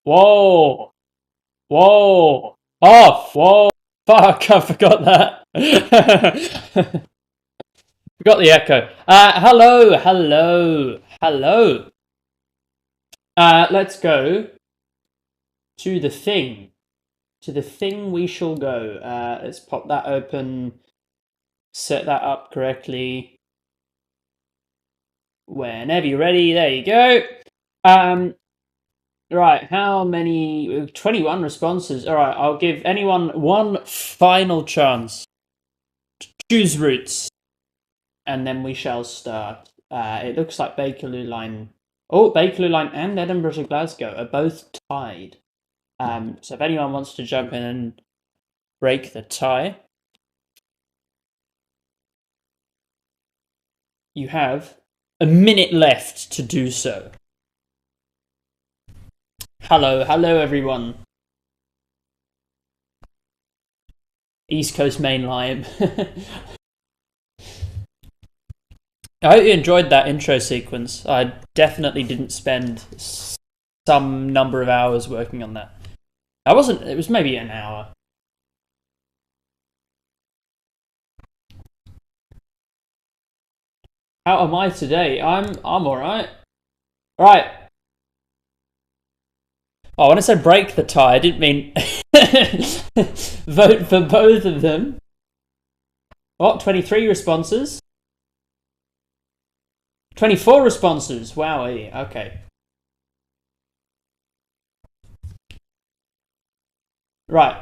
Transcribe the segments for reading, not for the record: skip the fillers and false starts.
Whoa! Whoa! Off! Whoa! Fuck! I forgot that. Forgot the echo. Hello, hello, hello. Let's go to the thing. To the thing we shall go. Let's pop that open. Set that up correctly. Whenever you're ready, there you go. Right, how many? 21 responses. All right, I'll give anyone one final chance to choose routes, and then we shall start. It looks like Bakerloo Line. Oh, Bakerloo Line and Edinburgh to Glasgow are both tied. So if anyone wants to jump in and break the tie, you have a minute left to do so. Hello, hello everyone. East Coast Main Line. I hope you enjoyed that intro sequence. I definitely didn't spend some number of hours working on that. It was maybe an hour. How am I today? I'm alright. Right. Oh, when I said break the tie, I didn't mean vote for both of them. What, 23 responses? 24 responses. Wow, okay. Right.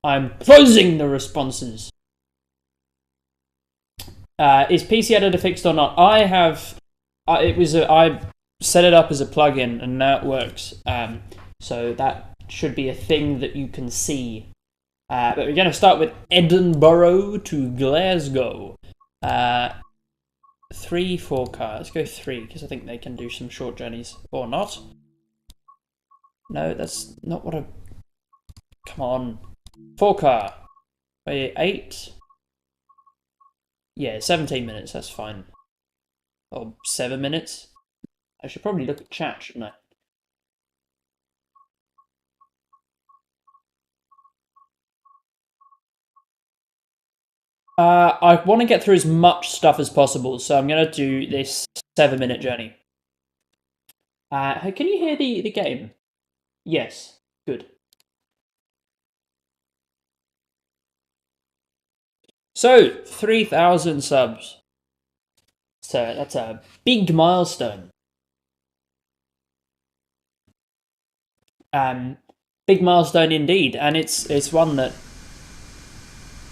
I'm closing the responses. Is PC Editor fixed or not? I set it up as a plugin and now it works. So that should be a thing that you can see. But we're going to start with Edinburgh to Glasgow. 3 4-car. Let's go 3 because I think they can do some short journeys or not. No, that's not what I. Come on, 4-car. Wait, 8. Yeah, 17 minutes. That's fine. Or 7 minutes. I should probably look at chat, shouldn't I? I want to get through as much stuff as possible, so I'm going to do this 7-minute journey. Can you hear the game? Yes, good. So, 3,000 subs. So that's a big milestone. Big milestone indeed, and it's one that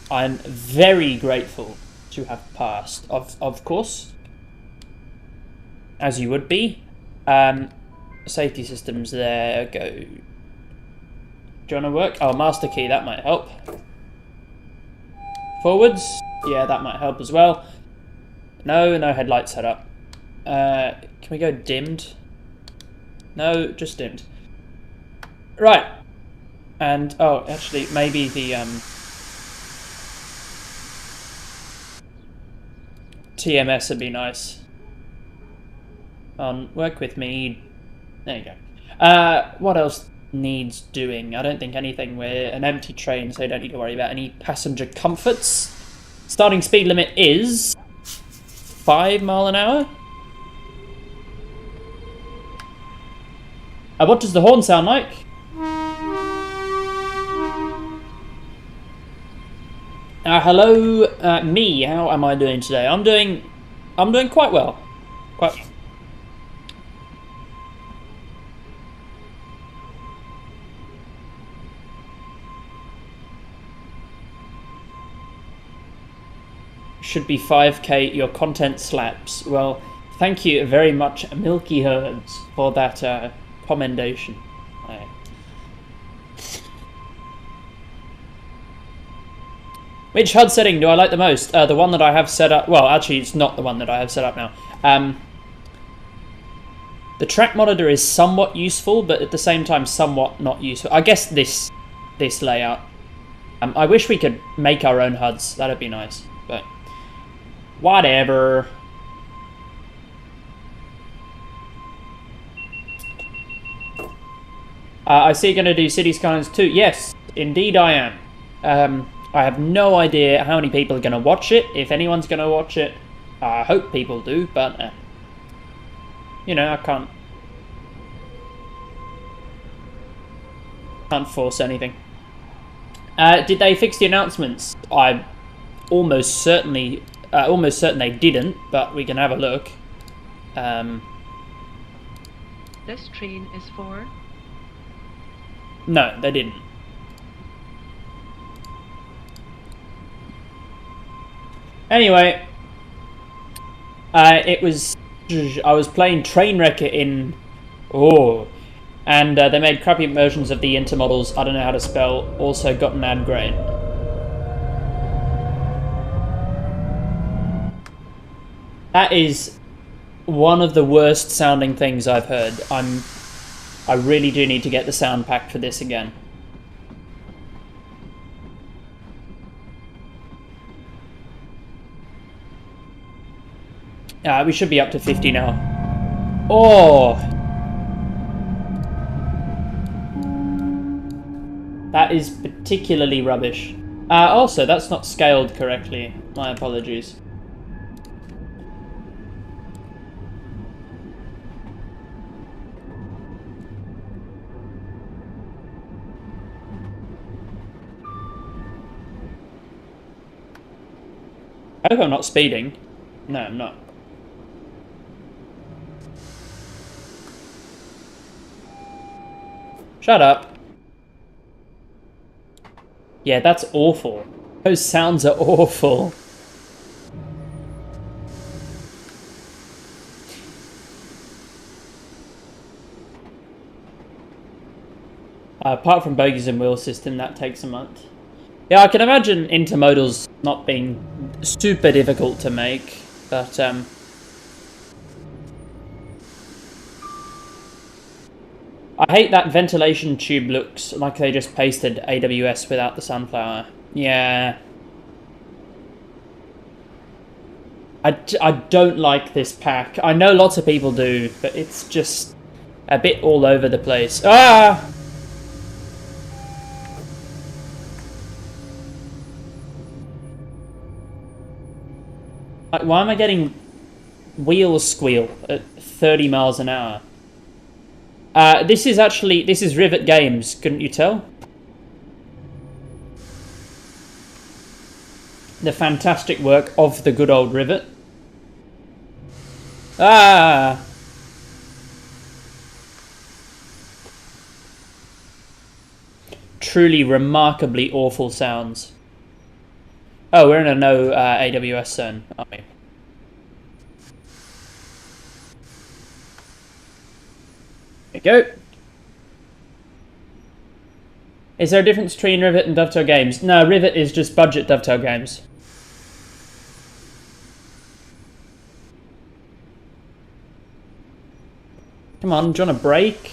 I'm very grateful to have passed. Of course, as you would be. Safety systems. There go. Do you want to work? Oh, master key. That might help. Forwards. Yeah, that might help as well. No headlight setup. Can we go dimmed? No, just dimmed. Right. And oh, actually, maybe the TMS would be nice. Work with me. There you go. What else needs doing? I don't think anything. We're an empty train, so you don't need to worry about any passenger comforts. Starting speed limit is 5 miles an hour. What does the horn sound like? Hello, me. How am I doing today? I'm doing quite well. Should be 5k. Your content slaps. Well, thank you very much, Milky Herds, for that commendation. Which HUD setting do I like the most? The one that I have set up. Well, actually, it's not the one that I have set up now. The track monitor is somewhat useful, but at the same time, somewhat not useful. I guess this layout. I wish we could make our own HUDs. That'd be nice, but whatever. I see you're going to do City Skylines 2. Yes, indeed I am. I have no idea how many people are going to watch it, if anyone's going to watch it. I hope people do, but, you know, I can't force anything. Did they fix the announcements? I'm almost certain they didn't, but we can have a look. This train is for... No, they didn't. Anyway, I was playing Trainwrecker in... and they made crappy versions of the intermodals, I don't know how to spell, also got an ad grade. That is one of the worst sounding things I've heard. I really do need to get the sound pack for this again. We should be up to 50 now. Oh! That is particularly rubbish. Also, that's not scaled correctly. My apologies. I hope I'm not speeding. No, I'm not. Shut up. Yeah, that's awful. Those sounds are awful. Apart from bogies and wheel system, that takes a month. Yeah, I can imagine intermodals not being super difficult to make, but I hate that ventilation tube looks like they just pasted AWS without the sunflower. Yeah. I don't like this pack. I know lots of people do, but it's just a bit all over the place. Ah! Why am I getting wheel squeal at 30 miles an hour? This is Rivet Games, couldn't you tell? The fantastic work of the good old Rivet. Ah! Truly remarkably awful sounds. Oh, we're in a no AWS zone, aren't we? There we go. Is there a difference between Rivet and Dovetail Games? No, Rivet is just budget Dovetail Games. Come on, do you want a break?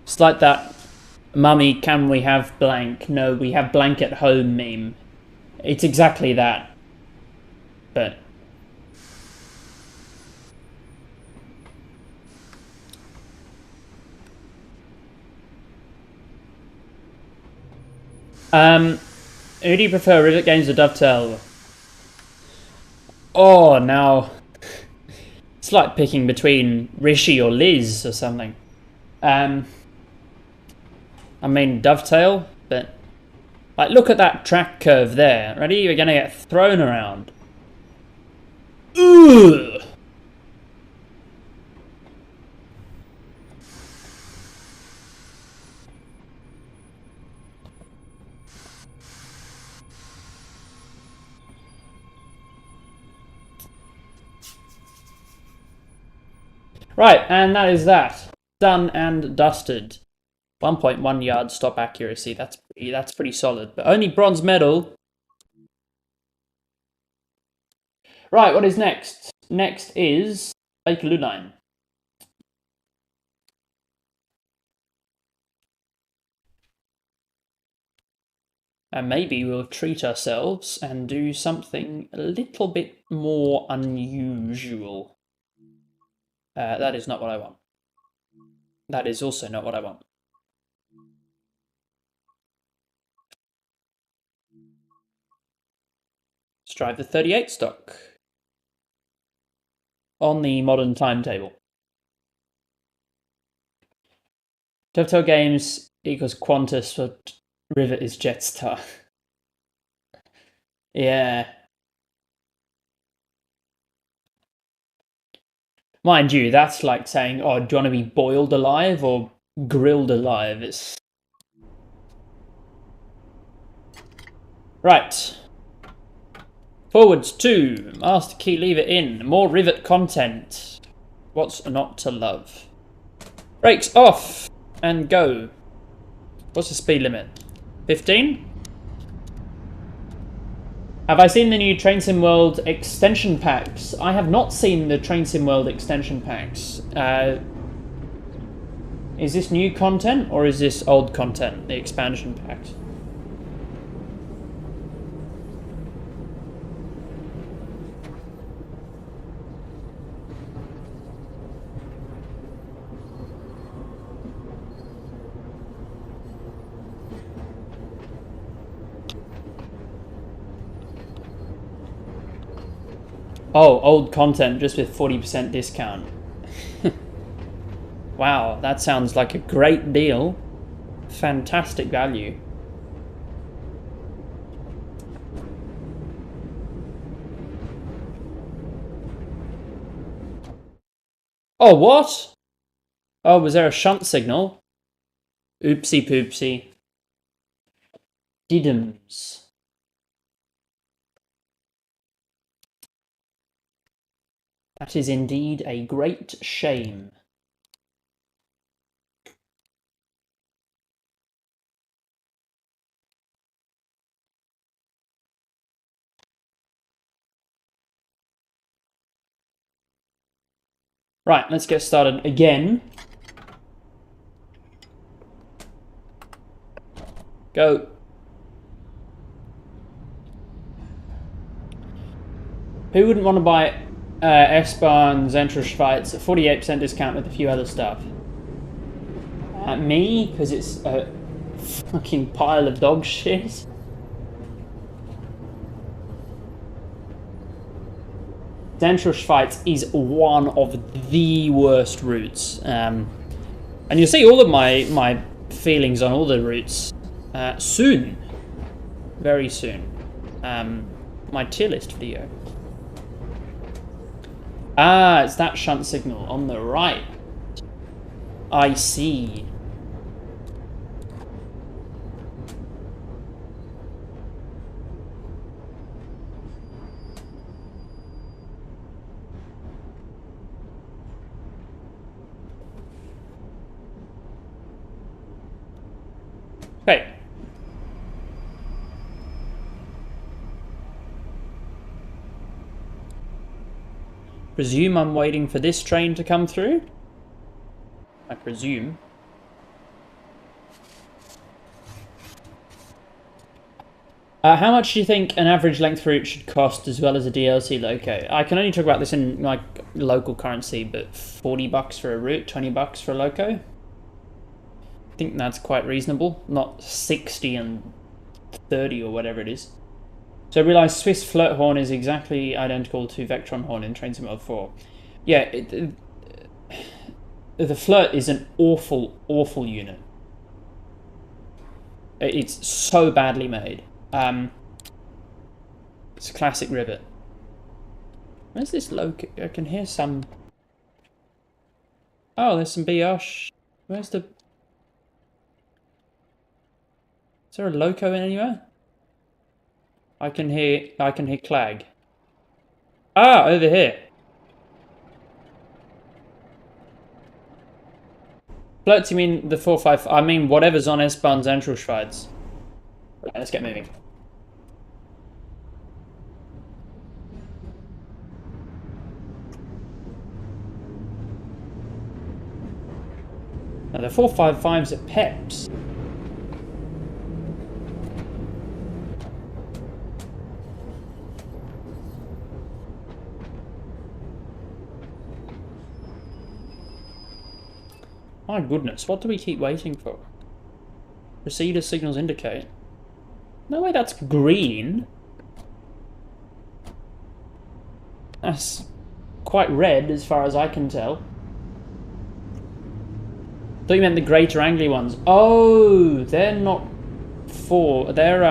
It's like that "Mummy, can we have blank? No, we have blank at home" meme. It's exactly that. But who do you prefer, Rivet Games or Dovetail? Oh, now it's like picking between Rishi or Liz or something. I mean Dovetail, but like look at that track curve there. Ready? You're gonna get thrown around. Ugh. Right, and that is that. Done and dusted. 1.1 yard stop accuracy. That's pretty solid. But only bronze medal. Right, what is next? Next is Lake Lunine. And maybe we'll treat ourselves and do something a little bit more unusual. That is not what I want. That is also not what I want. Let's drive the 38 stock on the modern timetable. Dovetail Games equals Qantas, but Rivet is Jetstar. Yeah. Mind you, that's like saying, oh, do you want to be boiled alive or grilled alive? It's... Right. Forwards 2. Master key lever in. More Rivet content. What's not to love? Brakes off and go. What's the speed limit? 15? Have I seen the new Train Sim World extension packs? I have not seen the Train Sim World extension packs. Is this new content or is this old content, the expansion packs? Oh, old content just with 40% discount. Wow, that sounds like a great deal. Fantastic value. Oh, what? Oh, was there a shunt signal? Oopsie poopsie. Diddums. That is indeed a great shame. Right, let's get started again. Go. Who wouldn't want to buy S-bahn Zentralschweiz at 48% discount with a few other stuff? Me, because it's a fucking pile of dog shit. Zentralschweiz is one of the worst routes. And you'll see all of my feelings on all the routes soon. Very soon. My tier list video. Ah, it's that shunt signal on the right. I see. Okay. Presume I'm waiting for this train to come through. I presume. How much do you think an average length route should cost, as well as a DLC loco? I can only talk about this in like local currency, but $40 for a route, $20 for a loco. I think that's quite reasonable, not 60 and 30 or whatever it is. So I realised Swiss flirt horn is exactly identical to Vectron horn in Train Sim World 4. Yeah, the flirt is an awful, awful unit. It's so badly made. It's a classic rivet. Where's this loco? I can hear some... Oh, there's some brioche. Where's the... Is there a loco in anywhere? I can hear Clag. Ah, over here. Flirts, you mean the 4-5? I mean whatever's on S-bahn Zentralschweiz. Right, let's get moving. Now the 455's at Peps. My goodness, what do we keep waiting for? Proceed as signals indicate. No way, that's green. That's quite red as far as I can tell. Thought you meant the Greater Anglia ones. Oh, they're not 4. They're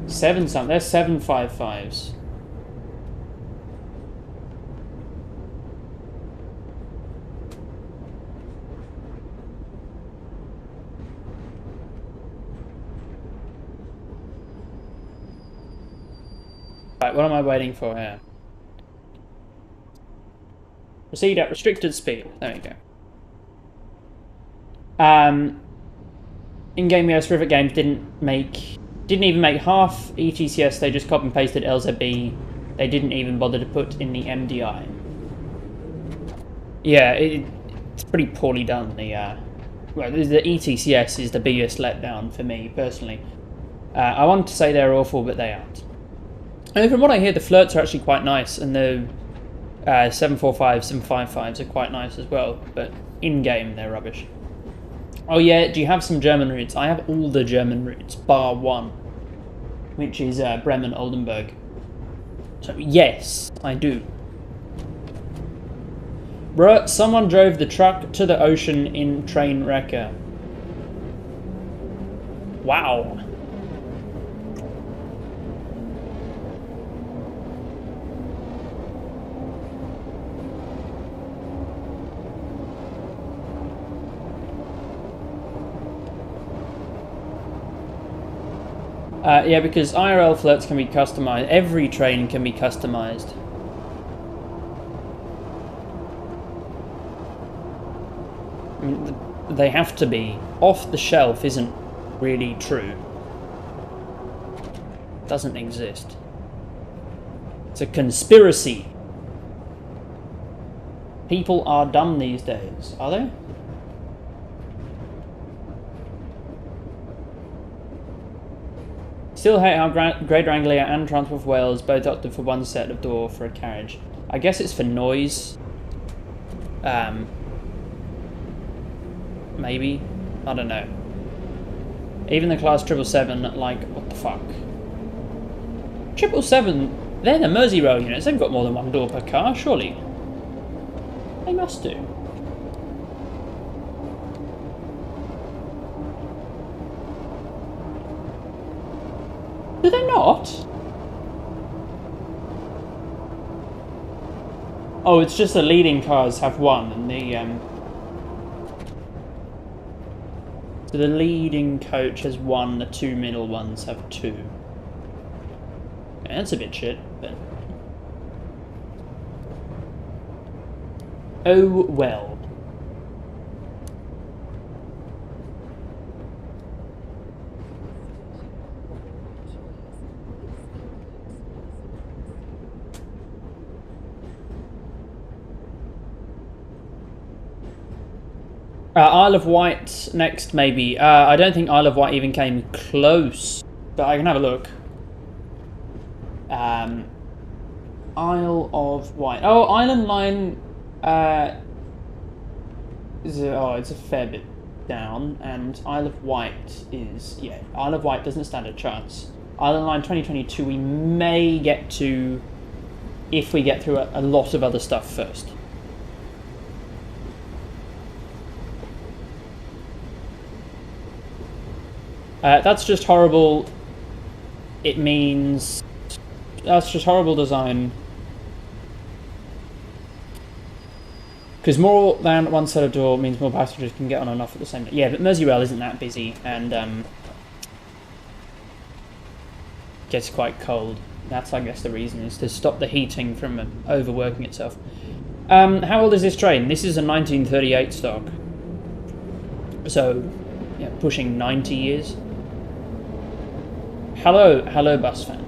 7 something. They're 755s. Right, what am I waiting for here? Proceed at restricted speed. There we go. In-game US Rivet Games didn't even make half ETCS. They just copy and pasted LZB. They didn't even bother to put in the MDI. Yeah, it's pretty poorly done. Well, the ETCS is the biggest letdown for me personally. I want to say they're awful, but they aren't. And from what I hear, the flirts are actually quite nice, and the 745s and 55s are quite nice as well. But in-game, they're rubbish. Oh yeah, do you have some German routes? I have all the German routes, bar 1, which is Bremen-Oldenburg. So yes, I do. Bruh, someone drove the truck to the ocean in train wrecker. Wow. Yeah, because IRL flirts can be customized. Every train can be customized. I mean, they have to be. Off the shelf isn't really true. Doesn't exist. It's a conspiracy. People are dumb these days, are they? Still hate how Greater Anglia and Transport for Wales both opted for one set of door for a carriage. I guess it's for noise. Maybe. I don't know. Even the class 777, like, what the fuck? 777, they're the Merseyrail units. They've got more than one door per car, surely. They must do. Do they not? Oh, it's just the leading cars have one, and the so the leading coach has one. The 2 middle ones have 2. Yeah, that's a bit shit, but oh well. Isle of Wight next, maybe. I don't think Isle of Wight even came close, but I can have a look. Isle of Wight. Oh, Island Line. It's a fair bit down, and Isle of Wight is Isle of Wight doesn't stand a chance. Island Line 2022 we may get to if we get through a lot of other stuff first. That's just horrible. It means that's just horrible design. Because more than one set of door means more passengers can get on and off at the same time. Yeah, but Merseyrail isn't that busy and gets quite cold. That's, I guess, the reason is to stop the heating from overworking itself. How old is this train? This is a 1938 stock. So, yeah, pushing 90 years. Hello, bus fan.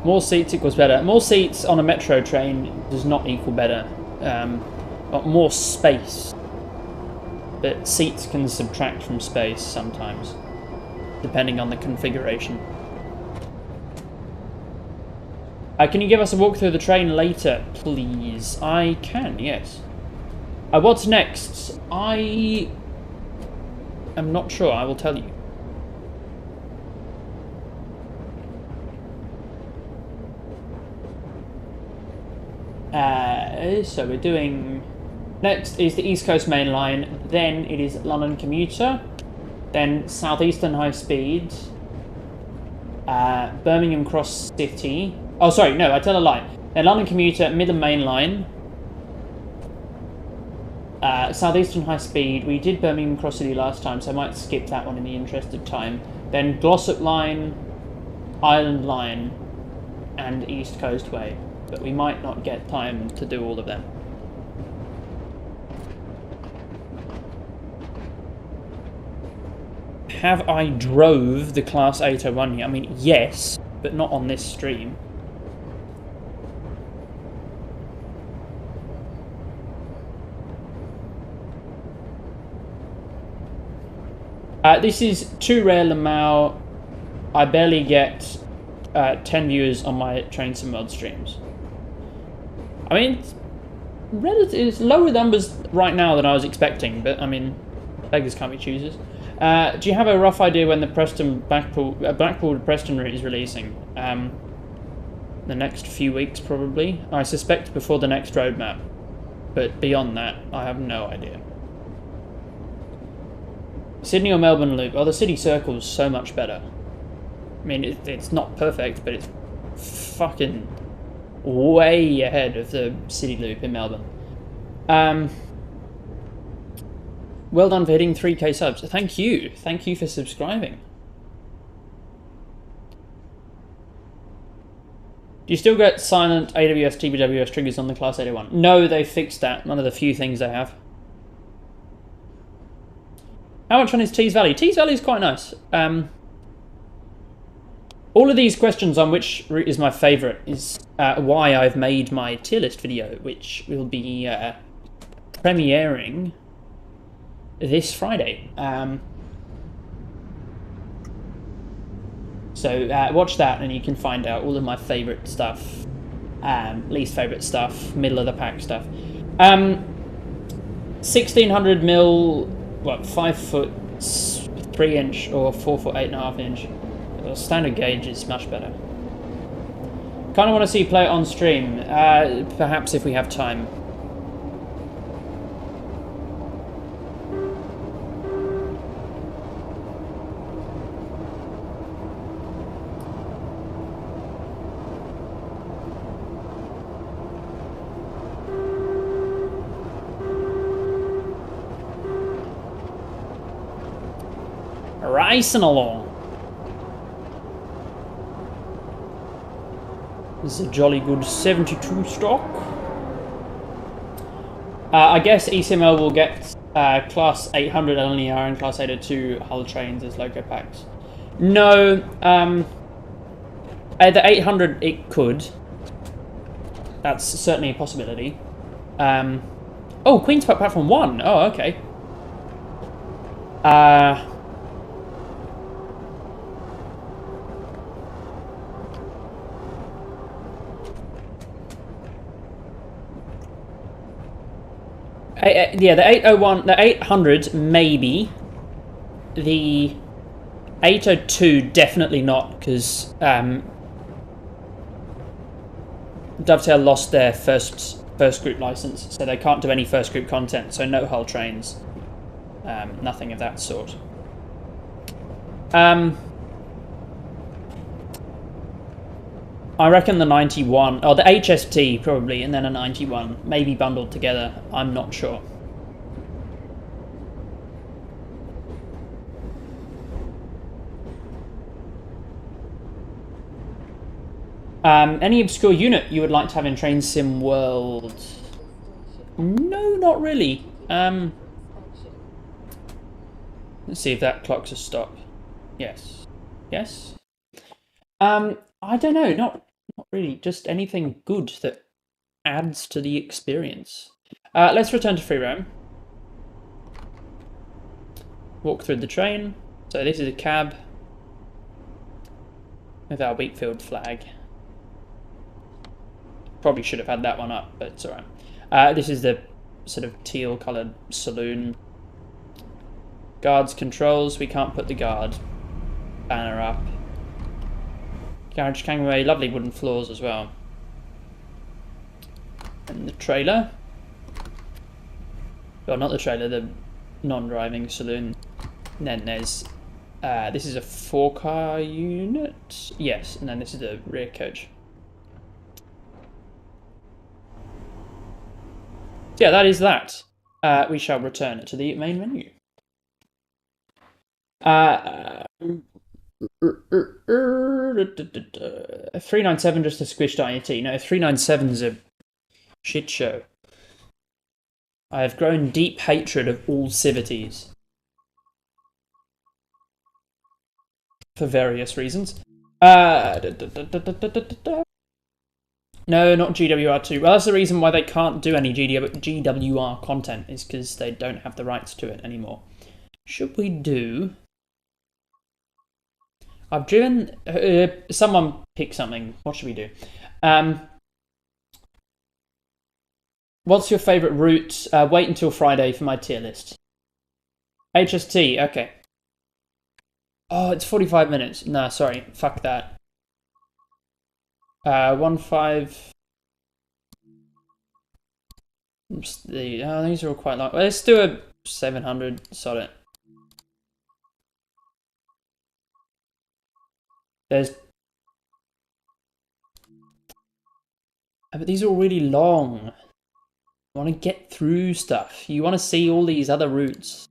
More seats equals better. More seats on a metro train does not equal better. But more space. But seats can subtract from space sometimes, depending on the configuration. Can you give us a walk through the train later, please? I can, yes. What's next? I am not sure. I will tell you. So we're doing... Next is the East Coast Main Line, then it is London Commuter, then Southeastern High Speed, Birmingham Cross City... Oh, sorry, no, I tell a lie. Then London Commuter, Midland Main Line, Southeastern High Speed. We did Birmingham Cross City last time, so I might skip that one in the interest of time. Then Glossop Line, Island Line, and East Coast Way. But we might not get time to do all of them. Have I drove the Class 801 here? I mean, yes, but not on this stream. This is too rare, Lamau. I barely get 10 viewers on my Train Sim Mod streams. I mean, it's lower numbers right now than I was expecting, but I mean, beggars can't be choosers. Do you have a rough idea when the Blackpool to Preston route is releasing? The next few weeks, probably. I suspect before the next roadmap, but beyond that, I have no idea. Sydney or Melbourne Loop? Oh, the City Circle's so much better. I mean, it's not perfect, but it's fucking way ahead of the City Loop in Melbourne. Well done for hitting 3k subs. Thank you. Thank you for subscribing. Do you still get silent AWS TBWS triggers on the Class 801? No, they fixed that. One of the few things they have. How much fun is Tees Valley? Tees Valley is quite nice. All of these questions on which route is my favourite is why I've made my tier list video, which will be premiering this Friday. So watch that and you can find out all of my favourite stuff, least favourite stuff, middle of the pack stuff. 1600 mil, what, 5 foot 3 inch or 4 foot 8.5 inch. Well, standard gauge is much better. Kind of want to see you play it on stream, perhaps if we have time. Racing along. This is a jolly good 72 stock. I guess ECML will get Class 800 LNER and Class 802 hull trains as loco packs. No, the 800 it could. That's certainly a possibility. Oh, Queen's Park Platform 1. Oh, okay. Yeah, the 801, the 800 maybe. The 802 definitely not, because Dovetail lost their first group license, so they can't do any first group content. So no hull trains, nothing of that sort. I reckon the 91, or the HST probably, and then a 91, maybe bundled together. I'm not sure. Any obscure unit you would like to have in Train Sim World? No, not really. Let's see if that clock's a stop. Yes. Yes? I don't know, not really. Just anything good that adds to the experience. Let's return to free roam. Walk through the train. So this is a cab with our Wheatfield flag. Probably should have had that one up, but it's alright. This is the sort of teal coloured saloon. Guards controls. We can't put the guard banner up. Garage gangway, lovely wooden floors as well. And the trailer. Well, not the trailer, the non-driving saloon. And then there's... this is a 4-car unit. Yes, and then this is the rear coach. So yeah, that is that. We shall return to the main menu. 397 just a squished IET. No, 397's a shit show. I have grown deep hatred of all civities. For various reasons. No, not GWR2. Well, that's the reason why they can't do any GWR content, is because they don't have the rights to it anymore. Should we do... I've driven... someone pick something. What should we do? What's your favourite route? Wait until Friday for my tier list. HST, okay. Oh, it's 45 minutes. No, sorry. Fuck that. 1.5... these are all quite long. Let's do a 700. Sod it. There's... but these are all really long. You want to get through stuff. You want to see all these other routes.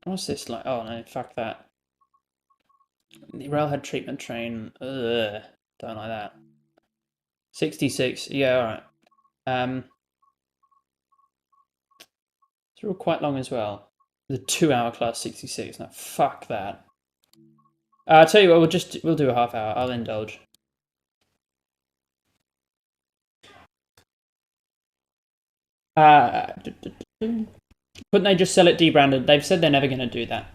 What's this like? Oh no, fuck that. The railhead treatment train. Ugh, don't like that. 66. Yeah, all right. They're all quite long as well. The 2-hour class 66. No, fuck that. I'll tell you what. We'll do a half hour. I'll indulge. Couldn't they just sell it debranded? They've said they're never going to do that.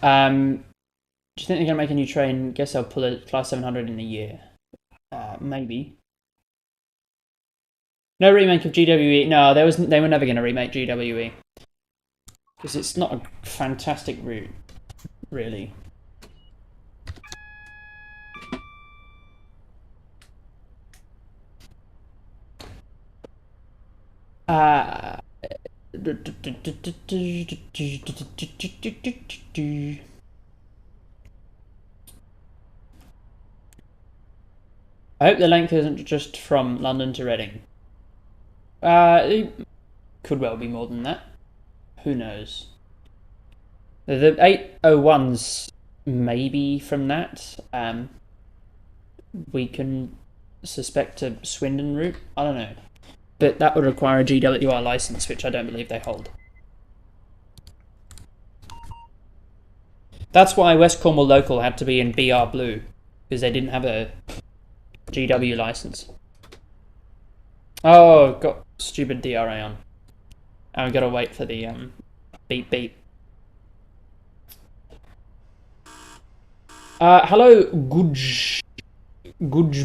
Do you think they're going to make a new train? Guess I'll pull a class 700 in a year. Maybe. No remake of GWE. No, they were never going to remake GWE. Because it's not a fantastic route, really. I hope the length isn't just from London to Reading. It could well be more than that. Who knows? The 801s maybe from that. We can suspect a Swindon route. I don't know. But that would require a GWR license, which I don't believe they hold. That's why West Cornwall Local had to be in BR Blue, because they didn't have a GW license. Oh, got stupid DRA on. And we gotta wait for the beep beep. Hello, Gudge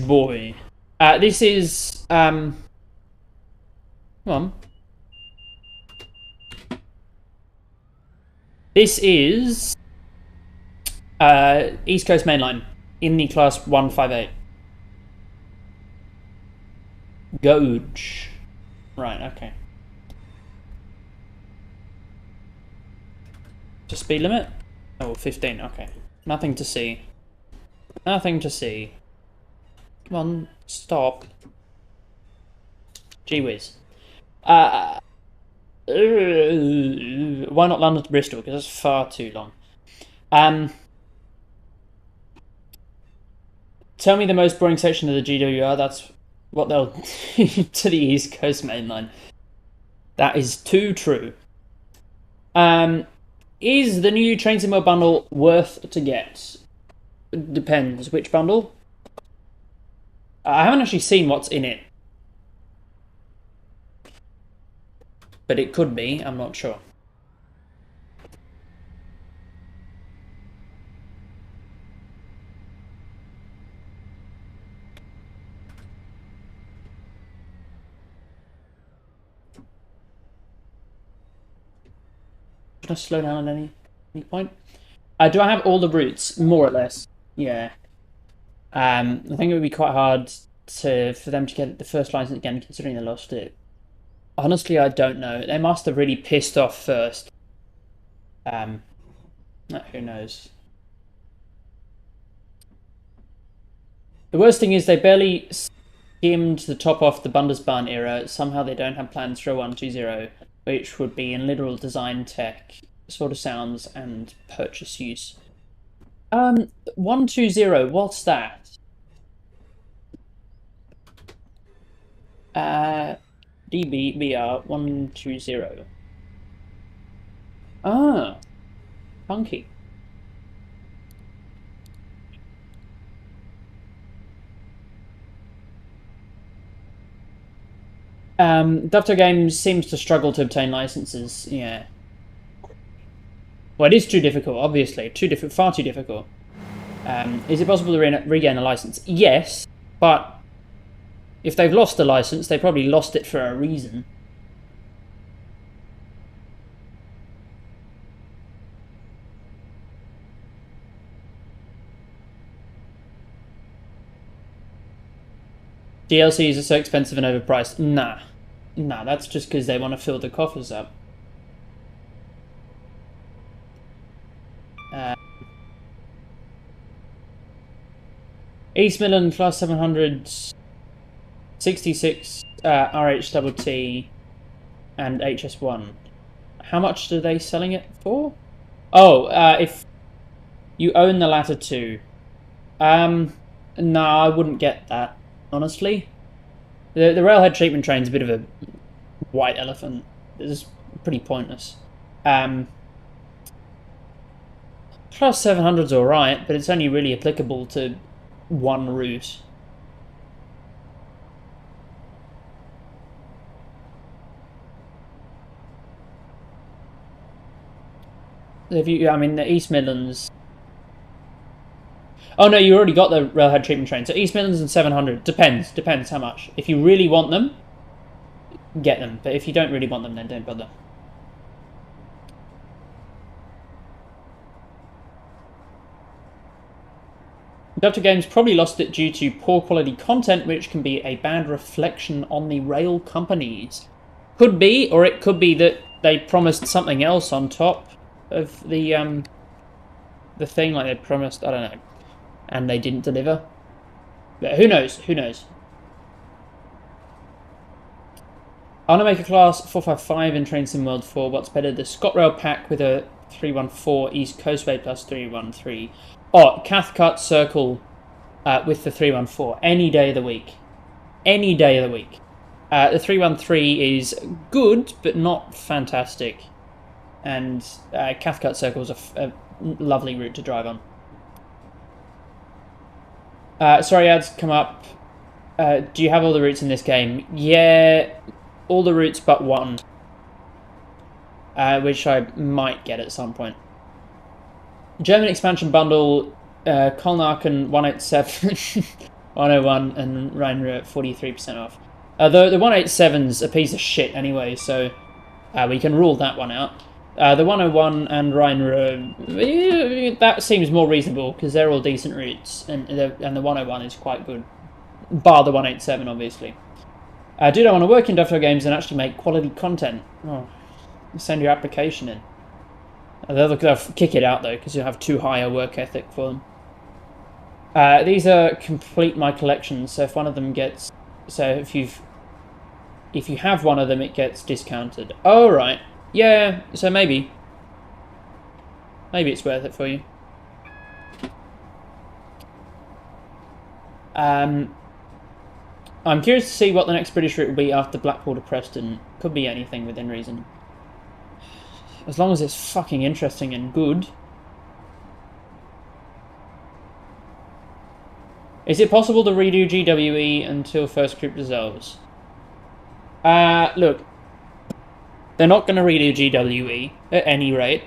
boy. This is come on. This is East Coast Main Line in the class 158. Gouge. Right, okay. Just speed limit? Oh, 15, okay. Nothing to see. Nothing to see. Come on, stop. Gee whiz. Why not London to Bristol? Because that's far too long. Tell me the most boring section of the GWR. That's what they'll do to the East Coast Main Line. That is too true. Is the new Trains and More bundle worth to get? Depends. Which bundle? I haven't actually seen what's in it. But it could be. I'm not sure. Should I slow down at any point? Do I have all the routes? More or less. Yeah. I think it would be quite hard for them to get the first license again, considering they lost it. Honestly, I don't know. They must have really pissed off first. Who knows? The worst thing is they barely skimmed the top off the s-bahn era. Somehow they don't have plans for a 120, which would be in literal design tech, sort of sounds, and purchase use. 120, what's that? DBBR 120. Ah, funky. Dovetail Games seems to struggle to obtain licenses. Yeah. Well, it is too difficult, obviously. Far too difficult. Is it possible to regain a license? Yes, but if they've lost the license, they probably lost it for a reason. DLCs are so expensive and overpriced. Nah, that's just because they want to fill the coffers up. East Midland Class 700, 66 RHTT and HS1. How much are they selling it for? Oh, if you own the latter two. No, I wouldn't get that, honestly. The railhead treatment train's a bit of a white elephant. It's pretty pointless. Class 700's alright, but it's only really applicable to one route. I mean, the East Midlands. Oh no, you already got the railhead treatment train. So East Midlands and 700 depends how much. If you really want them, get them. But if you don't really want them, then don't bother. Dovetail Games probably lost it due to poor quality content, which can be a bad reflection on the rail companies. Could be, or it could be that they promised something else on top of the thing, like they promised, I don't know, and they didn't deliver. But who knows? Who knows? I want to make a class 455 in Train Sim World 4. What's better, the ScotRail pack with a 314 East Coastway plus 313, or Cathcart Circle with the 314 any day of the week. Any day of the week. The 313 is good, but not fantastic. And Cathcart Circle is a lovely route to drive on. Sorry, ads come up. Do you have all the routes in this game? Yeah, all the routes but one. Which I might get at some point. German expansion bundle, Kolnaken 187, 101, and Rheinruhr at 43% off. The 187's a piece of shit anyway, so we can rule that one out. The 101 and Rheinruhr, that seems more reasonable because they're all decent routes, and the 101 is quite good, bar the 187 obviously. Dude, I want to work in Dovetail Games and actually make quality content. Oh, send your application in. They'll kick it out though because you'll have too high a work ethic for them. These are complete my collections, so if one of them gets, so if you have one of them, it gets discounted. Oh right. Yeah, so maybe it's worth it for you. I'm curious to see what the next British route will be after Blackpool to Preston. Could be anything within reason. As long as it's fucking interesting and good. Is it possible to redo GWE until first group dissolves? Look. They're not going to redo GWE at any rate.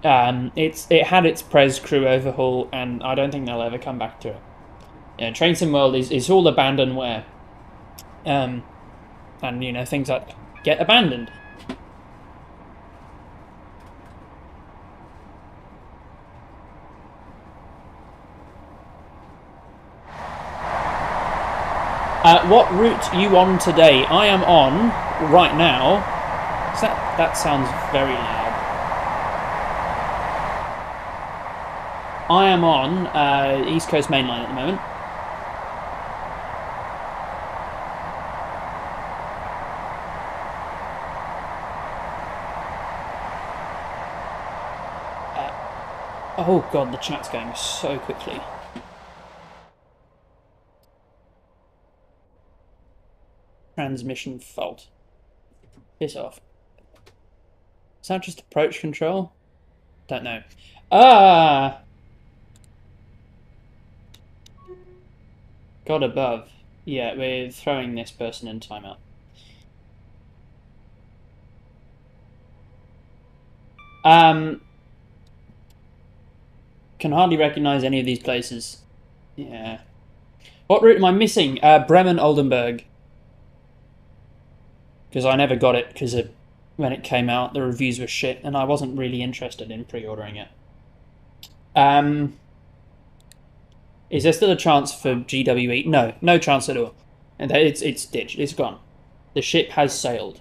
It had its Prez crew overhaul, and I don't think they'll ever come back to it. Yeah, Train Sim World is all abandonware. And you know, things like get abandoned. What route are you on today? I am on, right now... That sounds very loud. I am on East Coast Main Line at the moment. Oh god, the chat's going so quickly. Transmission fault. Piss off. Is that just approach control? Don't know. God above. Yeah, we're throwing this person in timeout. Can hardly recognise any of these places. Yeah. What route am I missing? Bremen, Oldenburg. Because I never got it, because when it came out, the reviews were shit, and I wasn't really interested in pre-ordering it. Is there still a chance for GWE? No, no chance at all. And it's ditched. It's gone. The ship has sailed.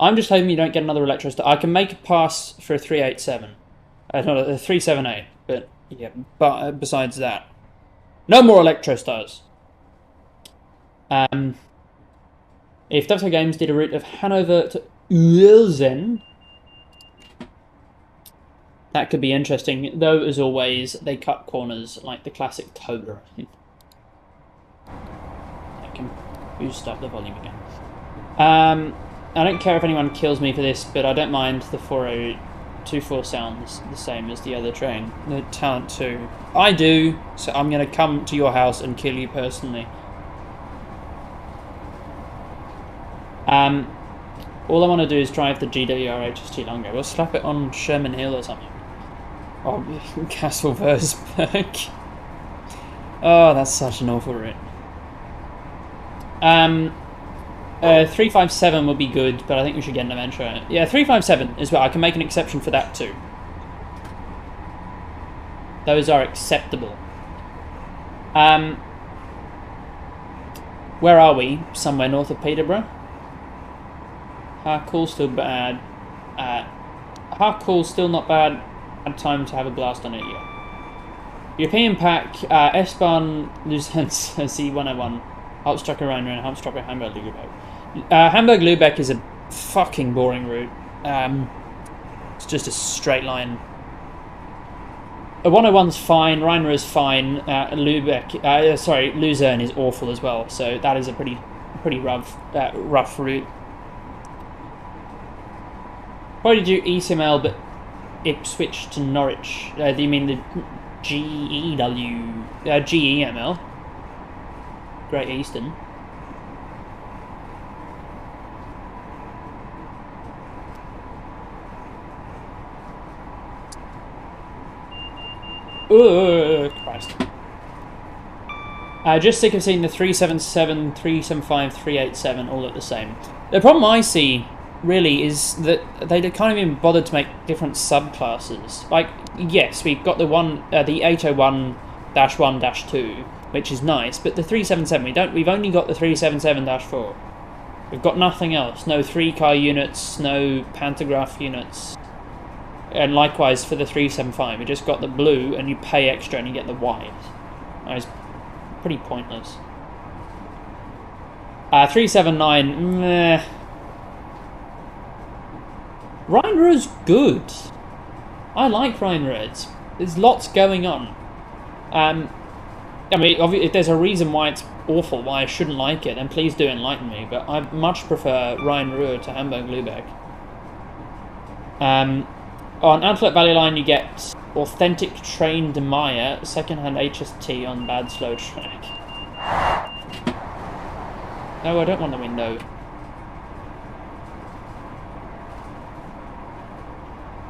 I'm just hoping you don't get another Electrostar. I can make a pass for a 387. Not a 378, but yeah. But besides that, no more Electrostars. If Dovetail Games did a route of Hanover to Uelzen, that could be interesting. Though, as always, they cut corners like the classic Cobra. I can boost up the volume again. I don't care if anyone kills me for this, but I don't mind the 4024 sounds the same as the other train. The Talent 2. I do, so I'm going to come to your house and kill you personally. All I want to do is drive the GWR HST longer. We'll slap it on Sherman Hill or something. Or Castle Versberg. Oh, that's such an awful route. 357 would be good, but I think we should get an Adventure. Yeah, 357 as well. I can make an exception for that too. Those are acceptable. Where are we? Somewhere north of Peterborough. Harcool still bad. Harcool still not bad. Had time to have a blast on it yet. European pack. S-bahn Luzern C101. Hauptstrecke Rhein-Rhein, Hauptstrecke Hamburg-Lübeck. Hamburg-Lübeck is a fucking boring route. It's just a straight line. A 101's fine, Rhein-Rhein is fine. Luzern is awful as well. So that is a pretty rough route. Probably do ECML, but Ipswich to Norwich. Do you mean the GEML? Great Eastern. Oh, Christ. Just sick of seeing the 377, 375, 387 all at the same. The problem I see, really, is that they can't even bother to make different subclasses. Like, yes, we've got the 801-1-2, which is nice, but the 377, we've only got the 377-4. We've got nothing else. No 3-car units, no pantograph units. And likewise for the 375, we just got the blue, and you pay extra and you get the white. That is pretty pointless. 379, meh. Rhine-Ruhr's good. I like Rhine-Ruhr. There's lots going on. I mean, if there's a reason why it's awful, why I shouldn't like it, then please do enlighten me. But I much prefer Rhine-Ruhr to Hamburg-Lübeck. On Antwerp Valley Line, you get authentic train de Meyer, second-hand HST on bad slow track. No, I don't want the window.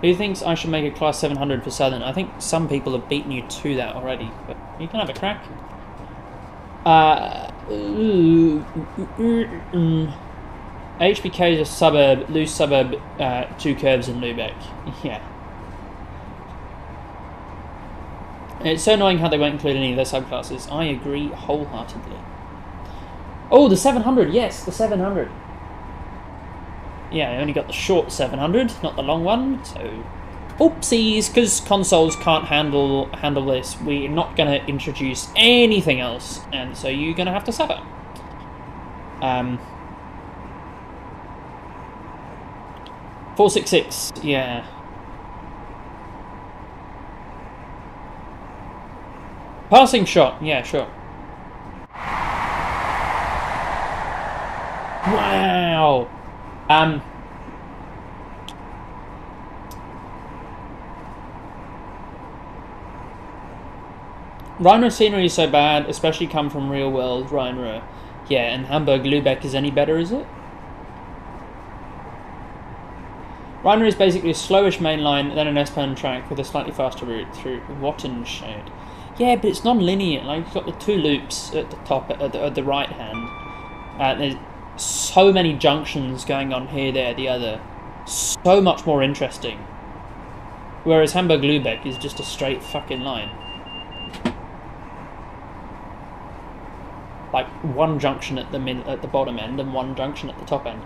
Who thinks I should make a Class 700 for Southern? I think some people have beaten you to that already, but you can have a crack. HBK is a suburb, loose suburb, 2 curves in Lübeck. Yeah. It's so annoying how they won't include any of their subclasses. I agree wholeheartedly. Oh, the 700, yes, the 700. Yeah, I only got the short 700, not the long one, so... Oopsies, because consoles can't handle this. We're not going to introduce anything else, and so you're going to have to suffer. 466, yeah. Passing shot, yeah, sure. Wow. Rhino scenery is so bad, especially come from real world Rhino. Yeah, and Hamburg-Lübeck is any better, is it? Rhino is basically a slowish main line, then an S-bahn track with a slightly faster route through Wattenscheid. Yeah, but it's non-linear. Like, you've got the two loops at the top, at the right hand. There's so many junctions going on here, there, the other. So much more interesting. Whereas Hamburg-Lübeck is just a straight fucking line. Like one junction at the bottom end and one junction at the top end.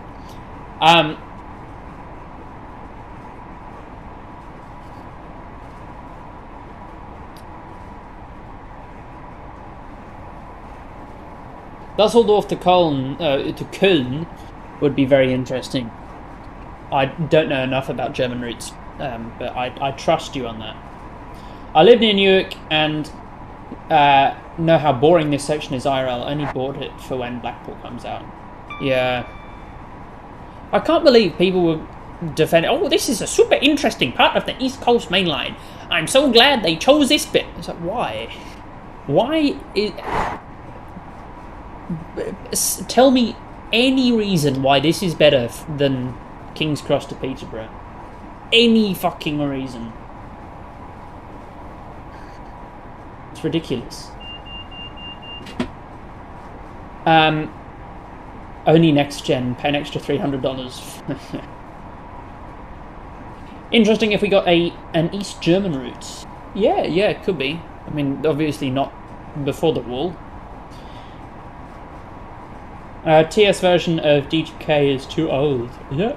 Dusseldorf to Köln would be very interesting. I don't know enough about German routes, but I trust you on that. I live near Newark and know how boring this section is IRL. I only bought it for when Blackpool comes out. Yeah. I can't believe people were defending, oh, this is a super interesting part of the East Coast Main Line. I'm so glad they chose this bit. It's like, why? Why is... Tell me any reason why this is better than King's Cross to Peterborough. Any fucking reason. It's ridiculous. Only next gen, pay an extra $300. Interesting if we got an East German route. Yeah, it could be. I mean, obviously not before the wall. TS version of DGK is too old. Yeah.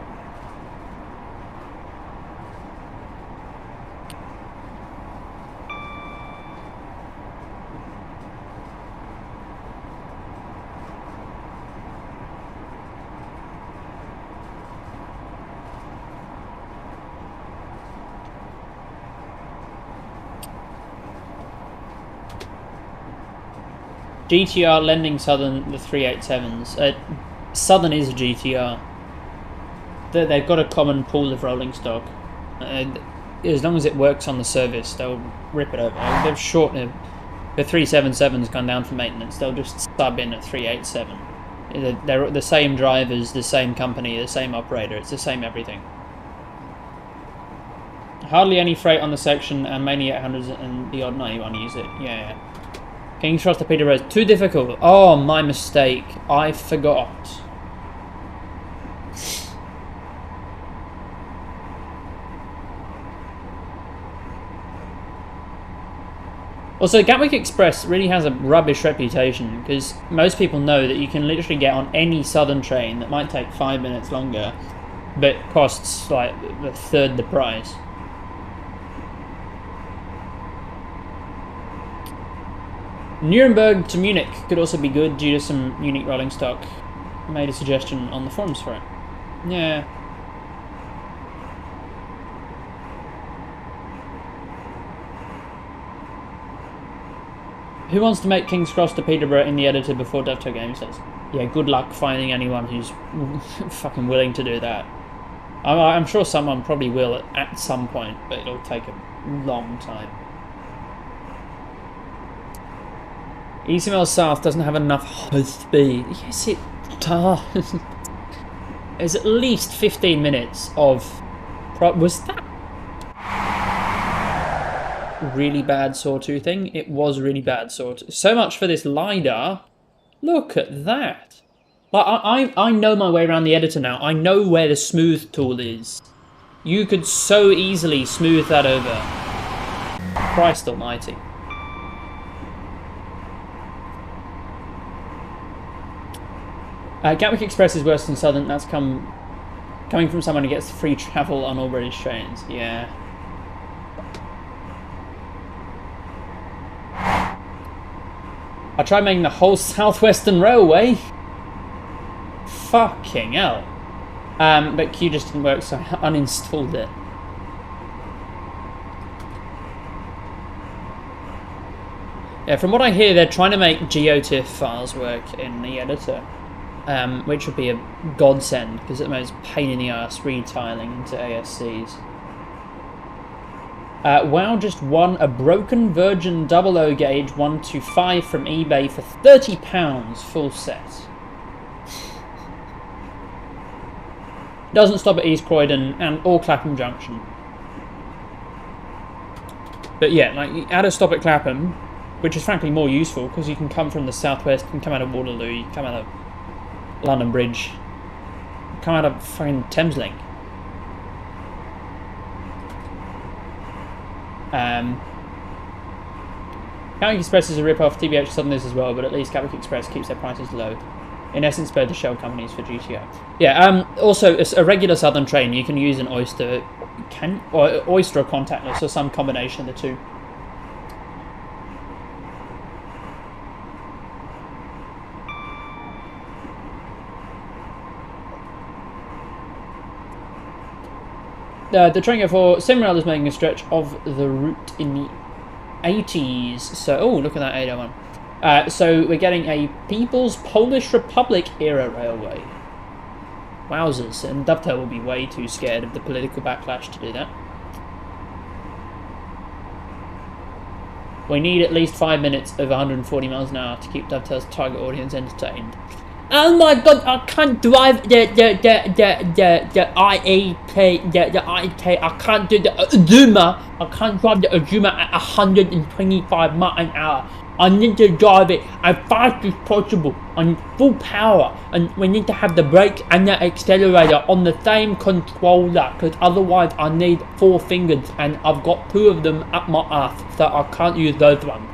GTR lending Southern the 387s. Southern is a GTR. They've got a common pool of rolling stock. As long as it works on the service, they'll rip it over. They've shortened the 377's gone down for maintenance. They'll just sub in a 387. They're the same drivers, the same company, the same operator. It's the same everything. Hardly any freight on the section, and mainly 800s and the odd 91 use it. Yeah. King's Cross to Peterborough is too difficult. Oh, my mistake. I forgot. Also, Gatwick Express really has a rubbish reputation because most people know that you can literally get on any southern train that might take 5 minutes longer, but costs like a third the price. Nuremberg to Munich could also be good due to some unique rolling stock. I made a suggestion on the forums for it. Yeah. Who wants to make King's Cross to Peterborough in the editor before Devto Game says? Yeah, good luck finding anyone who's fucking willing to do that. I'm sure someone probably will at some point, but it'll take a long time. ECML South doesn't have enough high speed. Yes, it does. There's at least 15 minutes of... Was that really bad sawtoothing? It was really bad sawtooth. So much for this LiDAR. Look at that. Like, I know my way around the editor now. I know where the smooth tool is. You could so easily smooth that over. Christ almighty. Gatwick Express is worse than Southern. That's coming from someone who gets free travel on all British trains. Yeah. I tried making the whole Southwestern Railway. Fucking hell. But Q just didn't work, so I uninstalled it. Yeah, from what I hear, they're trying to make GeoTIFF files work in the editor, which would be a godsend, because at the most pain in the ass retiling into ASCs. WoW just won a broken Virgin 00 gauge 125 from eBay for £30 full set. Doesn't stop at East Croydon or Clapham Junction. But yeah, like, add a stop at Clapham, which is frankly more useful because you can come from the southwest, you can come out of Waterloo, you can come out of London Bridge, you can come out of fucking Thameslink. Gatwick Express is a rip-off. TBH Southerners as well, but at least Gatwick Express keeps their prices low. In essence, both the shell companies for GTO. Yeah. Also, it's a regular Southern train. You can use an Oyster, Oyster or contactless, or some combination of the two. The train for Simrail is making a stretch of the route in the 80s. So, oh, look at that 801. So we're getting a People's Polish Republic era railway. Wowzers, and Dovetail will be way too scared of the political backlash to do that. We need at least 5 minutes of 140 miles an hour to keep Dovetail's target audience entertained. Oh my god, I can't drive the IAK, I can't do the Azuma. I can't drive the Azuma at 125 miles an hour. I need to drive it as fast as possible on full power, and we need to have the brake and the accelerator on the same controller, because otherwise I need 4 fingers and I've got 2 of them up my ass, so I can't use those ones.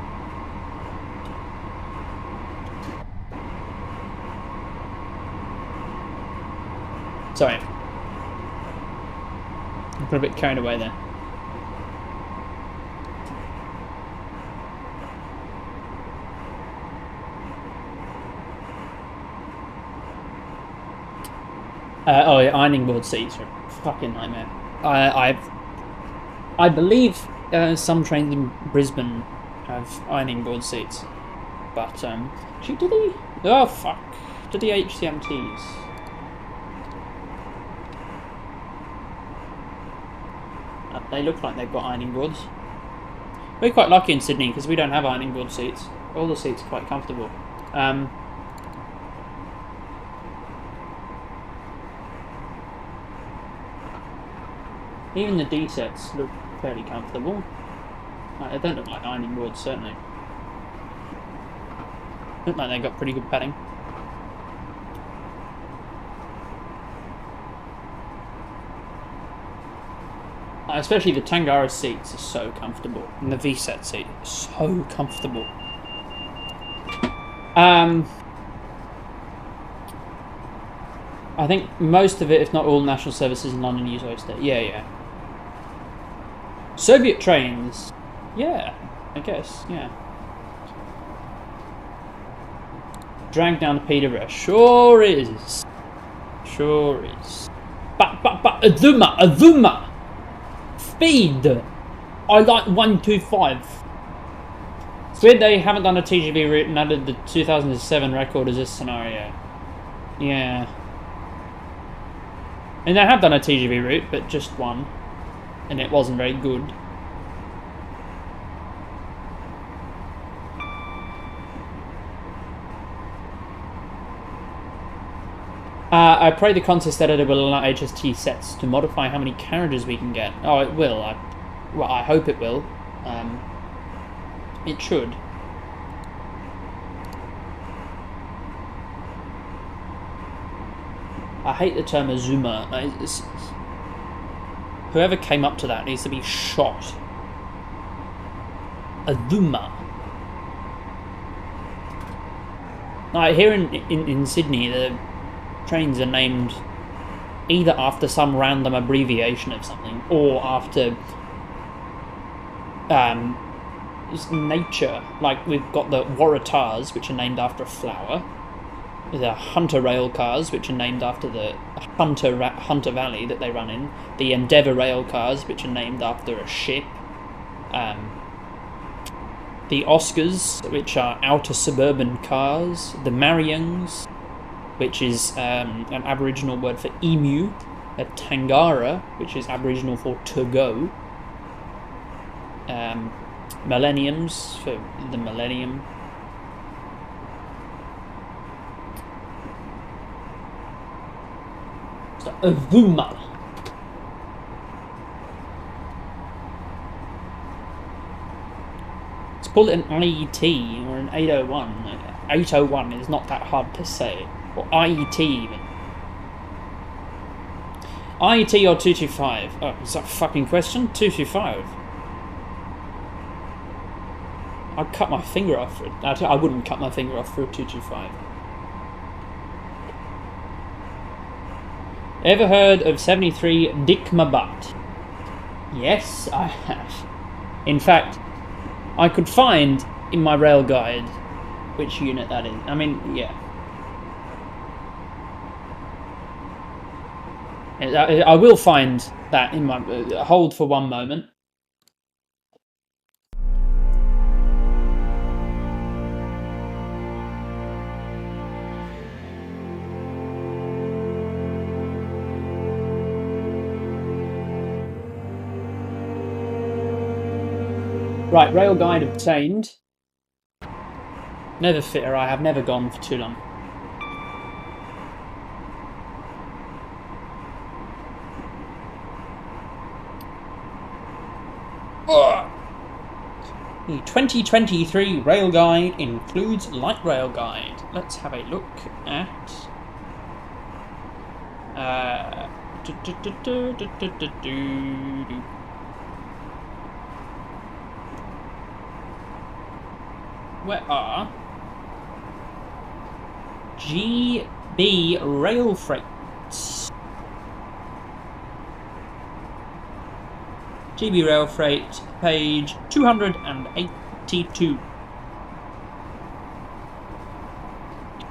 Sorry, I got a bit carried away there. Oh yeah, ironing board seats are a fucking nightmare. I believe some trains in Brisbane have ironing board seats, but do they? Oh fuck! Do the HCMTs? They look like they've got ironing boards. We're quite lucky in Sydney because we don't have ironing board seats. All the seats are quite comfortable. Even the D sets look fairly comfortable. They don't look like ironing boards, certainly. Look like they've got pretty good padding. Especially the Tangara seats are so comfortable, and the V-set seat is so comfortable. I think most of it, if not all, national services in London use Oyster. Yeah. Soviet trains, yeah, I guess, yeah. Drag down to Peterborough, sure is. But Azuma. Speed! I like 125. It's weird they haven't done a TGV route and added the 2007 record as this scenario. Yeah. And they have done a TGV route, but just one. And it wasn't very good. I pray the contest editor will allow HST sets to modify how many carriages we can get. Oh, it will. I hope it will. It should. I hate the term Azuma. Whoever came up to that needs to be shot. Azuma. Like here in Sydney, trains are named either after some random abbreviation of something or after nature. Like, we've got the Waratahs, which are named after a flower. The Hunter rail cars, which are named after the Hunter Valley that they run in. The Endeavour rail cars, which are named after a ship. The Oscars, which are outer suburban cars. The Mariangs, which is an Aboriginal word for emu. A Tangara, which is Aboriginal for to go. Millenniums for the millennium. So, Avuma. Let's call it an IET or an 801. 801 is not that hard to say. Or IET even. IET or 225? Oh, is that a fucking question? 225. I'd cut my finger off for it. I wouldn't cut my finger off for a 225. Ever heard of 73 Dikmabat? Yes, I have. In fact, I could find in my rail guide which unit that is. I mean, yeah. I will find that in my... hold for one moment. Right, rail guide obtained. Never fitter, I have never gone for too long. The 2023 rail guide includes light rail guide. Let's have a look at... Where are GB rail freights? GB rail freight, page 282.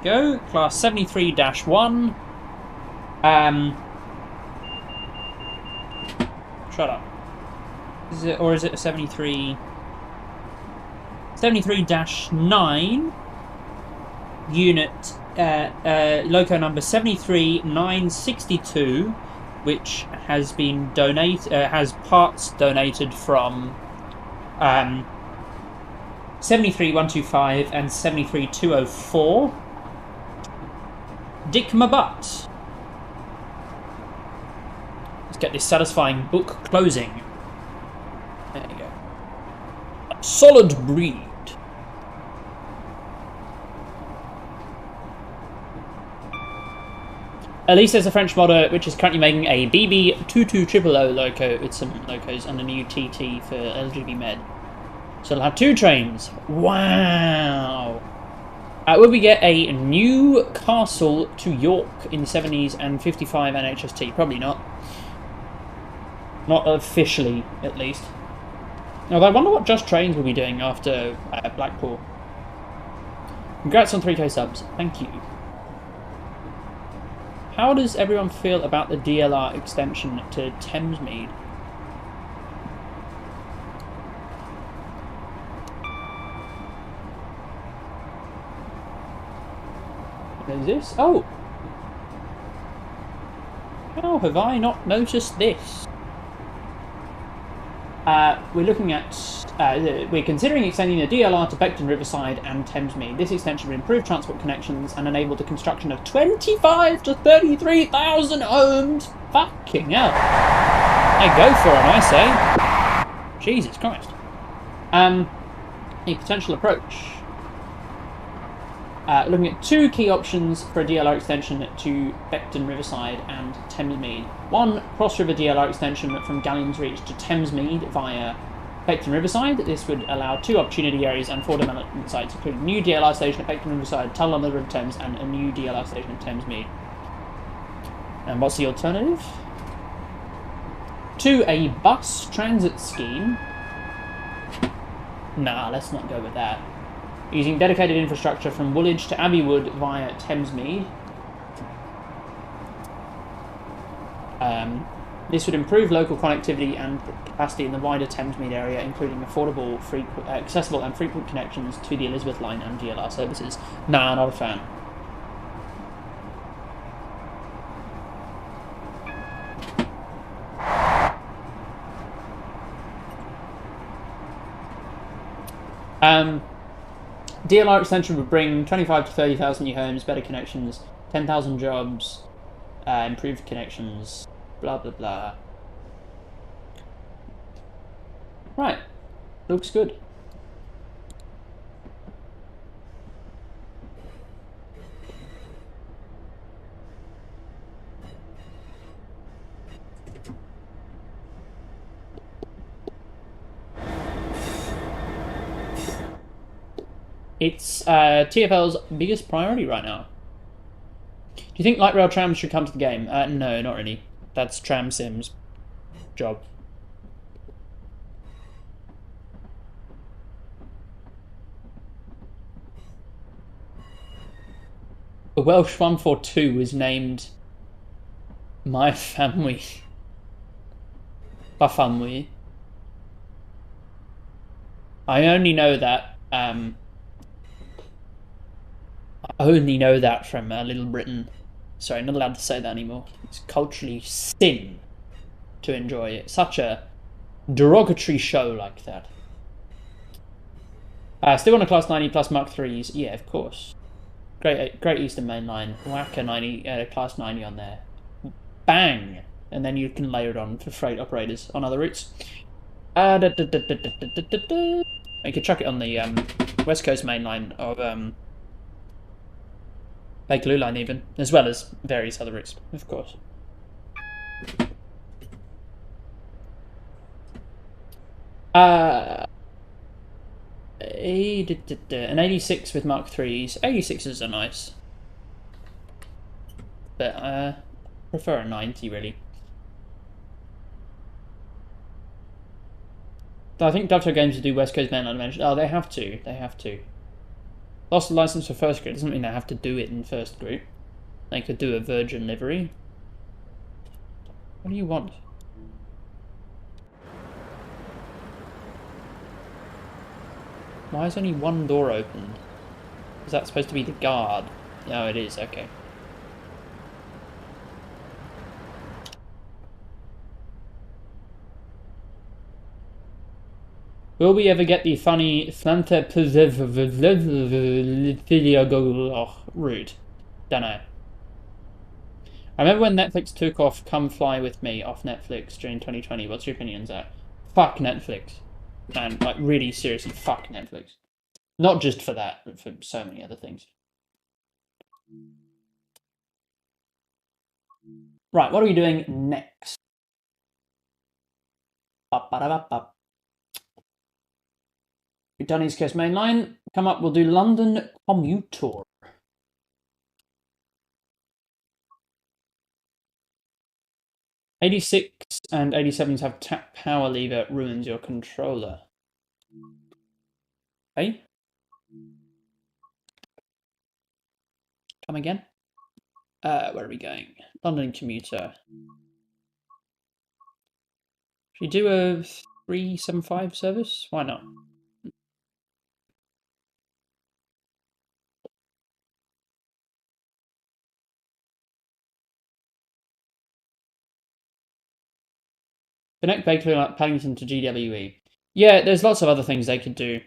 Go, class 73-1. Shut up. Is it, or is it a 73? 73-9 unit, loco number 73962, which has been has parts donated from 73125 and 73204. Dick my butt. Let's get this satisfying book closing. There you go. A solid breed. At least there's a French modder which is currently making a BB22000 loco with some locos and a new TT for LGB Med. So it'll have two trains. Wow! Will we get a new castle to York in the 70s and 55 NHST? Probably not. Not officially, at least. Although I wonder what Just Trains will be doing after Blackpool. Congrats on 3k subs. Thank you. How does everyone feel about the DLR extension to Thamesmead? What is this? Oh! How have I not noticed this? We're looking at... we're considering extending the DLR to Beckton, Riverside and Thamesmead. This extension will improve transport connections and enable the construction of 25 to 33,000 homes. Fucking hell. Hey, go for it, I say. Jesus Christ. A potential approach. Looking at two key options for a DLR extension to Beckton, Riverside and Thamesmead. One, cross-river DLR extension from Galleons Reach to Thamesmead via Beckton, Riverside. This would allow 2 opportunity areas and 4 development sites, including a new DLR station at Beckton, Riverside, tunnel on the River Thames, and a new DLR station at Thamesmead. And what's the alternative? To a bus transit scheme. Nah, let's not go with that. Using dedicated infrastructure from Woolwich to Abbeywood via Thamesmead. This would improve local connectivity and capacity in the wider Thamesmead area, including affordable, accessible and frequent connections to the Elizabeth Line and GLR services. Nah, not a fan. DLR extension would bring 25 to 30,000 new homes, better connections, 10,000 jobs, improved connections, blah blah blah. Right, looks good. It's TfL's biggest priority right now. Do you think light rail trams should come to the game? No, not really. That's Tram Sim's job. The Welsh 142 is named My Family. My family. I only know that. I only know that from Little Britain. Sorry, not allowed to say that anymore. It's culturally sin to enjoy it. Such a derogatory show like that. Still on a Class 90 plus Mark 3s. Yeah, of course. Great Eastern Main Line. Whack a 90, Class 90 on there. Bang! And then you can layer it on for freight operators on other routes. You could chuck it on the West Coast Main Line of Bakerloo Line even, as well as various other routes, of course. An 86 with Mark 3s. 86s are nice. But I prefer a 90 really. I think Dovetail Games will do West Coast Mainline Dimension. Oh, they have to. They have to. Lost the license for first group doesn't mean they have to do it in first group. They could do a Virgin livery. What do you want? Why is only one door open? Is that supposed to be the guard? Oh, it is. Okay. Will we ever get the funny Flanta route? Dunno. I remember when Netflix took off Come Fly With Me off Netflix during 2020. What's your opinions on that? Fuck Netflix. Man, like really seriously, fuck Netflix. Not just for that, but for so many other things. Right, what are we doing next? We've done East Coast Main Line. Come up, we'll do London Commuter. '86 and '87s have tap power lever, ruins your controller. Hey? Come again? Where are we going? London Commuter. Should we do a 375 service? Why not? Connect Bakerloo Paddington to GWE. Yeah, there's lots of other things they could do.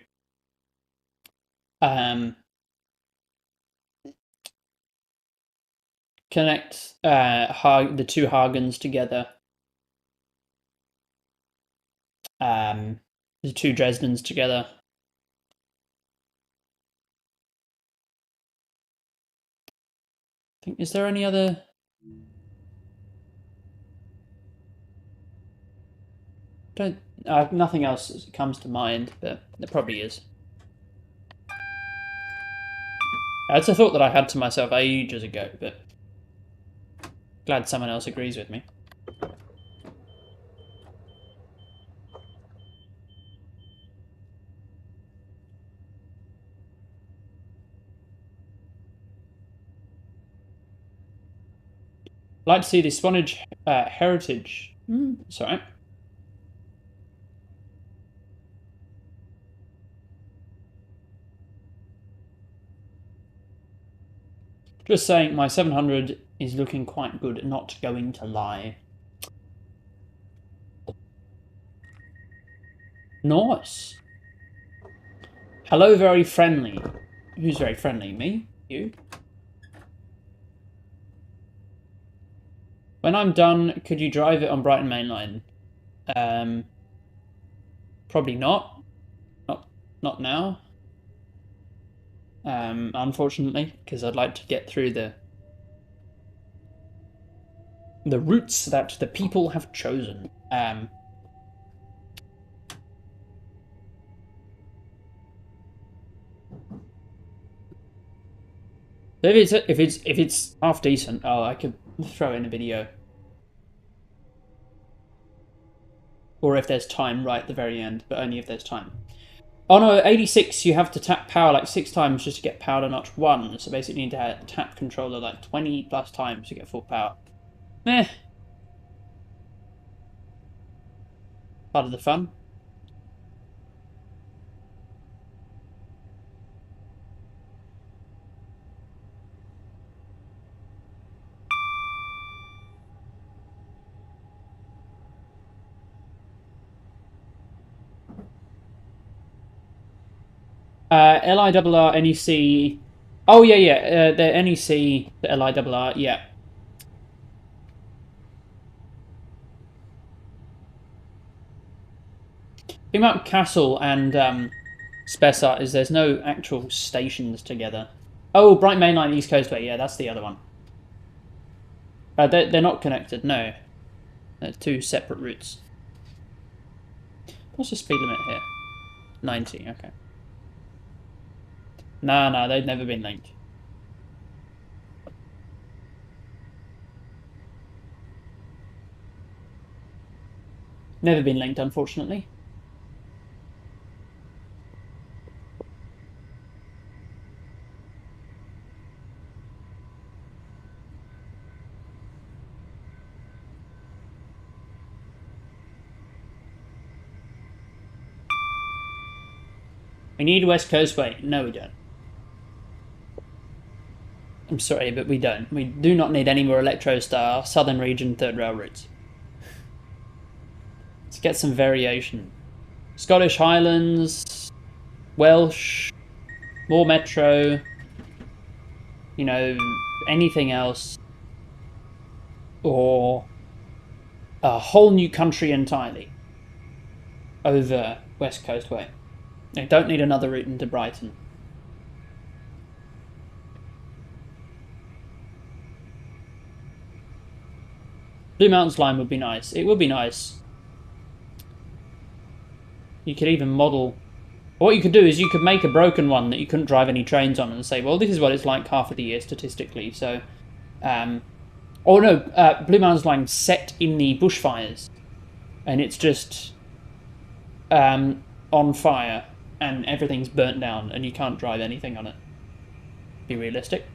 Connect the two Hagans together. The two Dresdens together. Is there any other? Nothing else comes to mind, but there probably is. It's a thought that I had to myself ages ago, but Glad someone else agrees with me. Like to see the Swanage heritage. Sorry. Just saying, my 700 is looking quite good, not going to lie. Nice. Hello, very friendly. Who's very friendly? Me? You? When I'm done, could you drive it on Brighton Main Line? Probably not. Not now. Unfortunately, because I'd like to get through the routes that the people have chosen. If it's half decent, oh, I could throw in a video. Or if there's time right at the very end, but only if there's time. Oh no, 86 you have to tap power like 6 times just to get power to notch 1, so basically you need to tap controller like 20 plus times to get full power. Meh. Part of the fun. LIRR, NEC. Oh, yeah. The NEC, the LIRR, yeah. The thing about Castle and Spessart is there's no actual stations together. Oh, Bright Mainline East Coastway, yeah, that's the other one. They're not connected, no. They're 2 separate routes. What's the speed limit here? 90, okay. No, they've never been linked. Never been linked, unfortunately. We need West Coastway. No, we don't. I'm sorry, but we don't. We do not need any more Electrostar Southern Region 3rd Rail routes. Let's get some variation. Scottish Highlands, Welsh, more Metro, you know, anything else. Or a whole new country entirely over West Coastway. They don't need another route into Brighton. Blue Mountains line would be nice. It would be nice. You could even model... What you could do is you could make a broken one that you couldn't drive any trains on and say, well, this is what it's like half of the year statistically, so... Blue Mountains line set in the bushfires. And it's just... on fire. And everything's burnt down and you can't drive anything on it. Be realistic.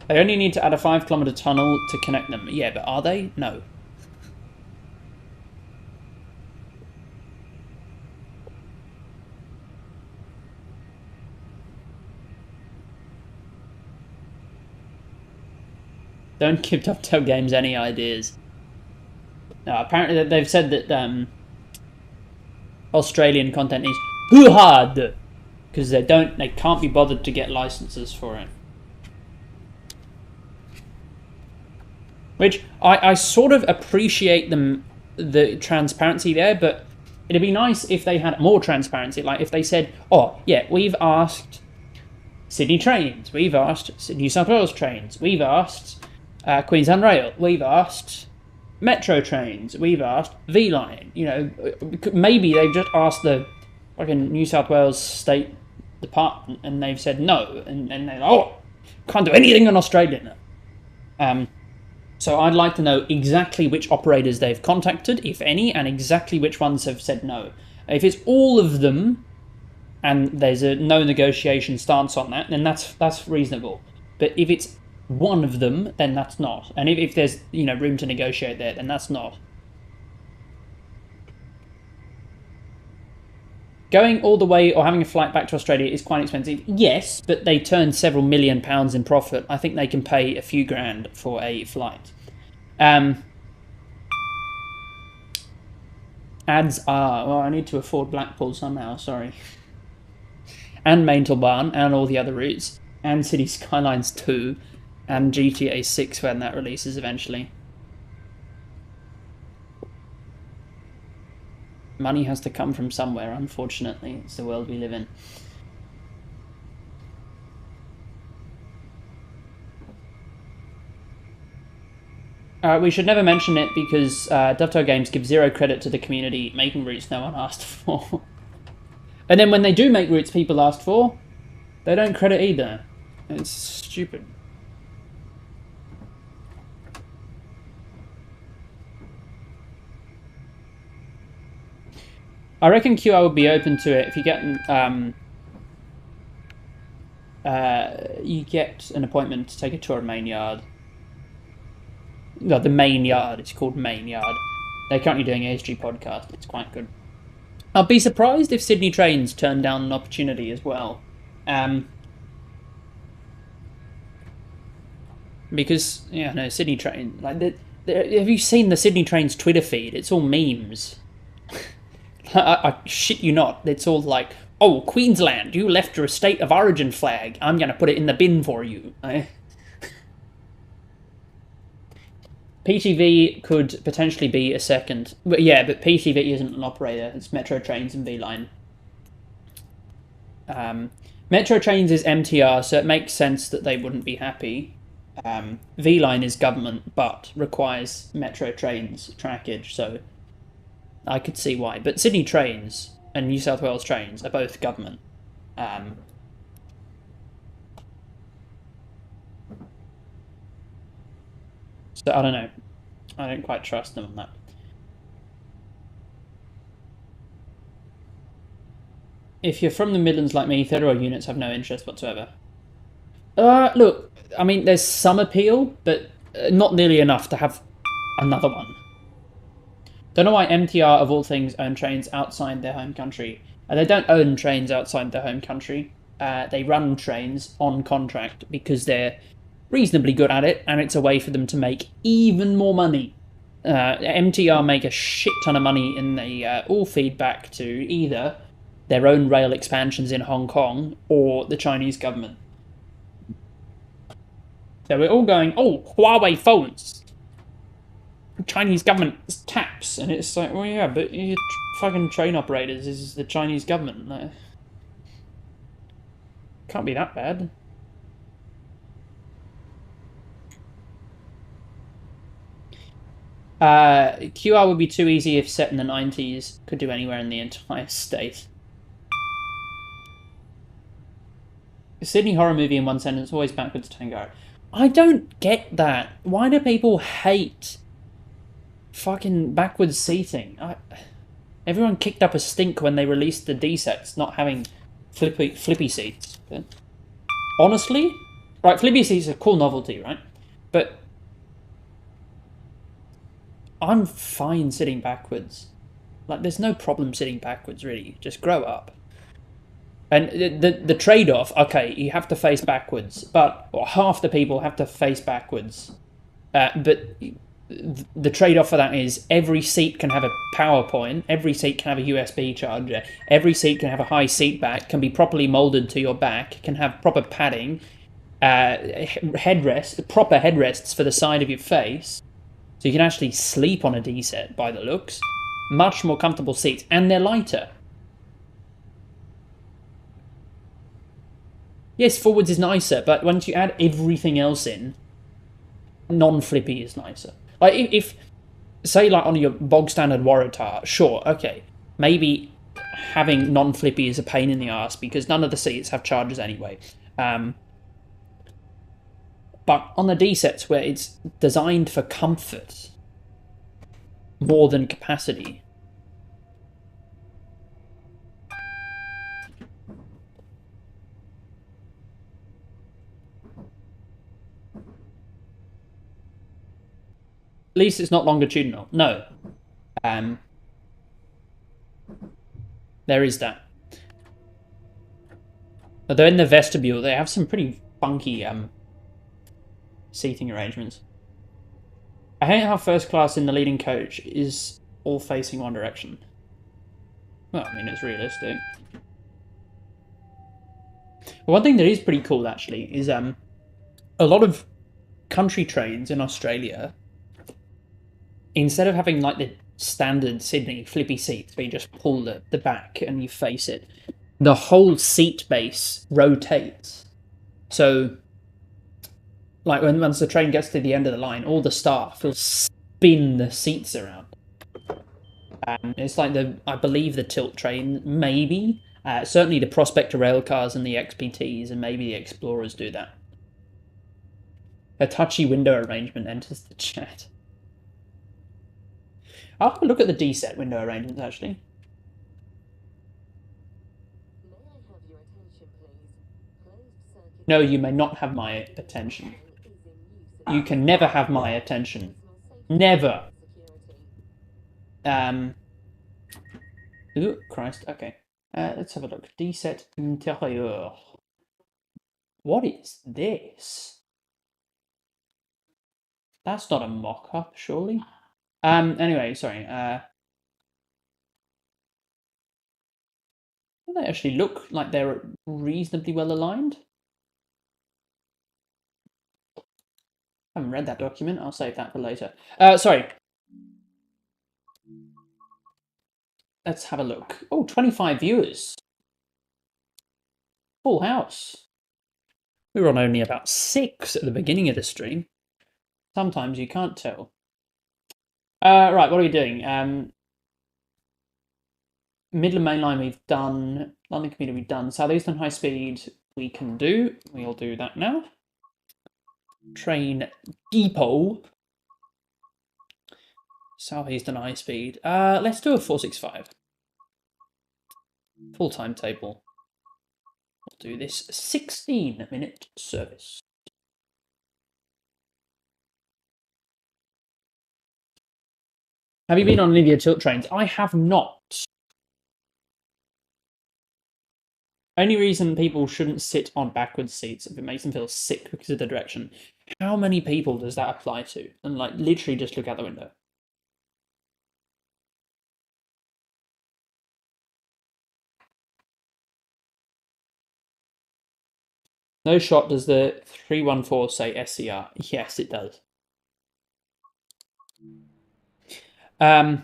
They only need to add a 5-kilometre tunnel to connect them. Yeah, but are they? No. Don't give Dovetail Games any ideas. No, apparently they've said that Australian content is too hard because they can't be bothered to get licenses for it. Which I sort of appreciate the transparency there, but it'd be nice if they had more transparency. Like if they said, oh yeah, we've asked Sydney Trains, we've asked New South Wales Trains, we've asked Queensland Rail, we've asked Metro Trains, we've asked V-Line. You know, maybe they've just asked the fucking New South Wales State Department, and they've said no, and they're like, oh, can't do anything in Australia now. So I'd like to know exactly which operators they've contacted, if any, and exactly which ones have said no. If it's all of them, and there's a no negotiation stance on that, then that's reasonable. But if it's one of them, then that's not. And if there's room to negotiate there, then that's not. Going all the way or having a flight back to Australia is quite expensive. Yes, but they turn several £1 million in profit. I think they can pay a few grand for a flight. Ads are... Well, I need to afford Blackpool somehow, sorry. And s-bahn, and all the other routes. And City Skylines 2. And GTA 6 when that releases eventually. Money has to come from somewhere, unfortunately. It's the world we live in. We should never mention it because Dovetail Games give 0 credit to the community making routes no one asked for. And then when they do make routes people asked for, they don't credit either. It's stupid. I reckon QI would be open to it if you get an appointment to take a tour of Main Yard. No, the Main Yard. It's called Main Yard. They're currently doing an ASG podcast. It's quite good. I'll be surprised if Sydney Trains turn down an opportunity as well. Because, Sydney Train... have you seen the Sydney Train's Twitter feed? It's all memes. I shit you not. It's all like, oh, Queensland, you left your state of origin flag. I'm going to put it in the bin for you. PTV could potentially be a second. But yeah, but PTV isn't an operator. It's Metro Trains and V-Line. Metro Trains is MTR, so it makes sense that they wouldn't be happy. V-Line is government, but requires Metro Trains trackage, so... I could see why. But Sydney Trains and New South Wales Trains are both government. So I don't know. I don't quite trust them on that. If you're from the Midlands like me, third-row units have no interest whatsoever. Look, I mean, there's some appeal, but not nearly enough to have another one. Don't know why MTR, of all things, own trains outside their home country. They don't own trains outside their home country. They run trains on contract because they're reasonably good at it, and it's a way for them to make even more money. MTR make a shit ton of money, and they all feed back to either their own rail expansions in Hong Kong or the Chinese government. So we're all going, oh, Huawei phones. Chinese government taps, and it's like, well, yeah, but your fucking train operators is the Chinese government. Like, can't be that bad. QR would be too easy if set in the 90s. Could do anywhere in the entire state. A Sydney horror movie in one sentence, always backwards tango. I don't get that. Why do people hate fucking backwards seating? Everyone kicked up a stink when they released the D-sets not having flippy seats. But honestly, right, flippy seats are a cool novelty, right? But I'm fine sitting backwards. Like, there's no problem sitting backwards, really. Just grow up. And the trade-off, okay, you have to face backwards, but half the people have to face backwards. But the trade-off for that is every seat can have a power point, every seat can have a USB charger, every seat can have a high seat back, can be properly moulded to your back, can have proper padding, headrest, proper headrests for the side of your face, so you can actually sleep on a D-set by the looks. Much more comfortable seats, and they're lighter. Yes, forwards is nicer, but once you add everything else in, non-flippy is nicer. Like, if say, like, on your bog-standard Waratah, sure, okay, maybe having non-flippy is a pain in the ass because none of the seats have chargers anyway. But on the D sets where it's designed for comfort more than capacity. At least it's not longitudinal. No. There is that. Although in the vestibule, they have some pretty funky seating arrangements. I hate how first class in the leading coach is all facing one direction. Well, I mean, it's realistic. One thing that is pretty cool, actually, is a lot of country trains in Australia, instead of having like the standard Sydney flippy seats where you just pull the back and you face it, the whole seat base rotates. So, like once the train gets to the end of the line, all the staff will spin the seats around. It's like I believe the tilt train, maybe. Certainly the Prospector rail cars and the XPTs and maybe the Explorers do that. A touchy window arrangement enters the chat. I'll have a look at the D-set window arrangements, actually. No, you may not have my attention. You can never have my attention. Never. Ooh, Christ, okay. Let's have a look. D-set intérieur. What is this? That's not a mock-up, surely? Anyway, sorry. They actually look like they're reasonably well aligned. I haven't read that document. I'll save that for later. Sorry. Let's have a look. Oh, 25 viewers. Full house. We were on only about 6 at the beginning of the stream. Sometimes you can't tell. Right, what are we doing? Midland Main Line we've done. London Commuter we've done. Southeastern High Speed we can do. We'll do that now. Train Depot. Southeastern High Speed. Let's do a 465. Full timetable. We'll do this 16-minute service. Have you been on any of your tilt trains? I have not. Only reason people shouldn't sit on backwards seats if it makes them feel sick because of the direction. How many people does that apply to? And like literally just look out the window. No shot does the 314 say SCR. Yes, it does. Oh,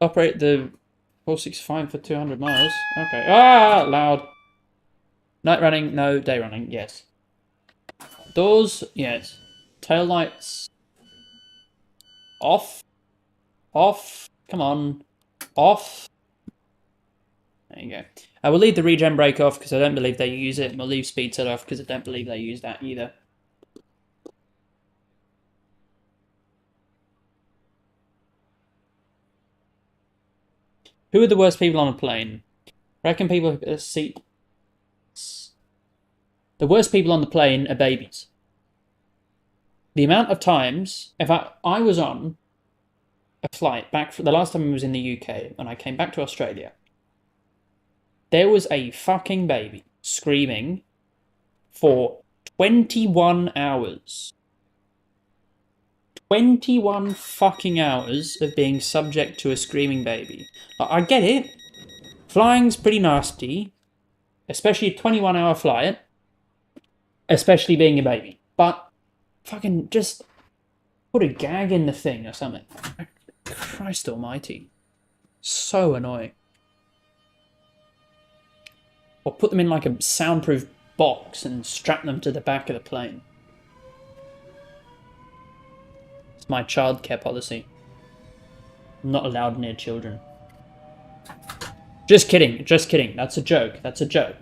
operate the 465 for 200 miles. Okay. Ah, loud. Night running, no. Day running, yes. Doors, yes. Tail lights. Off. Off. Come on. Off. There you go. I will leave the regen brake off because I don't believe they use it. And we'll leave speed set off because I don't believe they use that either. Who are the worst people on a plane? I reckon people who seat. The worst people on the plane are babies. The amount of times, if I was on a flight back for the last time I was in the UK and I came back to Australia, there was a fucking baby screaming for 21 hours. 21 fucking hours of being subject to a screaming baby. I get it. Flying's pretty nasty. Especially a 21-hour flight. Especially being a baby. But fucking just put a gag in the thing or something. Christ almighty. So annoying. Or put them in like a soundproof box and strap them to the back of the plane. It's my childcare policy. Not allowed near children. Just kidding, just kidding. That's a joke. That's a joke.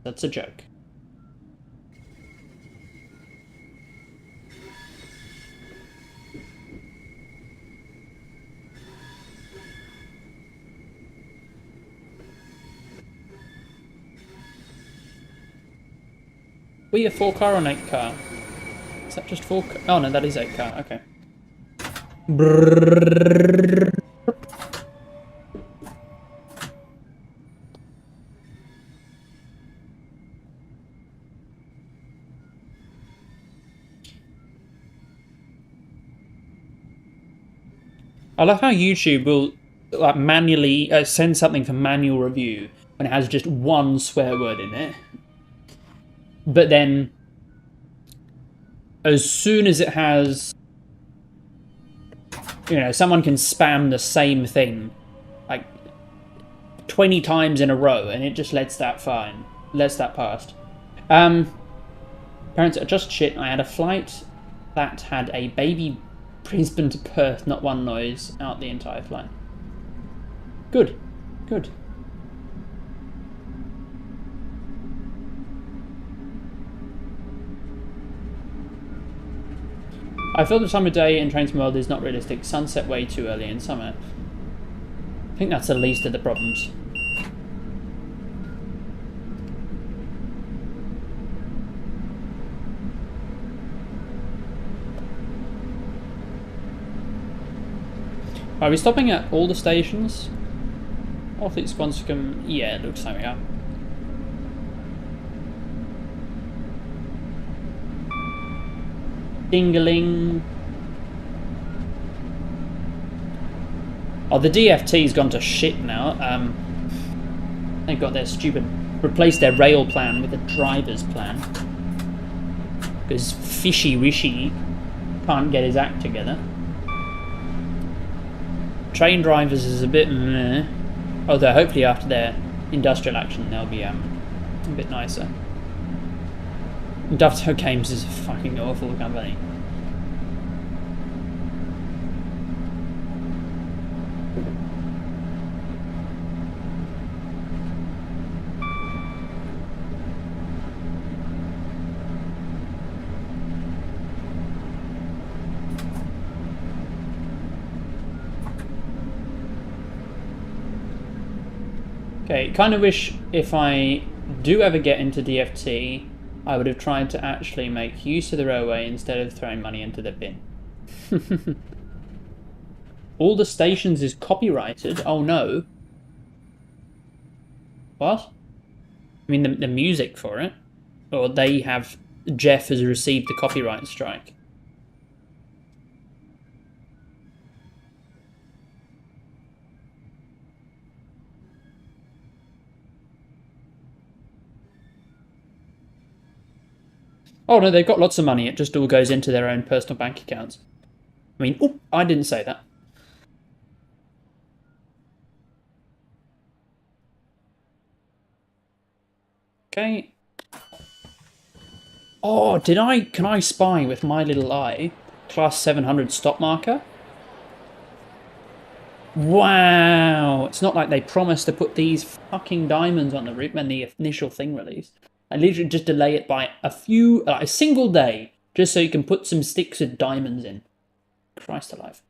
That's a joke. Were you a 4-car or an 8-car? Is that just 4-car? Oh no, that is 8-car. Okay. Brrrr. I love how YouTube will like manually send something for manual review when it has just one swear word in it. But then, as soon as it has, someone can spam the same thing like 20 times in a row and it just lets that past. Parents are just shit. I had a flight that had a baby Brisbane to Perth, not one noise out the entire flight. Good. Good. I feel the summer day in Trains World is not realistic. Sunset way too early in summer. I think that's the least of the problems. Are we stopping at all the stations? Orthix, Squanscombe, yeah, it looks like we are. Dingaling. Oh, the DFT's gone to shit now. They've got their replaced their rail plan with a driver's plan. Because Fishy Wishy can't get his act together. Train drivers is a bit meh. Although hopefully after their industrial action they'll be a bit nicer. Dovetail Games is a fucking awful company. Okay, kind of wish if I do ever get into DFT, I would have tried to actually make use of the railway instead of throwing money into the bin. All the stations is copyrighted? Oh no. What? I mean the music for it? Or Jeff has received the copyright strike? Oh no, they've got lots of money. It just all goes into their own personal bank accounts. I mean, oh, I didn't say that. Okay. Oh, can I spy with my little eye? Class 700 stop marker? Wow! It's not like they promised to put these fucking diamonds on the route when the initial thing released. I literally just delay it by a single day, just so you can put some sticks with diamonds in. Christ alive.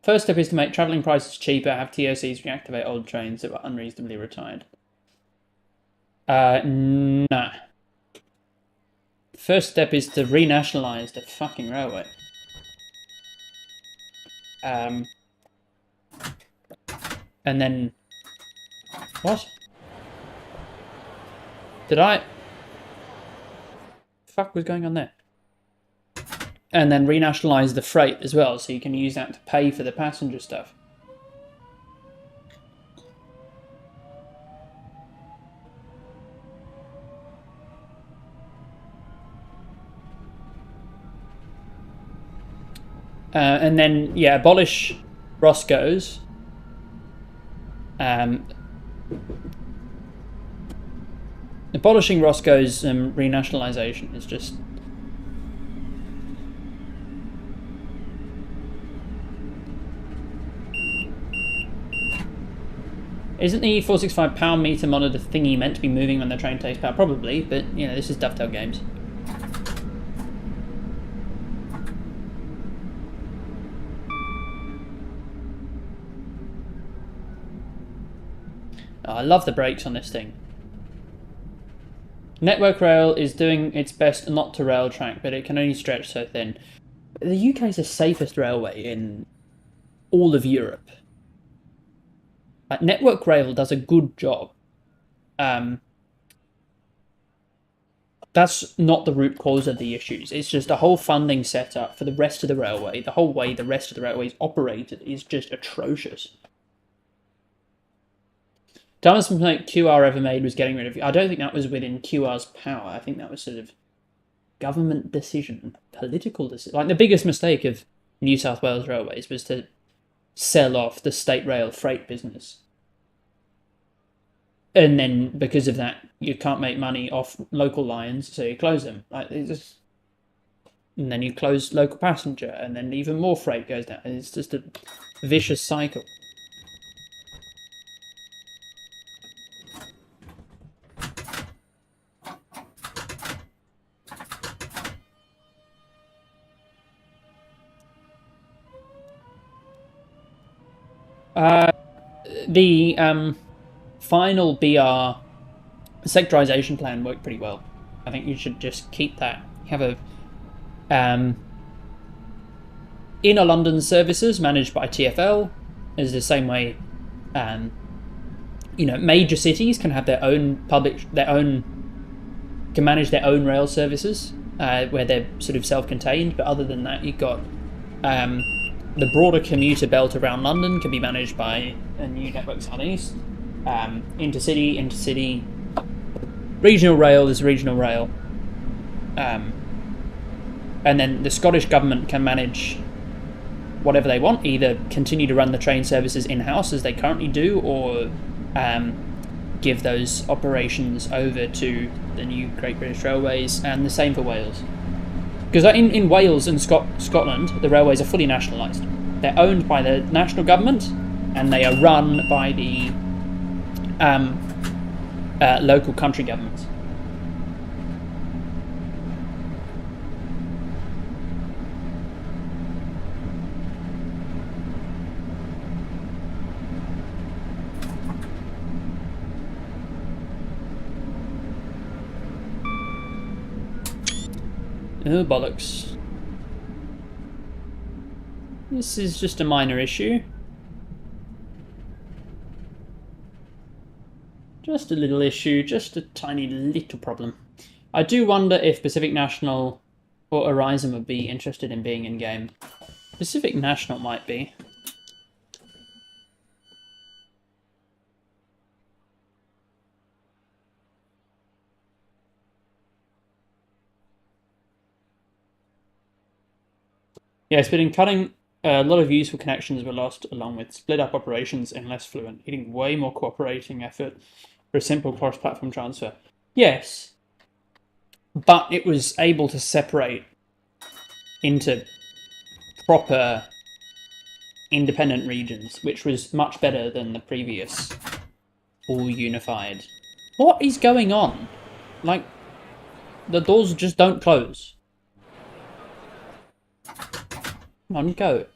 First step is to make travelling prices cheaper, have TOCs reactivate old trains that were unreasonably retired. Nah. First step is to renationalise the fucking railway. And then... What? Did I... Fuck was going on there? And then renationalise the freight as well, so you can use that to pay for the passenger stuff. And then, yeah, abolish Roscoe's. Abolishing Roscoe's renationalisation is just... Isn't the 465 power meter monitor thingy meant to be moving when the train takes power? Probably, but, you know, this is Dovetail Games. Oh, I love the brakes on this thing. Network Rail is doing its best not to rail track, but it can only stretch so thin. The UK is the safest railway in all of Europe. Network Rail does a good job. That's not the root cause of the issues. It's just the whole funding setup for the rest of the railway, the whole way the rest of the railway is operated is just atrocious. Dumbest mistake QR ever made was getting rid of. I don't think that was within QR's power. I think that was sort of government decision, political decision. Like the biggest mistake of New South Wales Railways was to sell off the state rail freight business. And then because of that, you can't make money off local lines, so you close them. Like just, and then you close local passenger, and then even more freight goes down. It's just a vicious cycle. The final BR sectorization plan worked pretty well. I think you should just keep that. Have a inner London services managed by TfL is the same way. You know, major cities can have their own can manage their own rail services where they're sort of self-contained. But other than that, you've got the broader commuter belt around London can be managed by a new network southeast. Intercity. Regional rail is regional rail. And then the Scottish government can manage whatever they want, either continue to run the train services in-house as they currently do, or give those operations over to the new Great British Railways, and the same for Wales. Because in Wales and Scotland, the railways are fully nationalised. They're owned by the national government, and they are run by the local country governments. Oh, bollocks. This is just a minor issue. Just a little issue, just a tiny little problem. I do wonder if Pacific National or Horizon would be interested in being in-game. Pacific National might be. Yeah, it's been cutting. A lot of useful connections were lost, along with split-up operations and less fluent, needing way more cooperating effort for a simple cross-platform transfer. Yes, but it was able to separate into proper independent regions, which was much better than the previous all unified. What is going on? Like, the doors just don't close. Come on, go.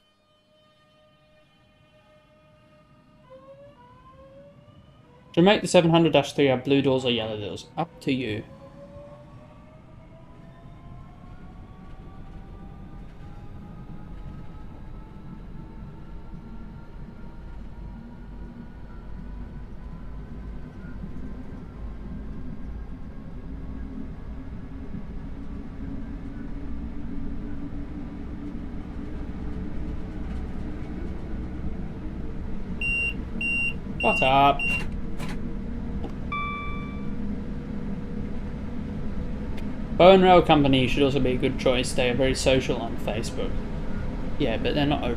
To make the 700-3 have blue doors or yellow doors? Up to you. Shut up. Bowen Rail Company should also be a good choice. They are very social on Facebook. Yeah, but they're not a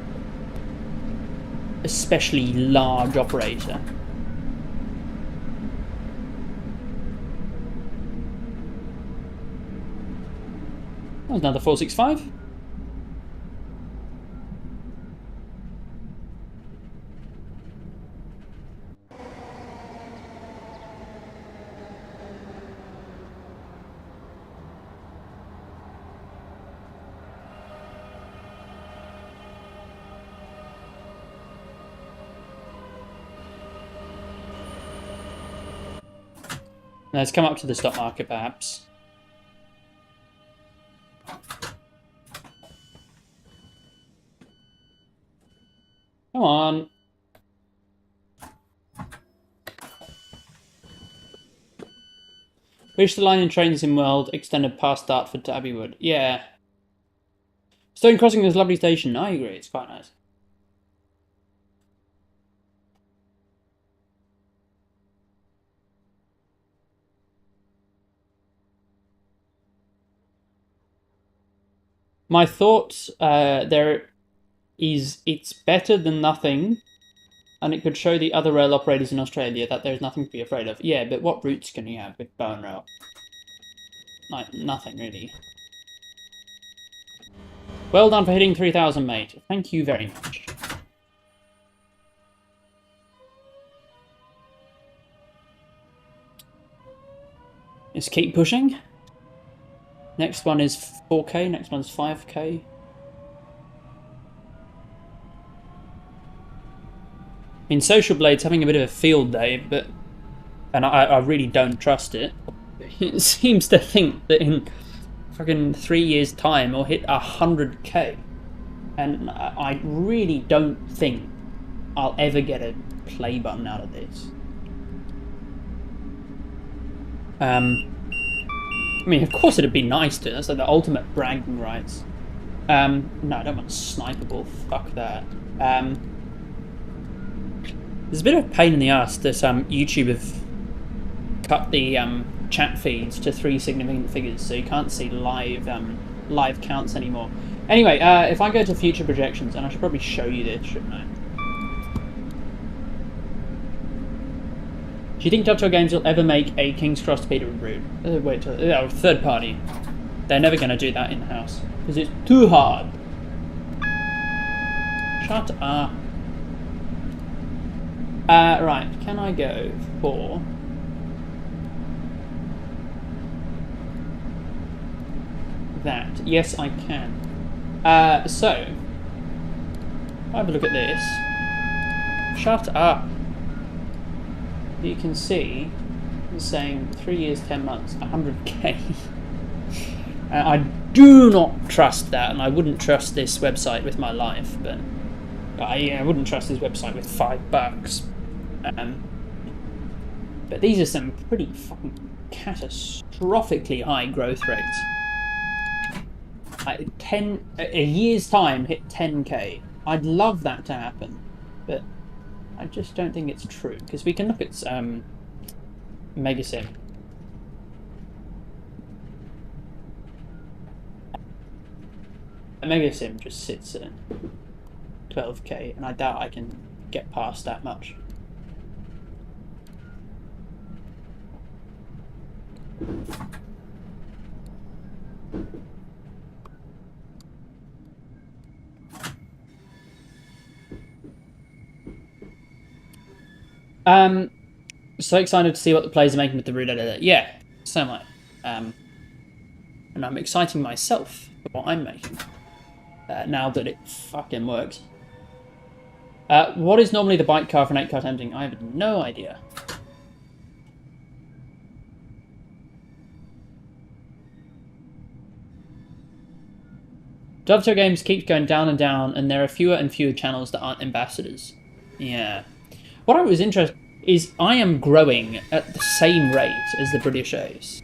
especially large operator. That was another 465. Let's come up to the stock market, perhaps. Come on. Wish the line in trains in world extended past Dartford to Abbeywood. Yeah. Stone Crossing is a lovely station. I agree, it's quite nice. My thoughts, it's better than nothing, and it could show the other rail operators in Australia that there's nothing to be afraid of. Yeah, but what routes can you have with Bowen Rail? Like, nothing, really. Well done for hitting 3,000, mate. Thank you very much. Let's keep pushing. Next one is 4K, next one's 5K. I mean, Social Blade's having a bit of a field day, and I really don't trust it. It seems to think that in fucking 3 years' time it'll hit 100K. And I really don't think I'll ever get a play button out of this. I mean, of course it'd be nice to. That's like the ultimate bragging rights. No, I don't want snipeable. Fuck that. There's a bit of a pain in the ass that YouTube have cut the chat feeds to 3 significant figures, so you can't see live counts anymore. Anyway, if I go to future projections, and I should probably show you this, shouldn't I? Do you think Dovetail Games will ever make a King's Cross to Peterborough route? Wait, third party. They're never going to do that in-house, because it's too hard. Shut up. Right, can I go for... that? Yes, I can. So, have a look at this. Shut up. You can see it's saying 3 years, 10 months, 100K. I do not trust that, and I wouldn't trust this website with my life, but I wouldn't trust this website with $5. But these are some pretty fucking catastrophically high growth rates. A year's time hit 10K. I'd love that to happen, but I just don't think it's true, because we can look at Megasim. Megasim just sits at 12K, and I doubt I can get past that much. So excited to see what the players are making with the root editor. Yeah, so am I. And I'm exciting myself for what I'm making. Now that it fucking works. What is normally the bike car for an 8-car tempting? I have no idea. Dovetail Games keeps going down and down, and there are fewer and fewer channels that aren't ambassadors. Yeah. What I was interested is I am growing at the same rate as the British Ace.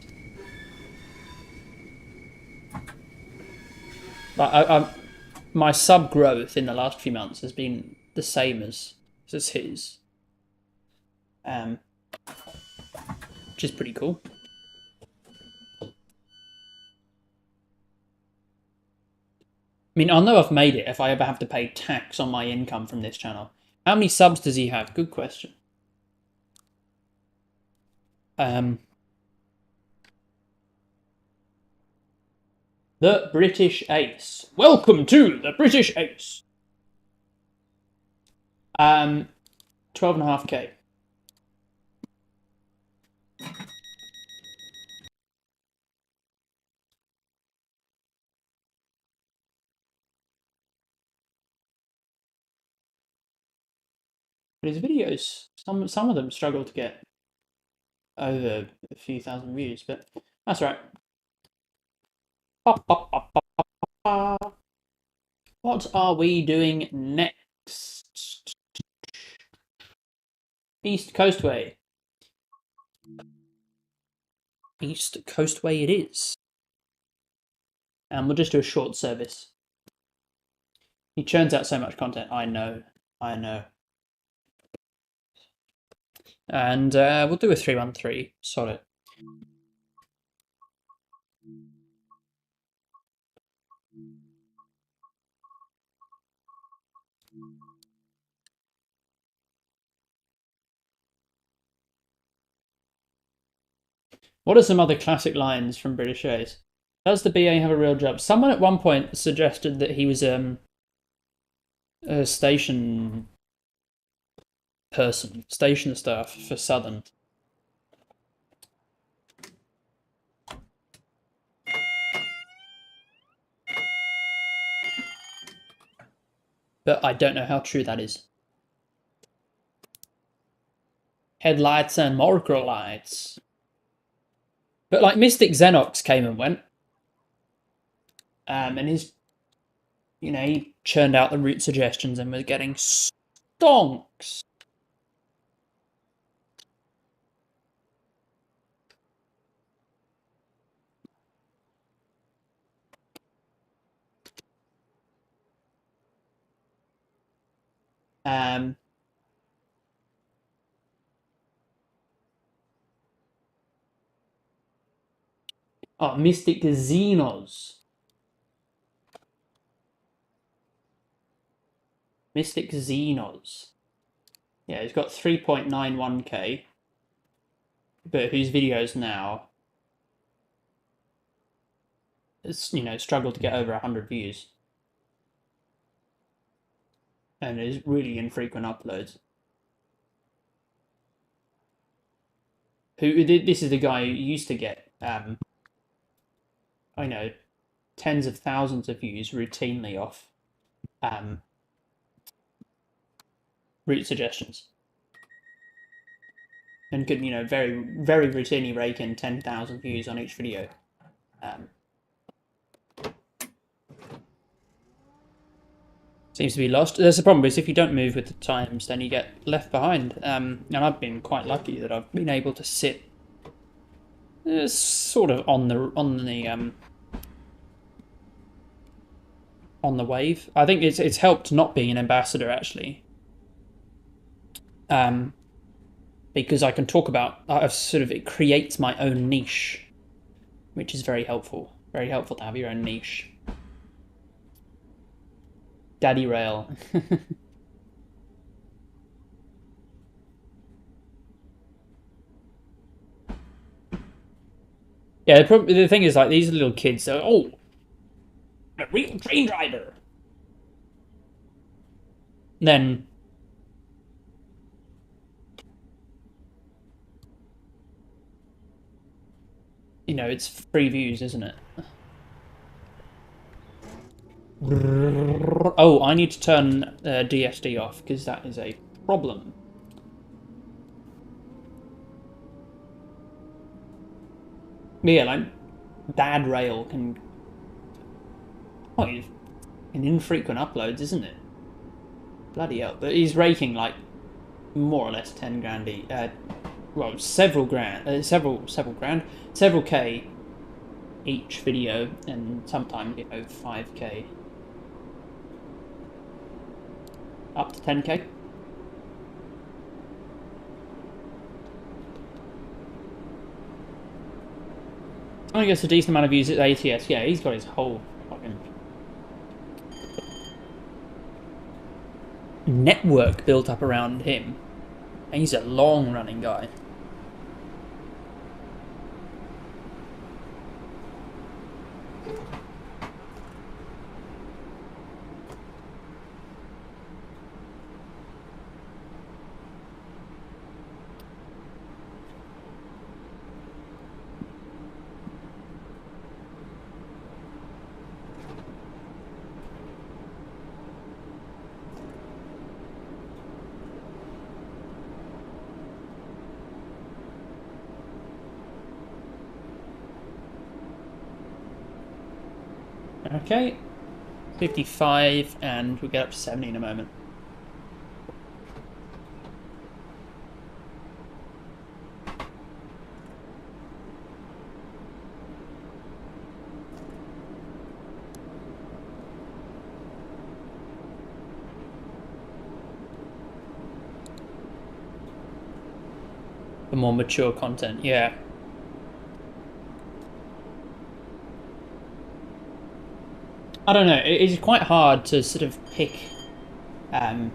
My sub growth in the last few months has been the same as his, which is pretty cool. I mean, I'll know I've made it if I ever have to pay tax on my income from this channel. How many subs does he have? Good question. The British Ace. Welcome to the British Ace. 12.5K. But his videos, some of them struggle to get over a few thousand views, but that's right. What are we doing next? East Coastway. East Coastway it is. And we'll just do a short service. He churns out so much content. I know. And we'll do a 313. Solid. What are some other classic lines from British shows? Does the BA have a real job? Someone at one point suggested that he was a station person, station staff for Southern. But I don't know how true that is. Headlights and macro lights. But like Mystic Xenox came and went. And his, he churned out the route suggestions and was getting stonks. Mystic Xenos. Mystic Xenos. Yeah, he's got 3.91k, but whose videos now struggle to get over 100 views. And is really infrequent uploads. This is the guy who used to get, tens of thousands of views routinely off route suggestions. And could, very, very routinely rake in 10,000 views on each video. Seems to be lost. There's a problem is if you don't move with the times, then you get left behind. And I've been quite lucky that I've been able to sit sort of on the wave. I think it's helped not being an ambassador actually. Because I can talk about it creates my own niche, which is very helpful. Very helpful to have your own niche. Daddy rail. Yeah, the thing is, like, these little kids, they're, a real train driver. Then, it's free views, isn't it? Oh, I need to turn DSD off, because that is a problem. But yeah, like, bad rail can... Oh, in infrequent uploads, isn't it? Bloody hell. But he's raking, like, more or less 10 grand several K each video, and sometimes, 5k. Up to 10k. I guess a decent amount of views at ATS. Yeah, he's got his whole fucking network built up around him. And he's a long-running guy. Okay. 55, and we'll get up to 70 in a moment. The more mature content, yeah. I don't know. It's quite hard to sort of pick an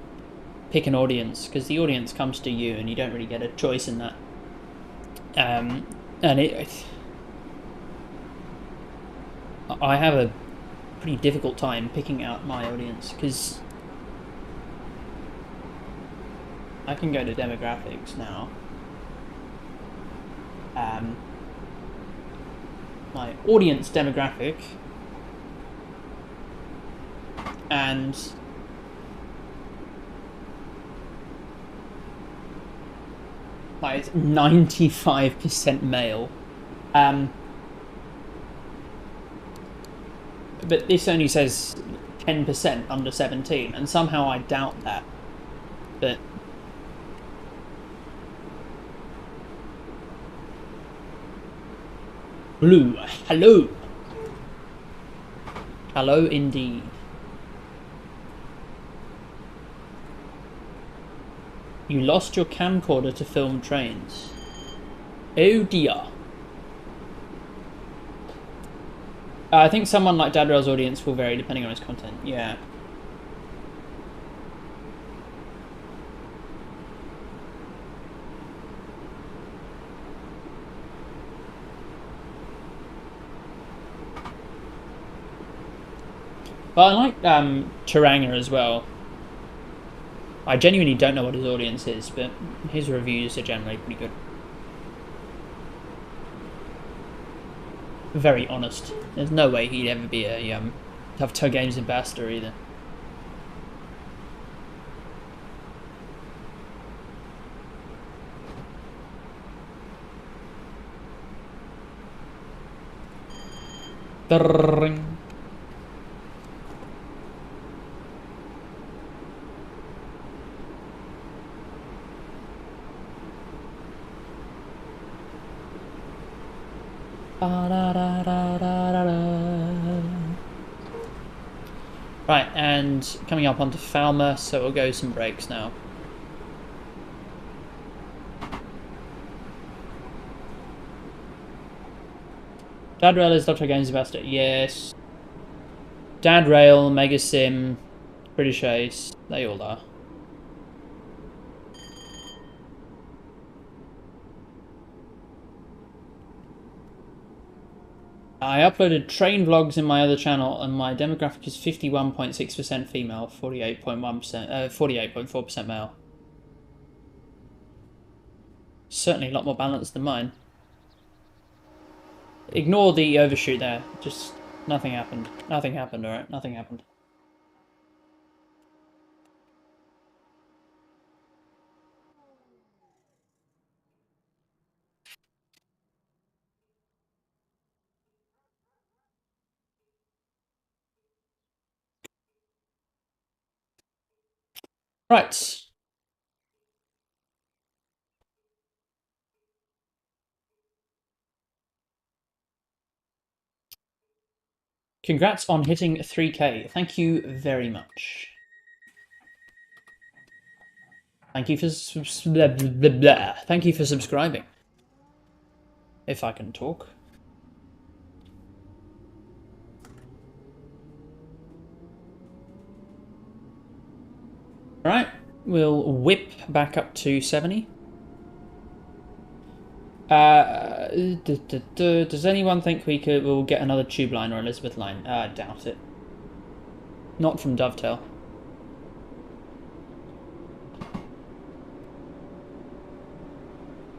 audience, because the audience comes to you, and you don't really get a choice in that. And I have a pretty difficult time picking out my audience, because I can go to demographics now. My audience demographic, and like it's 95% male. But this only says 10% under 17, and somehow I doubt that. But Blue, hello. Hello indeed. You lost your camcorder to film trains. Oh dear. I think someone like Dad Rail's audience will vary depending on his content, yeah. But I like Taranga as well. I genuinely don't know what his audience is, but his reviews are generally pretty good. Very honest. There's no way he'd ever be a Tough Toe Games ambassador either. Dring. Right, and coming up onto Falmer, so we'll go some breaks now. Dad Rail is Dr. Games Ambassador, yes. Dad Rail, Mega Sim, British Ace, they all are. I uploaded train vlogs in my other channel, and my demographic is 51.6% female, 48.4% male. Certainly a lot more balanced than mine. Ignore the overshoot there. Just nothing happened. Nothing happened, alright? Nothing happened. Right. Congrats on hitting 3K. Thank you very much. Thank you for Thank you for subscribing. If I can talk. Right, we'll whip back up to 70. Does anyone think we'll get another tube line or Elizabeth line? I doubt it. Not from Dovetail.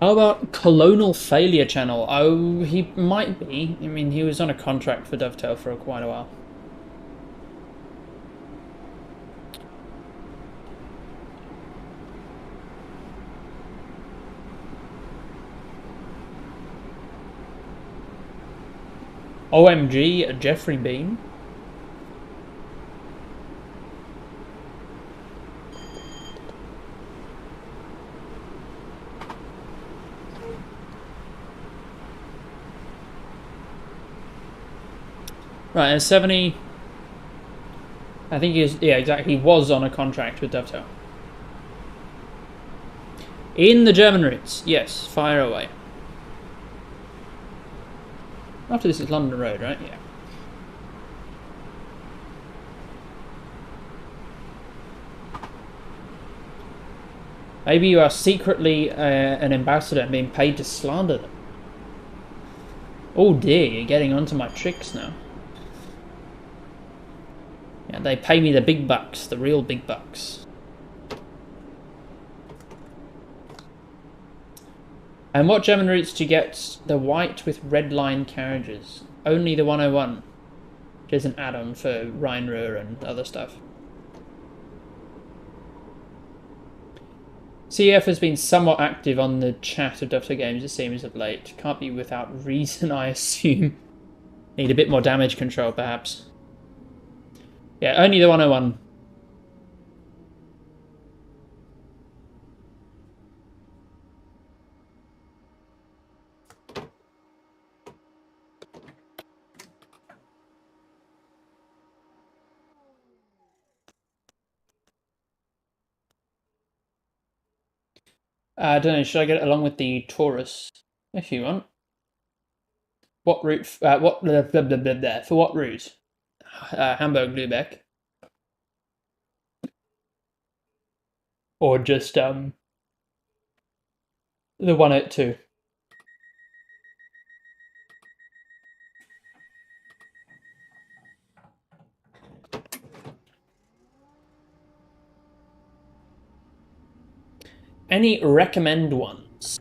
How about Colonel Failure Channel? Oh, he might be. I mean, he was on a contract for Dovetail for quite a while. OMG, Jeffrey Bean. Right, and 70... I think he is... Yeah, exactly. He was on a contract with Dovetail. In the German routes. Yes, fire away. After this is London Road, right? Yeah. Maybe you are secretly an ambassador and being paid to slander them. Oh dear, you're getting onto my tricks now. Yeah, they pay me the big bucks, the real big bucks. And what German routes do you get the white with red line carriages? Only the 101, which is an add-on for Rhine-Ruhr and other stuff. CEF has been somewhat active on the chat of Dovetail Games, it seems, of late. Can't be without reason, I assume. Need a bit more damage control, perhaps. Yeah, only the 101. I don't know, should I get it along with the Taurus? If you want. What route? For what route? Hamburg, Lübeck. Or just the 182. Any recommend ones?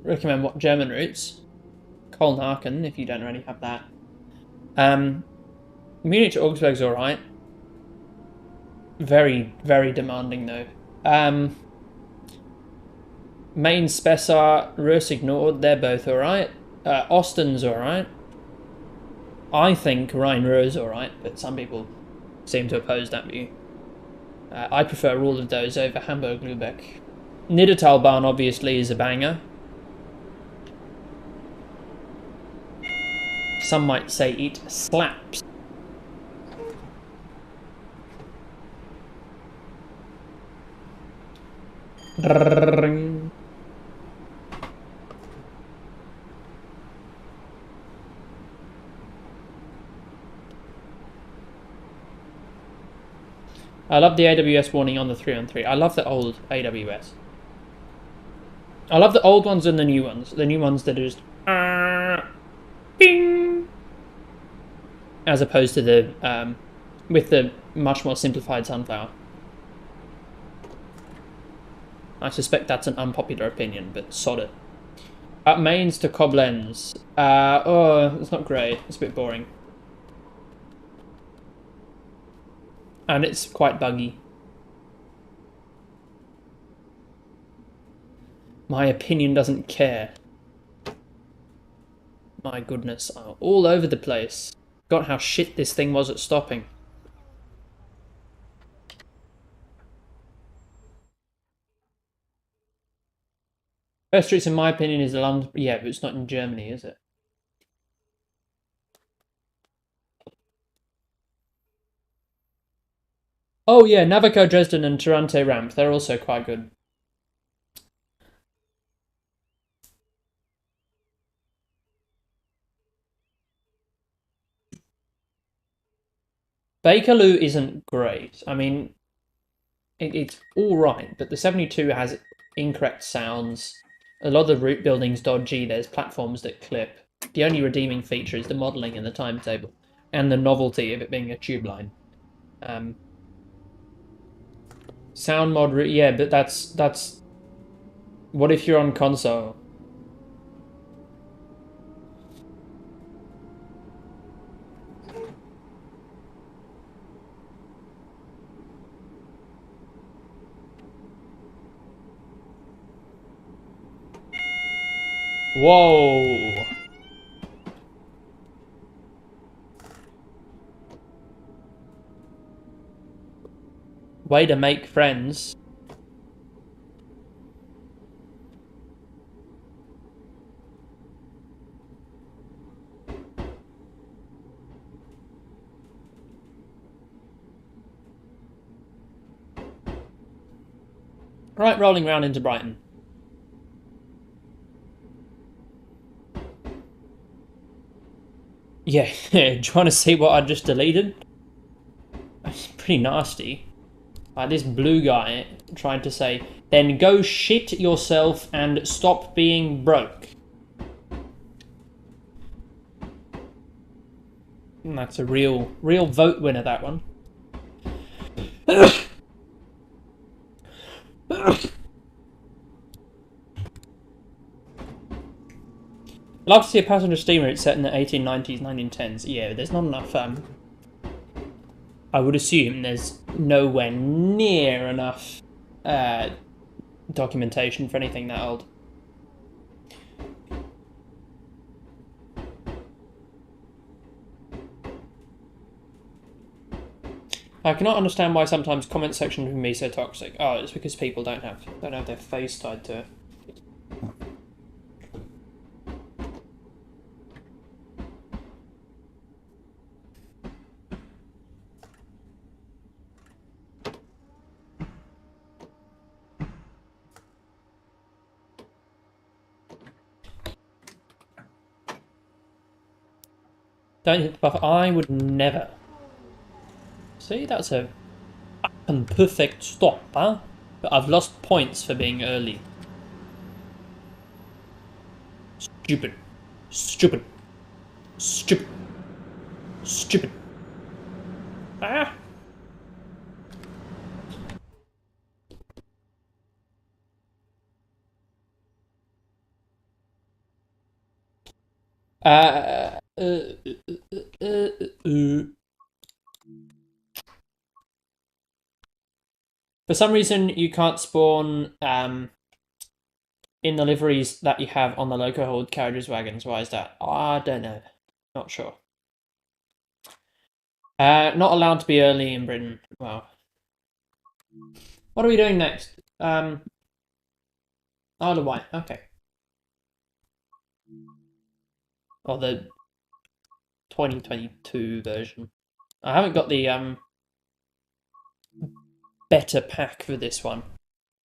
Recommend what German routes? Kolnhaken, if you don't already have that. Munich to Augsburg's alright. Very, very demanding though. Main Spessart, Rus ignored, they're both alright. Austin's alright. I think Rhine-Ruhr's alright, but some people seem to oppose that view. I prefer all of those over Hamburg-Lübeck. Niedertalbahn obviously is a banger. Some might say it slaps. I love the AWS warning on the 3-on-3. I love the old AWS. I love the old ones and the new ones. The new ones that are just bing, as opposed to the with the much more simplified sunflower. I suspect that's an unpopular opinion, but sod it. Mainz to Koblenz. Oh, it's not great. It's a bit boring. And it's quite buggy. My opinion doesn't care. My goodness, all over the place. Forgot how shit this thing was at stopping. Best streets, in my opinion, is the London. Yeah, but it's not in Germany, is it? Oh yeah, Navico, Dresden, and Taranto Ramp. They're also quite good. Bakerloo isn't great. I mean, it's all right, but the 72 has incorrect sounds. A lot of the route building's dodgy. There's platforms that clip. The only redeeming feature is the modelling and the timetable, and the novelty of it being a tube line. Sound mod, yeah, but that's. What if you're on console? Whoa. Way to make friends. Right, rolling round into Brighton. Yeah, do you want to see what I just deleted? It's pretty nasty. Like this blue guy tried to say, then go shit yourself and stop being broke. And that's a real vote winner, that one. I'd love to see a passenger steamer. It's set in the 1890s, 1910s. Yeah, there's not enough. I would assume there's nowhere near enough documentation for anything that old. I cannot understand why sometimes comment section can be so toxic. Oh, it's because people don't have their face tied to it. Don't hit the buffer. I would never. See, that's a perfect stop, huh? But I've lost points for being early. Stupid. Stupid. Stupid. Stupid. Ah! For some reason, you can't spawn in the liveries that you have on the loco hold carriages wagons. Why is that? I don't know. Not sure. Not allowed to be early in Britain. Wow. What are we doing next? Isle of Wight. Okay. Or the 2022 version. I haven't got the better pack for this one.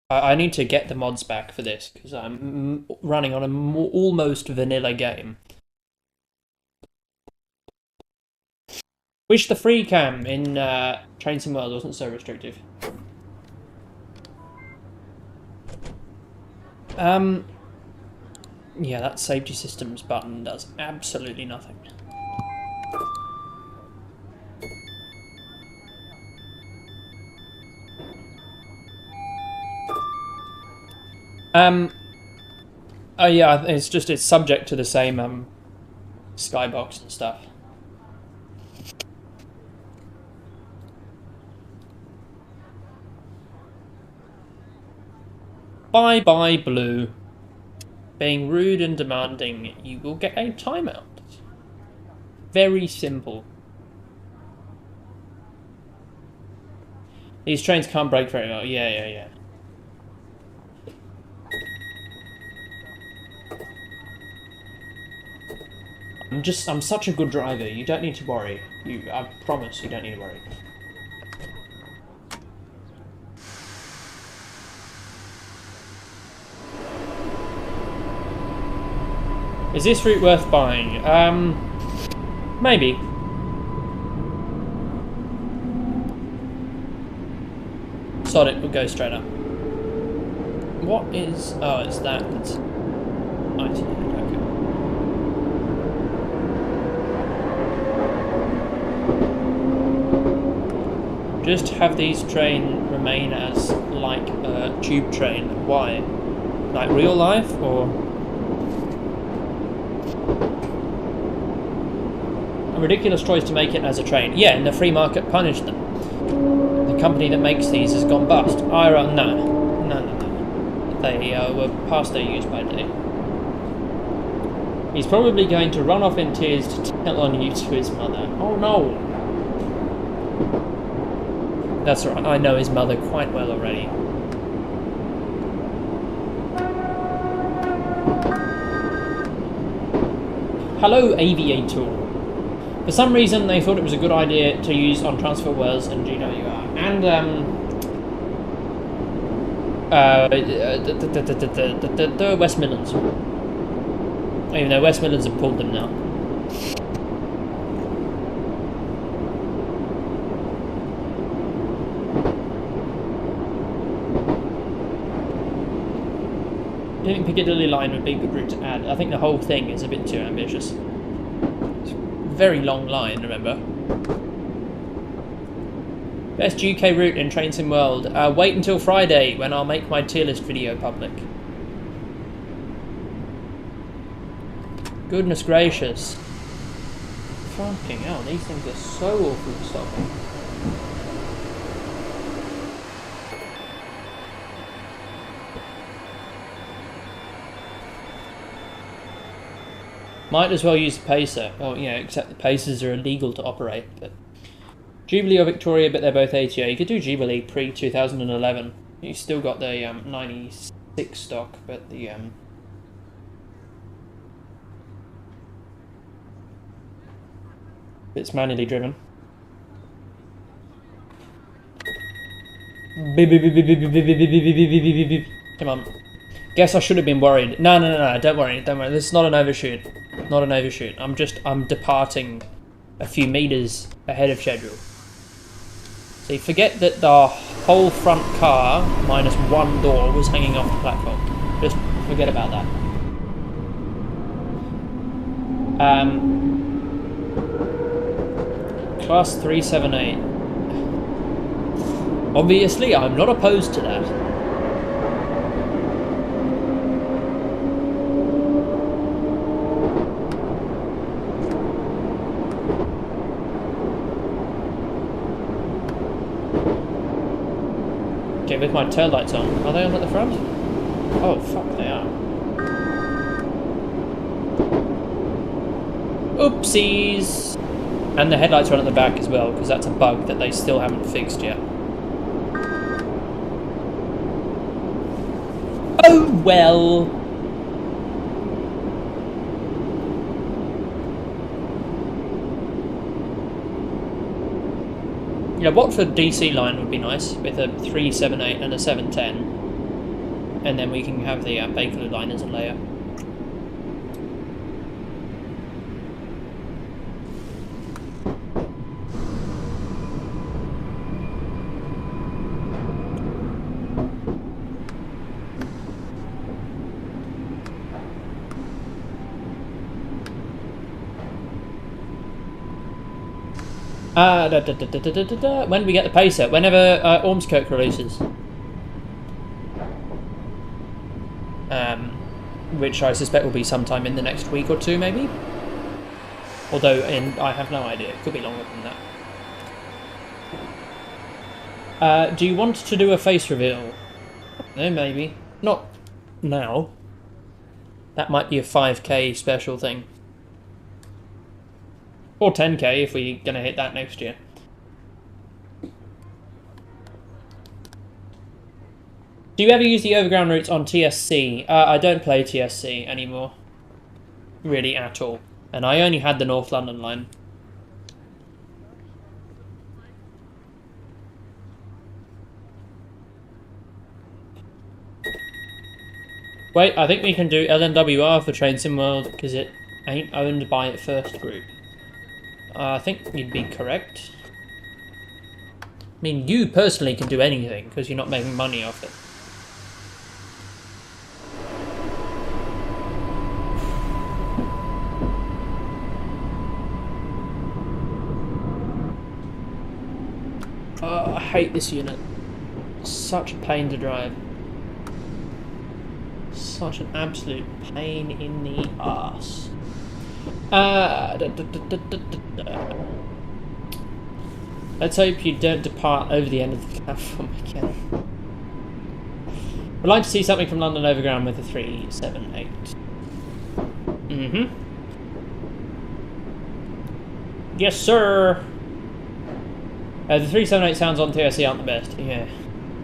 I need to get the mods back for this because I'm running on a almost vanilla game. Wish the free cam in Train Sim World wasn't so restrictive. Yeah, that safety systems button does absolutely nothing. Oh yeah, it's subject to the same skybox and stuff. Bye bye blue. Being rude and demanding, you will get a timeout. Very simple. These trains can't brake very well. Yeah. I'm such a good driver. You don't need to worry. I promise you don't need to worry. Is this route worth buying? Maybe. Sod it, we'll go straight up. What is... Oh, it's that. It's... IT, okay. Just have these train remain as like a tube train. Why? Like real life, or... A ridiculous choice to make it as a train. Yeah, and the free market punished them. The company that makes these has gone bust. No. They were past their use by date. He's probably going to run off in tears to tell on you to his mother. Oh no! That's right, I know his mother quite well already. Hello, Aviator. For some reason, they thought it was a good idea to use on Transfer Worlds and GWR. And, The West Midlands. Even though West Midlands have pulled them now. I think Piccadilly line would be a good route to add. I think the whole thing is a bit too ambitious. It's a very long line, remember. Best UK route in Train Sim World. Wait until Friday when I'll make my tier list video public. Goodness gracious. Fucking hell, these things are so awful to stop me. Might as well use the pacer. Well, you know, except the pacers are illegal to operate. But Jubilee or Victoria, but they're both ATO. You could do Jubilee pre-2011. You still got the 96 stock, but the it's manually driven. Come on. Guess I should have been worried. No, don't worry. This is not an overshoot. Not an overshoot. I'm departing a few meters ahead of schedule. See, forget that the whole front car, minus one door, was hanging off the platform. Just forget about that. Class 378. Obviously, I'm not opposed to that. Okay, with my tail lights on. Are they on at the front? Oh, fuck, they are. Oopsies! And the headlights are on at the back as well, because that's a bug that they still haven't fixed yet. Oh well! Yeah, Watford DC line would be nice, with a 378 and a 710. And then we can have the Bakerloo line as a layer. When do we get the pacer? Whenever Ormskirk releases. Which I suspect will be sometime in the next week or two, maybe? Although, I have no idea. It could be longer than that. Do you want to do a face reveal? No, maybe. Not now. That might be a 5k special thing. Or 10k if we're going to hit that next year. Do you ever use the overground routes on TSC? I don't play TSC anymore. Really, at all. And I only had the North London line. Wait, I think we can do LNWR for Train Sim World, because it ain't owned by it First Group. I think you'd be correct. I mean, you personally can do anything, because you're not making money off it. Oh, I hate this unit. Such a pain to drive. Such an absolute pain in the arse. Let's hope you don't depart over the end of the platform again. Would like to see something from London Overground with a 378. Yes, sir. The 378 sounds on TSC aren't the best. Yeah.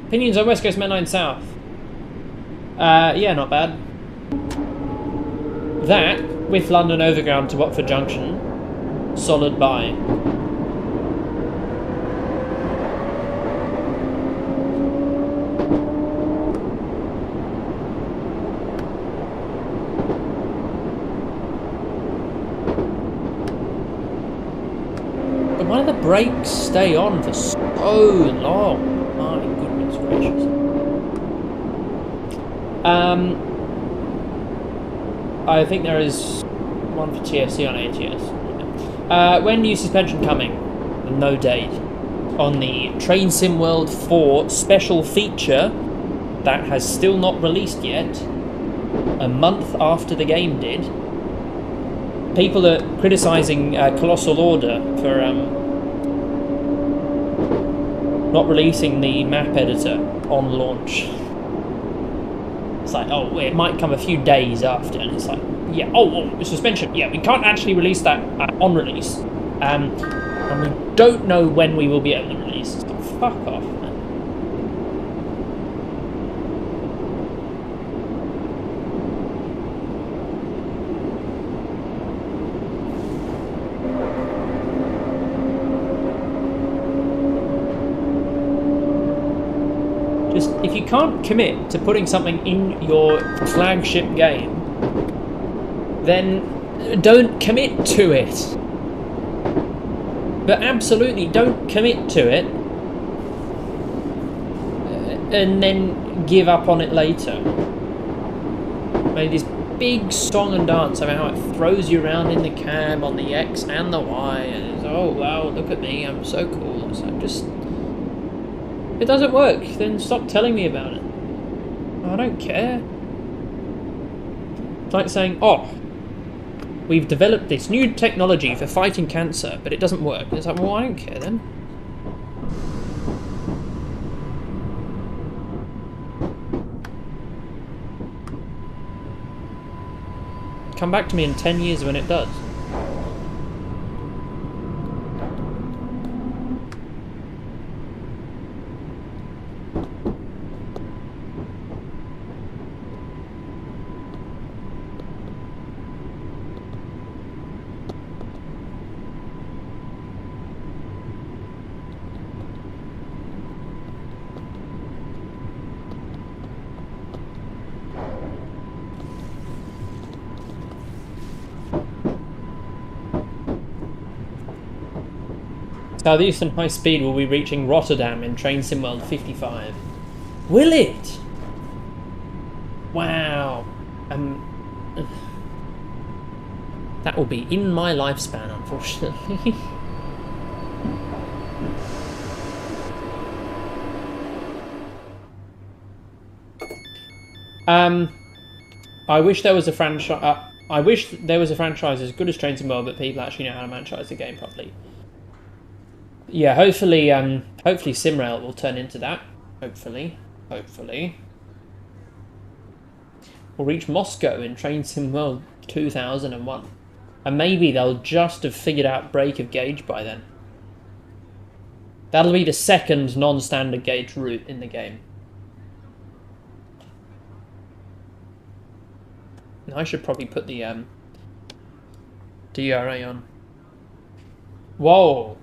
Opinions on West Coast Main Line South. Yeah, not bad. That, with London Overground to Watford Junction, solid buy. Why do the brakes stay on for so long? My goodness gracious. I think there is one for TFC on ATS. When new suspension coming? No date. On the Train Sim World 4 special feature that has still not released yet, a month after the game did. People are criticising Colossal Order for not releasing the map editor on launch. It's like, oh, it might come a few days after, and it's like, yeah, oh, suspension, yeah, we can't actually release that on release. And we don't know when we will be able to release. So fuck off, man. Just, if you can't commit to putting something in your flagship game, then don't commit to it. But absolutely don't commit to it and then give up on it later. Made this big song and dance about how it throws you around in the cab on the X and the Y, and it's, oh wow, look at me, I'm so cool. So just, if it doesn't work, then stop telling me about it. I don't care. It's like saying, oh, we've developed this new technology for fighting cancer, but it doesn't work. It's like, well, I don't care then. Come back to me in 10 years when it does. Southeastern High Speed will be reaching Rotterdam in Train Sim World 55. Will it? Wow. That will be in my lifespan, unfortunately. I wish there was a franchise. I wish there was a franchise as good as Train Sim World, but people actually know how to franchise the game properly. Yeah, hopefully, hopefully Simrail will turn into that. Hopefully. We'll reach Moscow in Train Sim World 2001. And maybe they'll just have figured out break of gauge by then. That'll be the second non-standard gauge route in the game. I should probably put the DRA on. Whoa!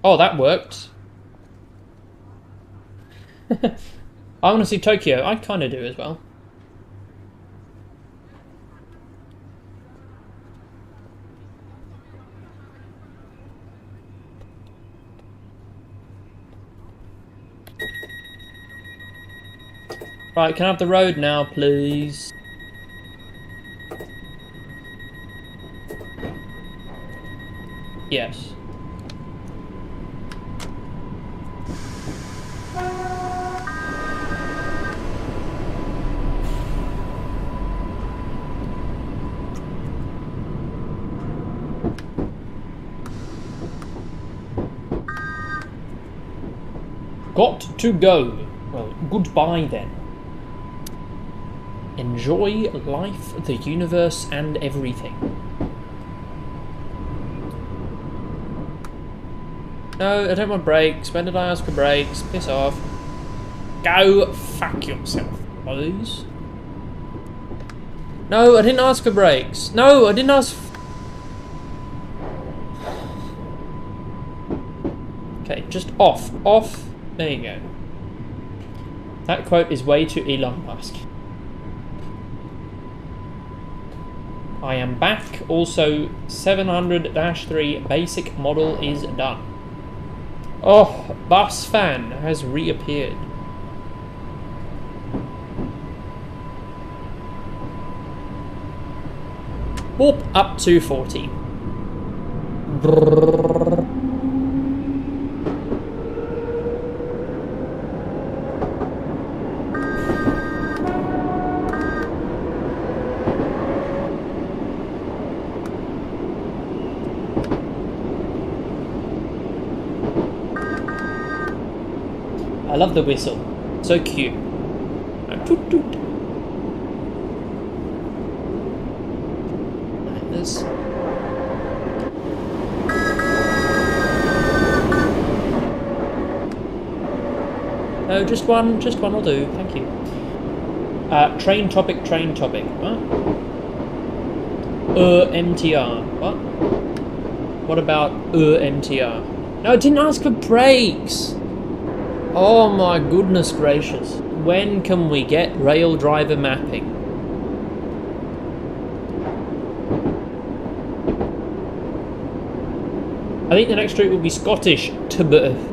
Oh, that worked. I want to see Tokyo. I kind of do as well. Right, can I have the road now, please? Yes. Got to go. Well, goodbye then. Enjoy life, the universe, and everything. No, I don't want brakes. When did I ask for brakes? Piss off. Go fuck yourself, please. No, I didn't ask for brakes. No, I didn't ask. Okay, just off. Off. There you go. That quote is way too Elon Musk. I am back. Also, 700-3 basic model is done. Oh, s-bahn has reappeared. Warp up to 40. Brrr. I love the whistle. So cute. Toot toot. This. No, just one will do. Thank you. Train topic. What? MTR. What? What about MTR? No, it didn't ask for brakes. Oh my goodness gracious. When can we get rail driver mapping? I think the next route will be Scottish to birth.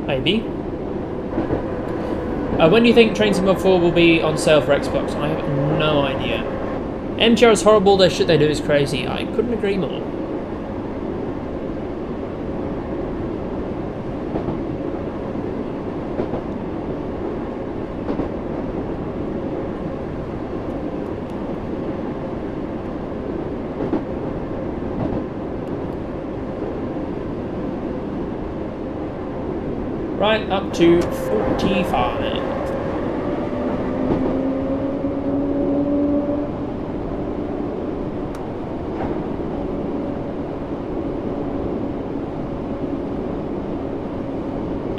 Maybe. When do you think Train Sim Mod 4 will be on sale for Xbox? I have no idea. MTR is horrible, the shit they do is crazy. I couldn't agree more. Right up to 45.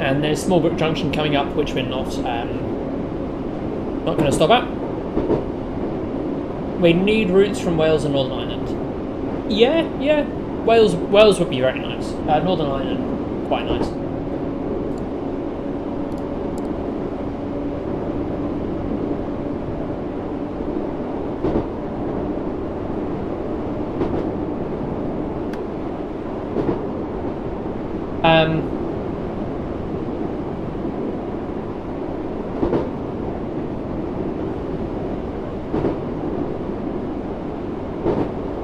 And there's Smallbrook Junction coming up, which we're not going to stop at. We need routes from Wales and Northern Ireland. Yeah. Wales would be very nice. Northern Ireland, quite nice.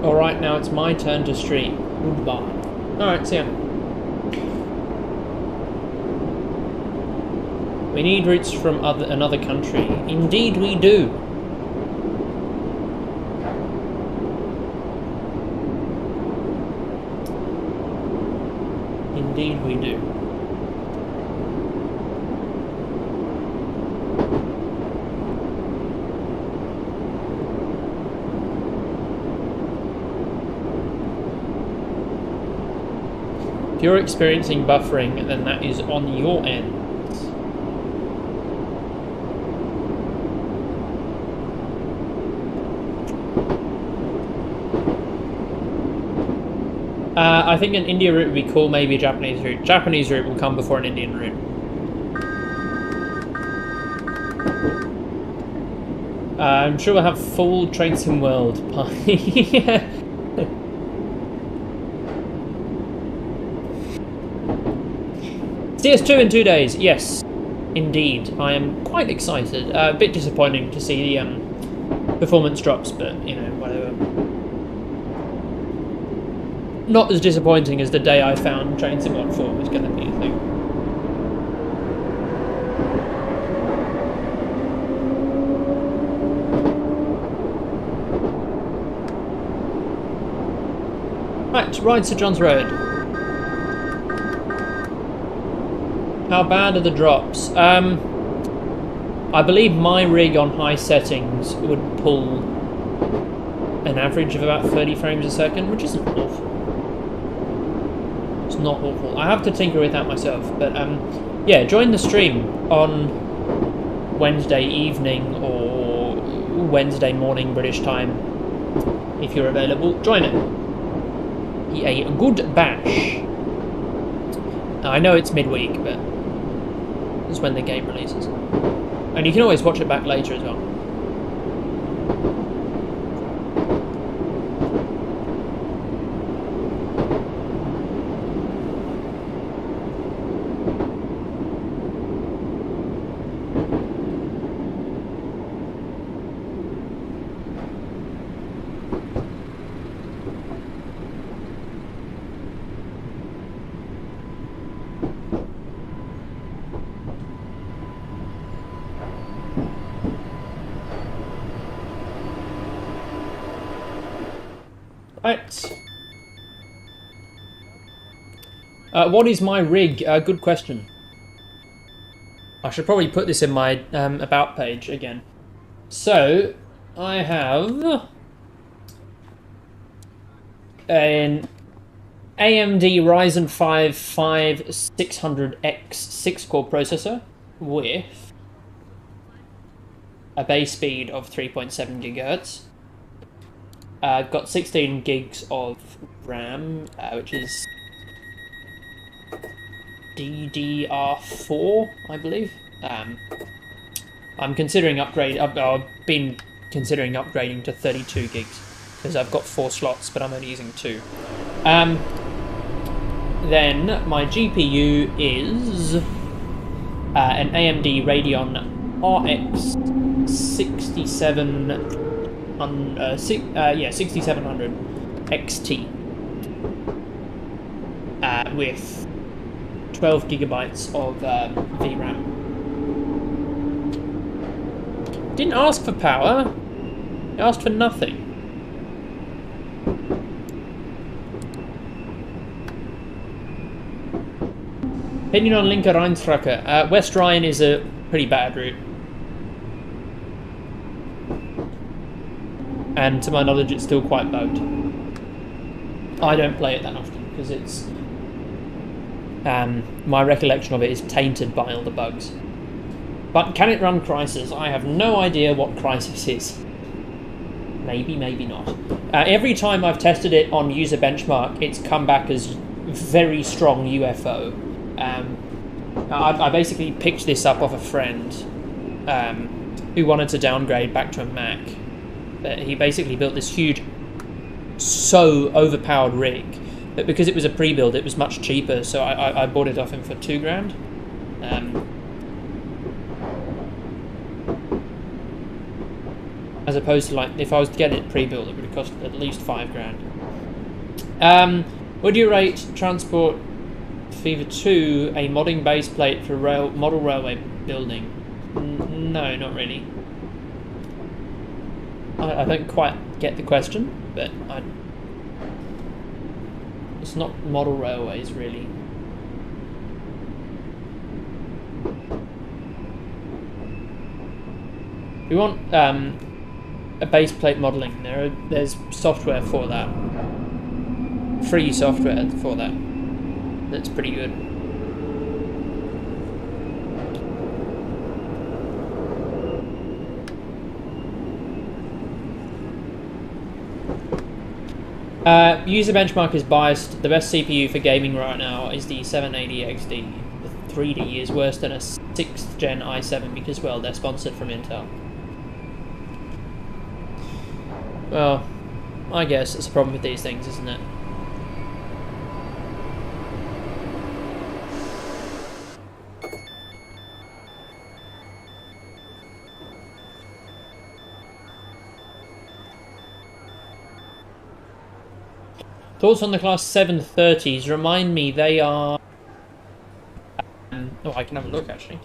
Alright, now it's my turn to stream. Goodbye. Alright, see ya. We need routes from another country. Indeed we do. Indeed we do. If you're experiencing buffering, then that is on your end. I think an India route would be cool, maybe a Japanese route. Japanese route will come before an Indian route. I'm sure we'll have full Train Sim World party. CS2 in 2 days, yes, indeed. I am quite excited. A bit disappointing to see the performance drops, but you know, whatever. Not as disappointing as the day I found Train Sim Mod 4 was going to be a thing. Right, St John's Road. How bad are the drops? I believe my rig on high settings would pull an average of about 30 frames a second, which isn't awful. It's not awful. I have to tinker with that myself, but yeah, join the stream on Wednesday evening or Wednesday morning British time if you're available. Join it. A good bash. I know it's midweek, but it's when the game releases. And you can always watch it back later as well. Right. What is my rig? Good question. I should probably put this in my about page again. So, I have an AMD Ryzen 5 5600X 6-core processor with a base speed of 3.7 gigahertz. I've got 16 gigs of RAM, which is DDR4, I believe. I'm considering upgrade. I've been considering upgrading to 32 gigs because I've got 4 slots, but I'm only using 2. Then my GPU is an AMD Radeon RX 6700 XT with 12 gigabytes of VRAM. Didn't ask for power. It asked for nothing. Opinion on Linker Rheinstrache. West Rhine is a pretty bad route. And to my knowledge, it's still quite bugged. I don't play it that often because it's... my recollection of it is tainted by all the bugs. But can it run Crysis? I have no idea what Crysis is. Maybe, maybe not. Every time I've tested it on user benchmark, it's come back as very strong UFO. I basically picked this up off a friend who wanted to downgrade back to a Mac. But he basically built this huge, so overpowered rig that because it was a pre-build, it was much cheaper. So I bought it off him for £2,000. As opposed to, like, if I was to get it pre-built, it would have cost at least £5,000. Would you rate Transport Fever 2 a modding base plate for model railway building? No, not really. I don't quite get the question, but it's not model railways, really. We want a base plate modelling. There's software for that. Free software for that. That's pretty good. User benchmark is biased. The best CPU for gaming right now is the 780 XD. The 3D is worse than a 6th gen i7 because, well, they're sponsored from Intel. Well, I guess it's a problem with these things, isn't it? Thoughts on the class 730s? Remind me, they are... oh, I can have a look, actually.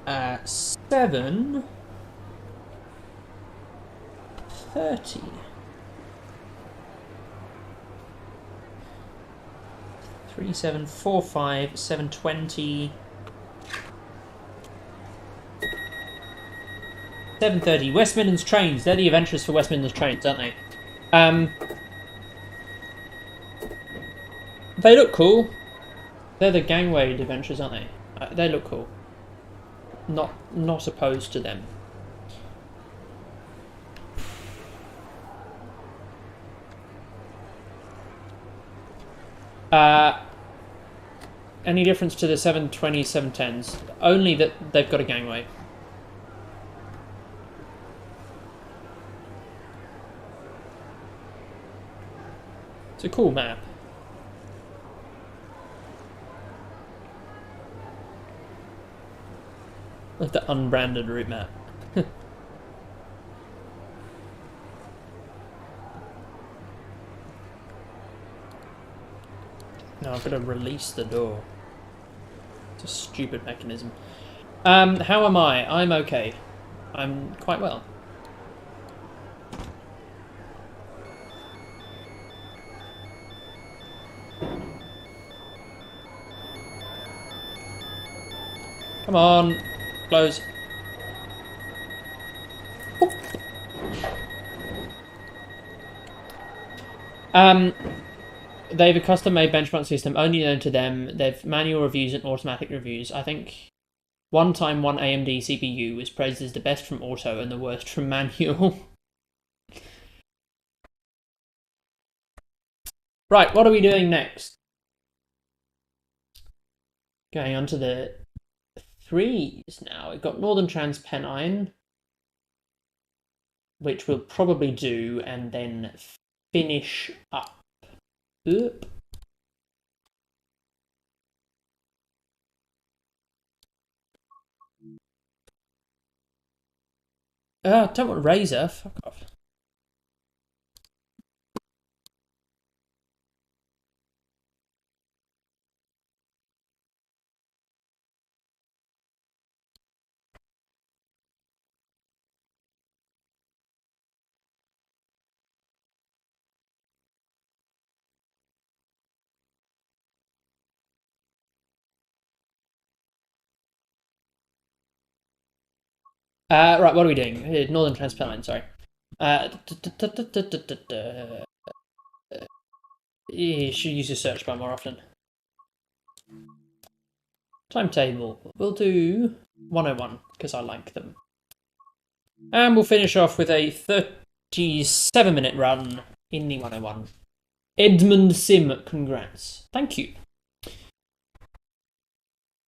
At 730. 3745 720 730. West Midlands trains. They're the adventures for West Midlands trains, aren't they? They look cool. They're the gangway adventures, aren't they? They look cool. Not opposed to them. Any difference to the 720, 710s? Only that they've got a gangway. It's a cool map. Like the unbranded route map. Now I've got to release the door. It's a stupid mechanism. How am I? I'm okay. I'm quite well. Come on, close. They have a custom-made benchmark system only known to them. They've manual reviews and automatic reviews. I think one time one AMD CPU was praised as the best from auto and the worst from manual. Right, what are we doing next? Going on to the 3s now. We've got Northern Transpennine, which we'll probably do, and then finish up. Oop. I don't want Razor. Fuck off. Right, what are we doing? Northern Transpennine, sorry. You should use your search bar more often. Timetable. We'll do 101, because I like them. And we'll finish off with a 37-minute run in the 101. Edmund Sim, congrats. Thank you.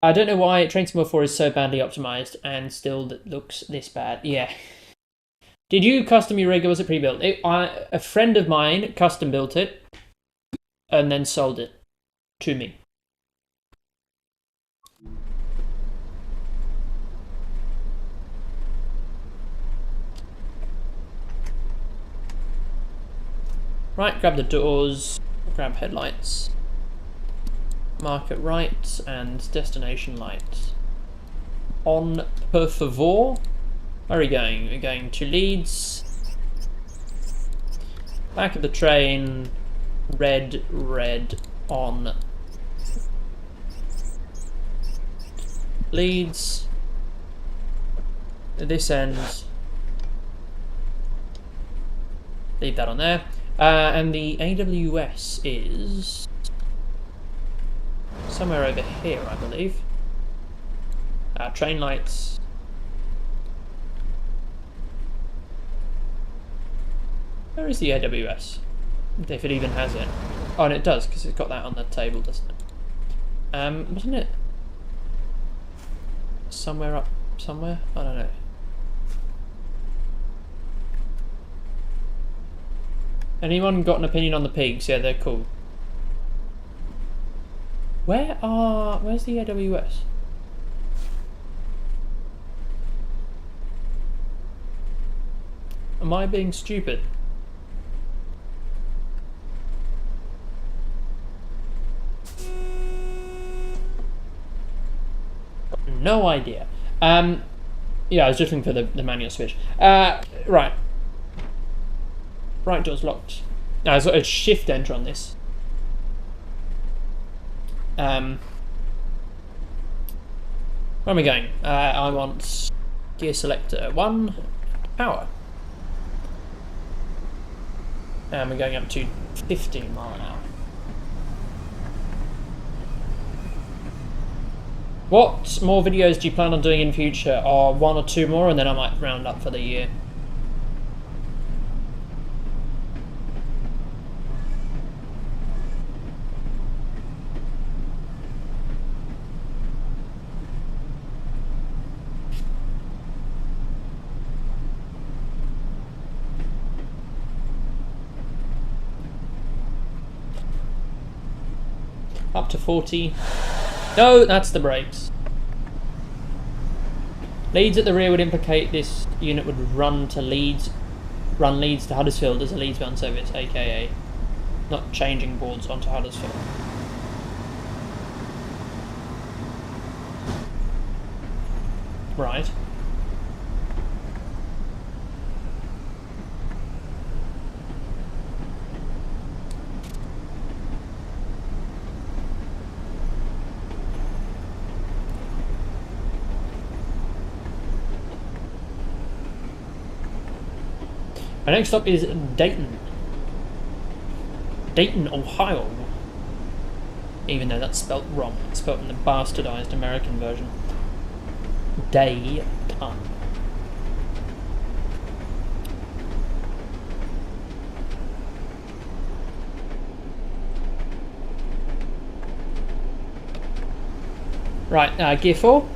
I don't know why Train Sim 4 is so badly optimized and still looks this bad. Yeah. Did you custom your rig or was it pre-built? A friend of mine custom built it and then sold it to me. Right, grab the doors, grab headlights, mark it right, and destination light. On, per favor. Where are we going? We're going to Leeds. Back of the train, red, on. Leeds. This end. Leave that on there. And the AWS is somewhere over here, I believe. Train lights. Where is the AWS? If it even has it. Oh, and it does, because it's got that on the table, doesn't it? Wasn't it somewhere up somewhere? I don't know. Anyone got an opinion on the peaks? Yeah, they're cool. Where's the AWS? Am I being stupid? No idea. Yeah, I was just looking for the manual switch. Right. Right door's locked. No, it's a shift enter on this. Where am I going? I want gear selector 1, power. And we're going up to 15 mile an hour. What more videos do you plan on doing in future? Or 1 or 2 more, and then I might round up for the year. Up to 40. No, that's the brakes. Leeds at the rear would implicate this unit would run Leeds to Huddersfield as a Leeds-bound service, aka not changing boards onto Huddersfield. Right. Our next stop is Dayton. Dayton, Ohio. Even though that's spelt wrong. It's spelt in the bastardized American version. Dayton. Right, gear 4.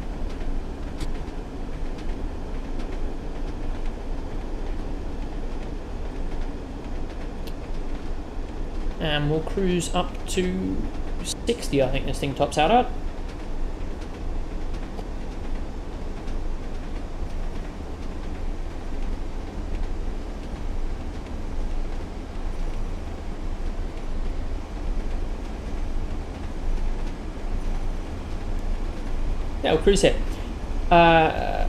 And we'll cruise up to 60, I think this thing tops out at. Yeah, we'll cruise here. Yeah,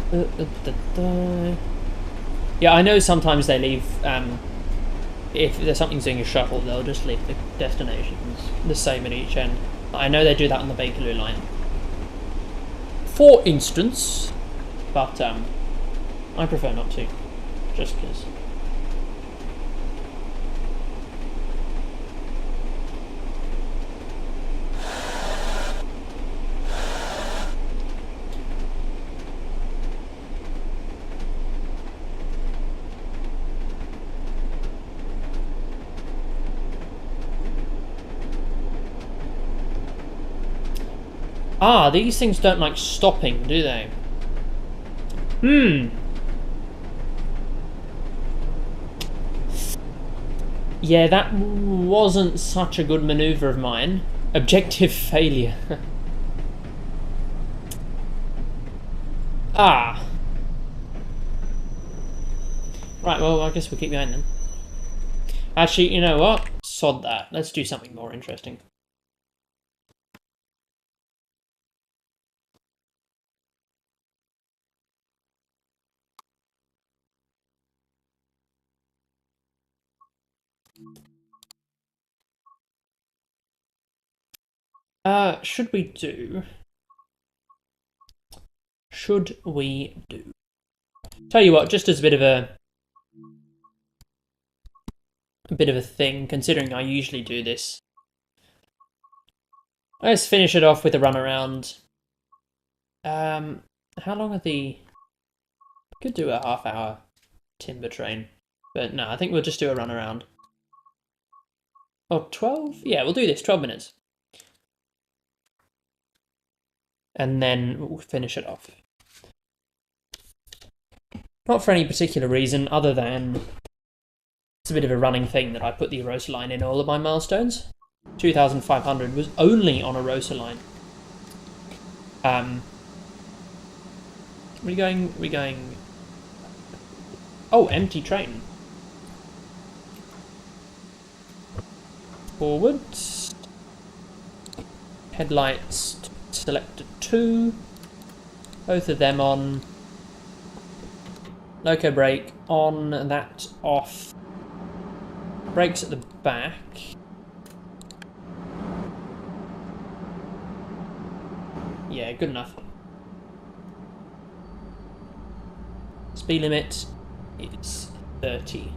I know sometimes they leave, if there's something doing a shuttle, they'll just leave the destinations the same at each end. I know they do that on the Bakerloo line, for instance, but I prefer not to, just because. Ah, these things don't like stopping, do they? Yeah, that wasn't such a good maneuver of mine. Objective failure. Ah. Right, well, I guess we'll keep going then. Actually, you know what? Sod that. Let's do something more interesting. Should we do? Tell you what, just as a bit of a thing, considering I usually do this. Let's finish it off with a run around. How long are the? Could do a half-hour timber train, but no, I think we'll just do a run around. Oh, 12? Yeah, we'll do this. 12 minutes. And then we'll finish it off. Not for any particular reason other than it's a bit of a running thing that I put the Erosa line in all of my milestones. 2,500 was only on Erosa line. We're going... Oh, empty train. Forwards. Headlights selected 2. Both of them on. Loco brake on, that off. Brakes at the back. Yeah, good enough. Speed limit is 30.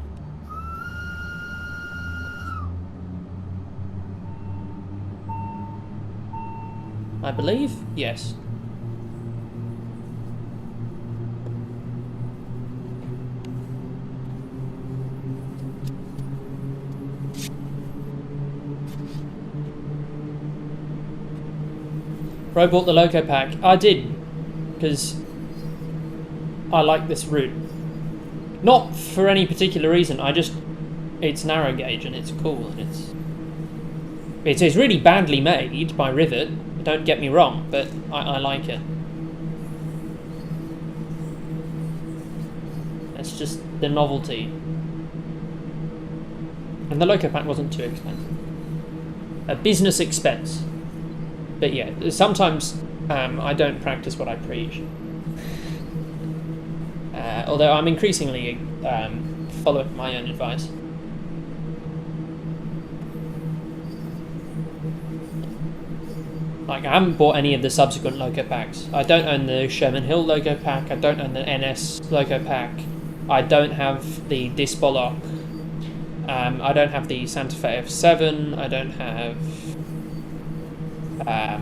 I believe? Yes. I bought the Loco pack. I did, because I like this route. Not for any particular reason, it's narrow gauge and it's cool and it is really badly made by Rivet, don't get me wrong, but I like it. It's just the novelty. And the Loco pack wasn't too expensive. A business expense. But yeah, sometimes I don't practice what I preach. Although I'm increasingly following my own advice. Like, I haven't bought any of the subsequent Loco packs. I don't own the Sherman Hill Loco pack. I don't own the NS Loco pack. I don't have the Disbolok. I don't have the Santa Fe F7. I don't have. I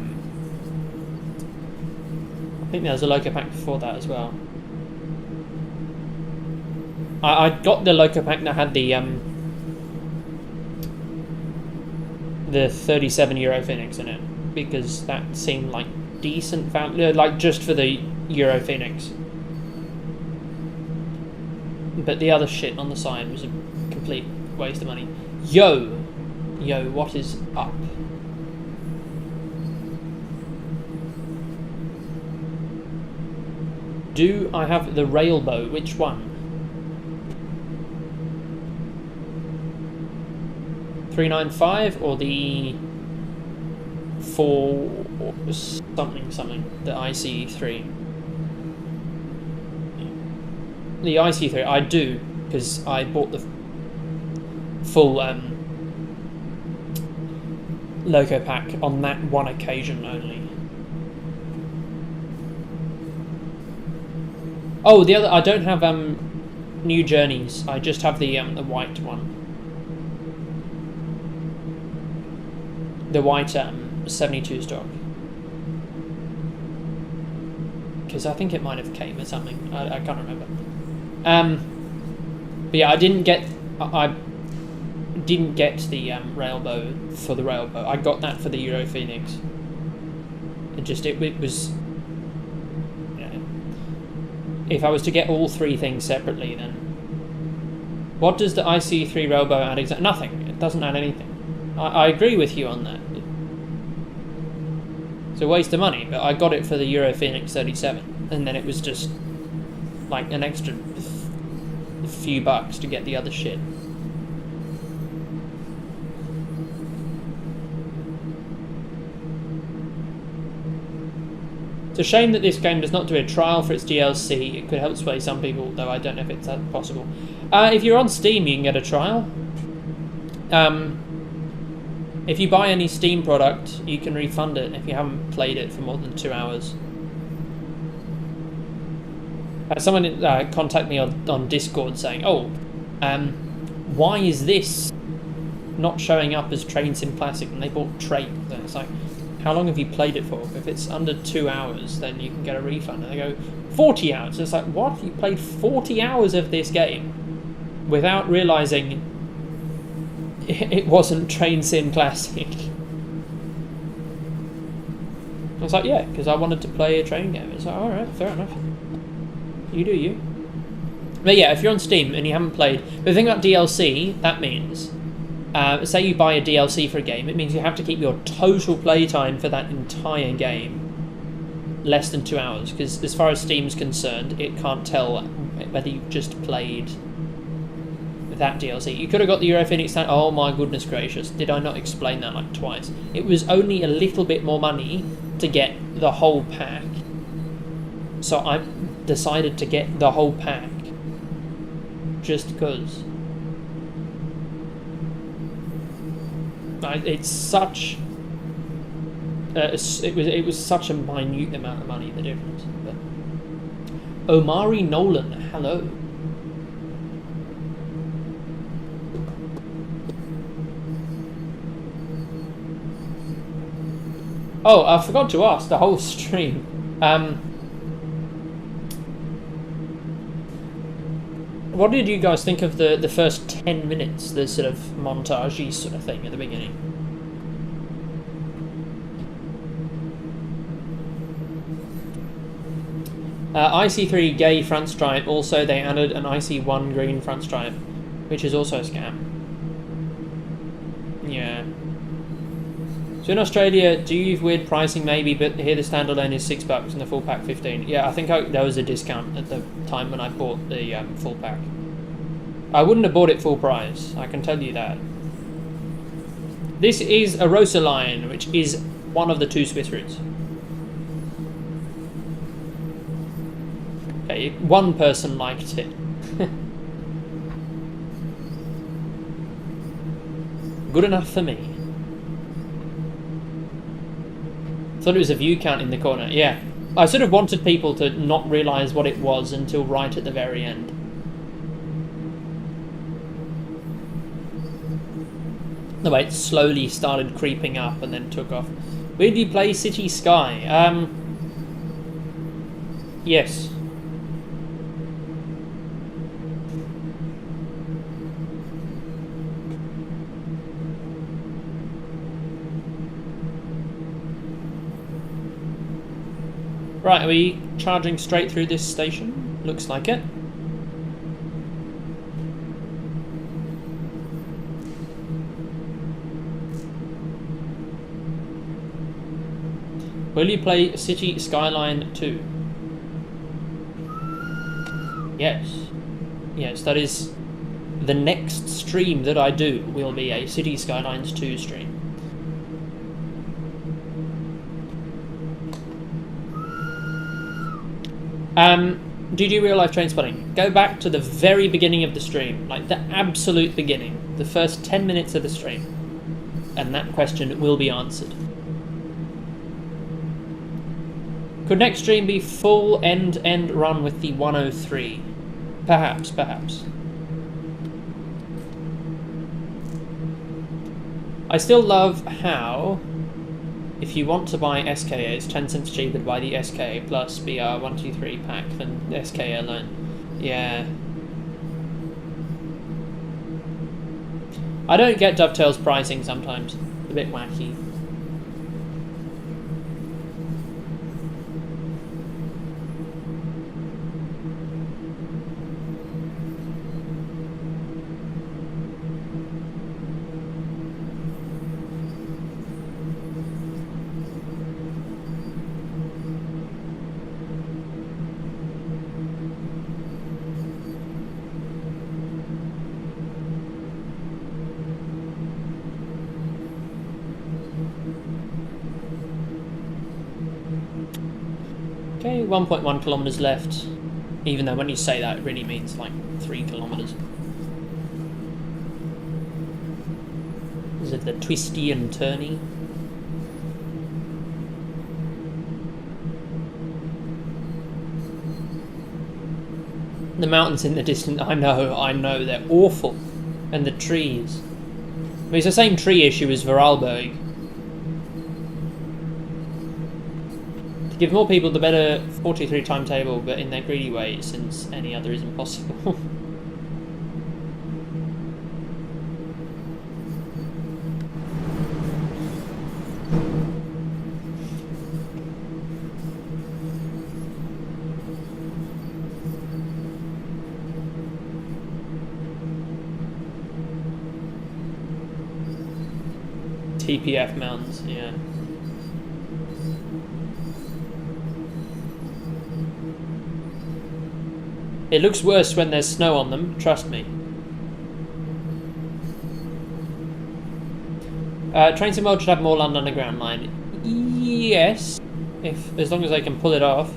think there was a Loco Pack before that as well. I got the Loco Pack that had the 37 Euro Phoenix in it because that seemed like decent value, like just for the Euro Phoenix. But the other shit on the side was a complete waste of money. Yo, what is up? Do I have the Railbow? Which one? 395 or the 4 something, the IC3? The IC3 I do, because I bought the full Loco Pack on that one occasion only. Oh, the other, I don't have New Journeys. I just have the white one. The white 72 stock. Because I think it might have came or something. I can't remember. But yeah, I didn't get the Railbow for the Railbow. I got that for the Euro Phoenix. It was. If I was to get all three things separately, then what does the IC3 Railbow add exactly? Nothing. It doesn't add anything. I agree with you on that. It's a waste of money, but I got it for the Euro Phoenix 37, and then it was just like an extra few bucks to get the other shit. It's a shame that this game does not do a trial for its DLC. It could help sway some people, though I don't know if it's possible. If you're on Steam, you can get a trial. If you buy any Steam product, you can refund it if you haven't played it for more than 2 hours. Someone contacted me on Discord saying, "Oh, why is this not showing up as Train Sim Classic?" And they bought Train. And it's like, how long have you played it for? If it's under 2 hours, then you can get a refund. And they go, 40 hours. It's like, what? You played 40 hours of this game without realising it wasn't Train Sim Classic. I was like, yeah, because I wanted to play a train game. It's like, alright, fair enough. You do you. But yeah, if you're on Steam and you haven't played... But the thing about DLC, that means... say you buy a DLC for a game, it means you have to keep your total playtime for that entire game less than 2 hours, because as far as Steam's concerned, it can't tell whether you've just played that DLC. You could have got the Euro Phoenix. Oh my goodness gracious, did I not explain that like twice? It was only a little bit more money to get the whole pack, so I decided to get the whole pack just because. It's such. It was such a minute amount of money, the difference. But Omari Nolan, hello. Oh, I forgot to ask the whole stream. What did you guys think of the first 10 minutes, the sort of montage-y sort of thing at the beginning? IC3 gay front stripe, also they added an IC1 green front stripe, which is also a scam. Yeah. So in Australia, do you have weird pricing maybe, but here the standalone is $6 and the full pack 15. Yeah, I think there was a discount at the time when I bought the full pack. I wouldn't have bought it full price, I can tell you that. This is a Rosaline, which is one of the 2 Swiss routes. Okay, one person liked it. Good enough for me. Thought it was a view count in the corner. Yeah, I sort of wanted people to not realise what it was until right at the very end. The way it slowly started creeping up and then took off. Will you play City Sky? Yes. Right, are we charging straight through this station? Looks like it. Will you play City Skyline 2? Yes. Yes, that is the next stream that I do will be a City Skylines 2 stream. Did you real life train spotting? Go back to the very beginning of the stream, like the absolute beginning, the first 10 minutes of the stream, and that question will be answered. Could next stream be full end-to-end run with the 103? Perhaps, perhaps. I still love how, if you want to buy SKA, it's 10 cents cheaper to buy the SKA plus BR123 pack than SKA alone. Yeah. I don't get Dovetail's pricing sometimes. It's a bit wacky. Okay, 1.1 kilometers left. Even though when you say that, it really means like 3 kilometers. Is it the twisty and turny? The mountains in the distance, I know, they're awful. And the trees. I mean, it's the same tree issue as Vorarlberg. Give more people the better 43 timetable, but in their greedy way, since any other is impossible. TPF mountains, yeah. It looks worse when there's snow on them, trust me. Train Sim World should have more London Underground line. Yes, as long as they can pull it off.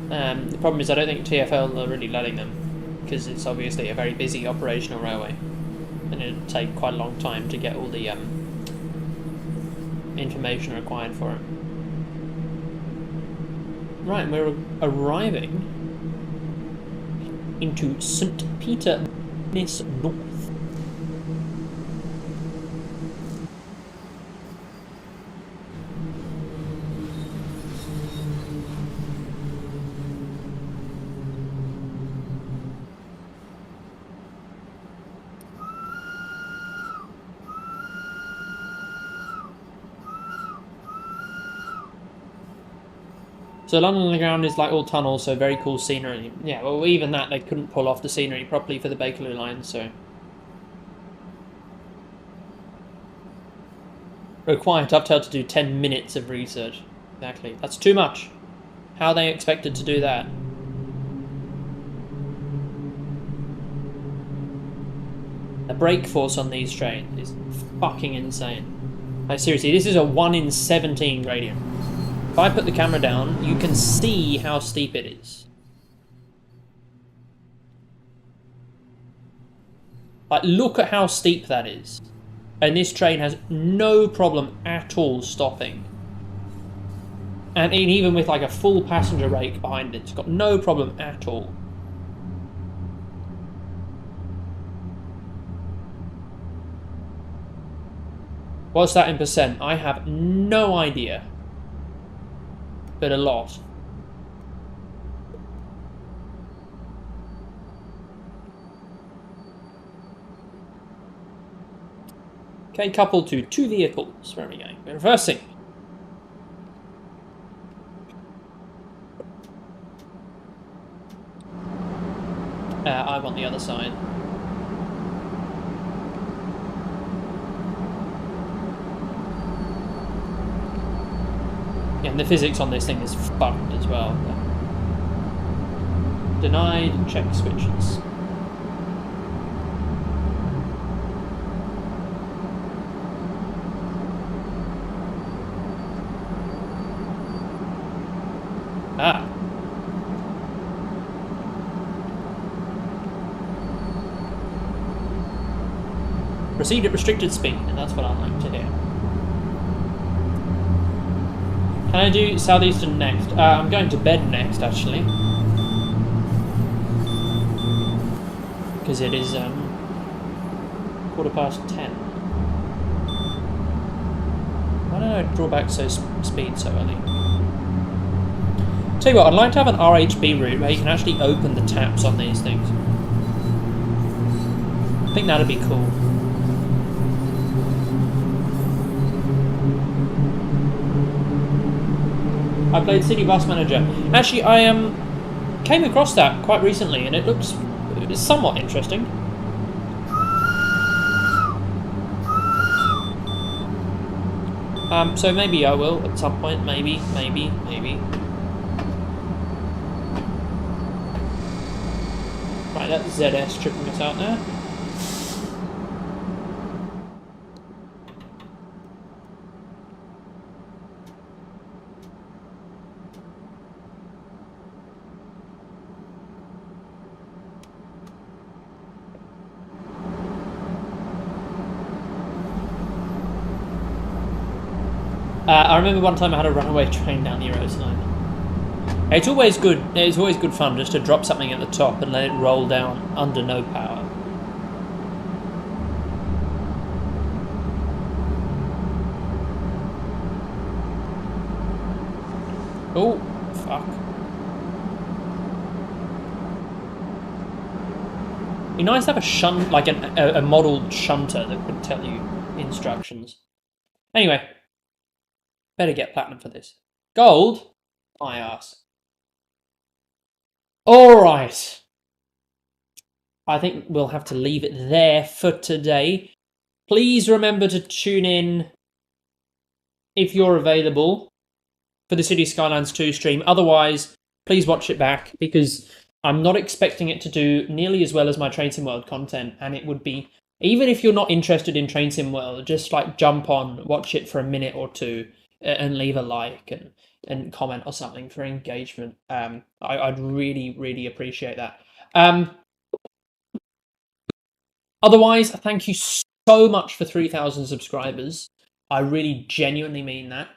The problem is I don't think TfL are really letting them, because it's obviously a very busy operational railway. And it'll take quite a long time to get all the information required for it. Right, we're arriving into St. Peter North. So London Underground is like all tunnels, so very cool scenery. Yeah, well, even that, they couldn't pull off the scenery properly for the Bakerloo line, so... Require Dovetail to do 10 minutes of research. Exactly. That's too much. How are they expected to do that? The brake force on these trains is fucking insane. Like, seriously, this is a 1 in 17 gradient. If I put the camera down, you can see how steep it is. Like, look at how steep that is. And this train has no problem at all stopping. And even with like a full passenger rake behind it, it's got no problem at all. What's that in percent? I have no idea. But a lot. Okay, coupled to 2 vehicles. Where are we going? We're reversing. I'm on the other side. Yeah, and the physics on this thing is fucked as well. Denied check switches. Ah. Proceed at restricted speed, and that's what I like to hear. Can I do Southeastern next? I'm going to bed next, actually. Because it is 10:15. Why don't I draw back speed so early? Tell you what, I'd like to have an RHB route where you can actually open the taps on these things. I think that'd be cool. I played City Bus Manager. Actually, I came across that quite recently, and it looks somewhat interesting. So maybe I will at some point. Maybe. Right, that's ZS tripping us out there. I remember one time I had a runaway train down the Euroside. It's always good. It's always good fun just to drop something at the top and let it roll down under no power. Oh, fuck! Be nice to have a shunt, like a modelled shunter that could tell you instructions. Anyway, better get platinum for this. Gold, my ass. Alright. I think we'll have to leave it there for today. Please remember to tune in if you're available for the City Skylines 2 stream. Otherwise, please watch it back, because I'm not expecting it to do nearly as well as my Train Sim World content, and it would be, even if you're not interested in Train Sim World, just like jump on, watch it for a minute or two, and leave a like and comment or something for engagement. I'd really appreciate that. Otherwise, thank you so much for 3,000 subscribers. I really genuinely mean that.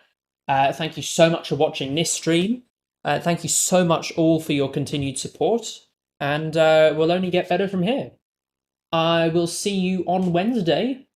Thank you so much for watching this stream. Thank you so much all for your continued support, and we'll only get better from here. I will see you on Wednesday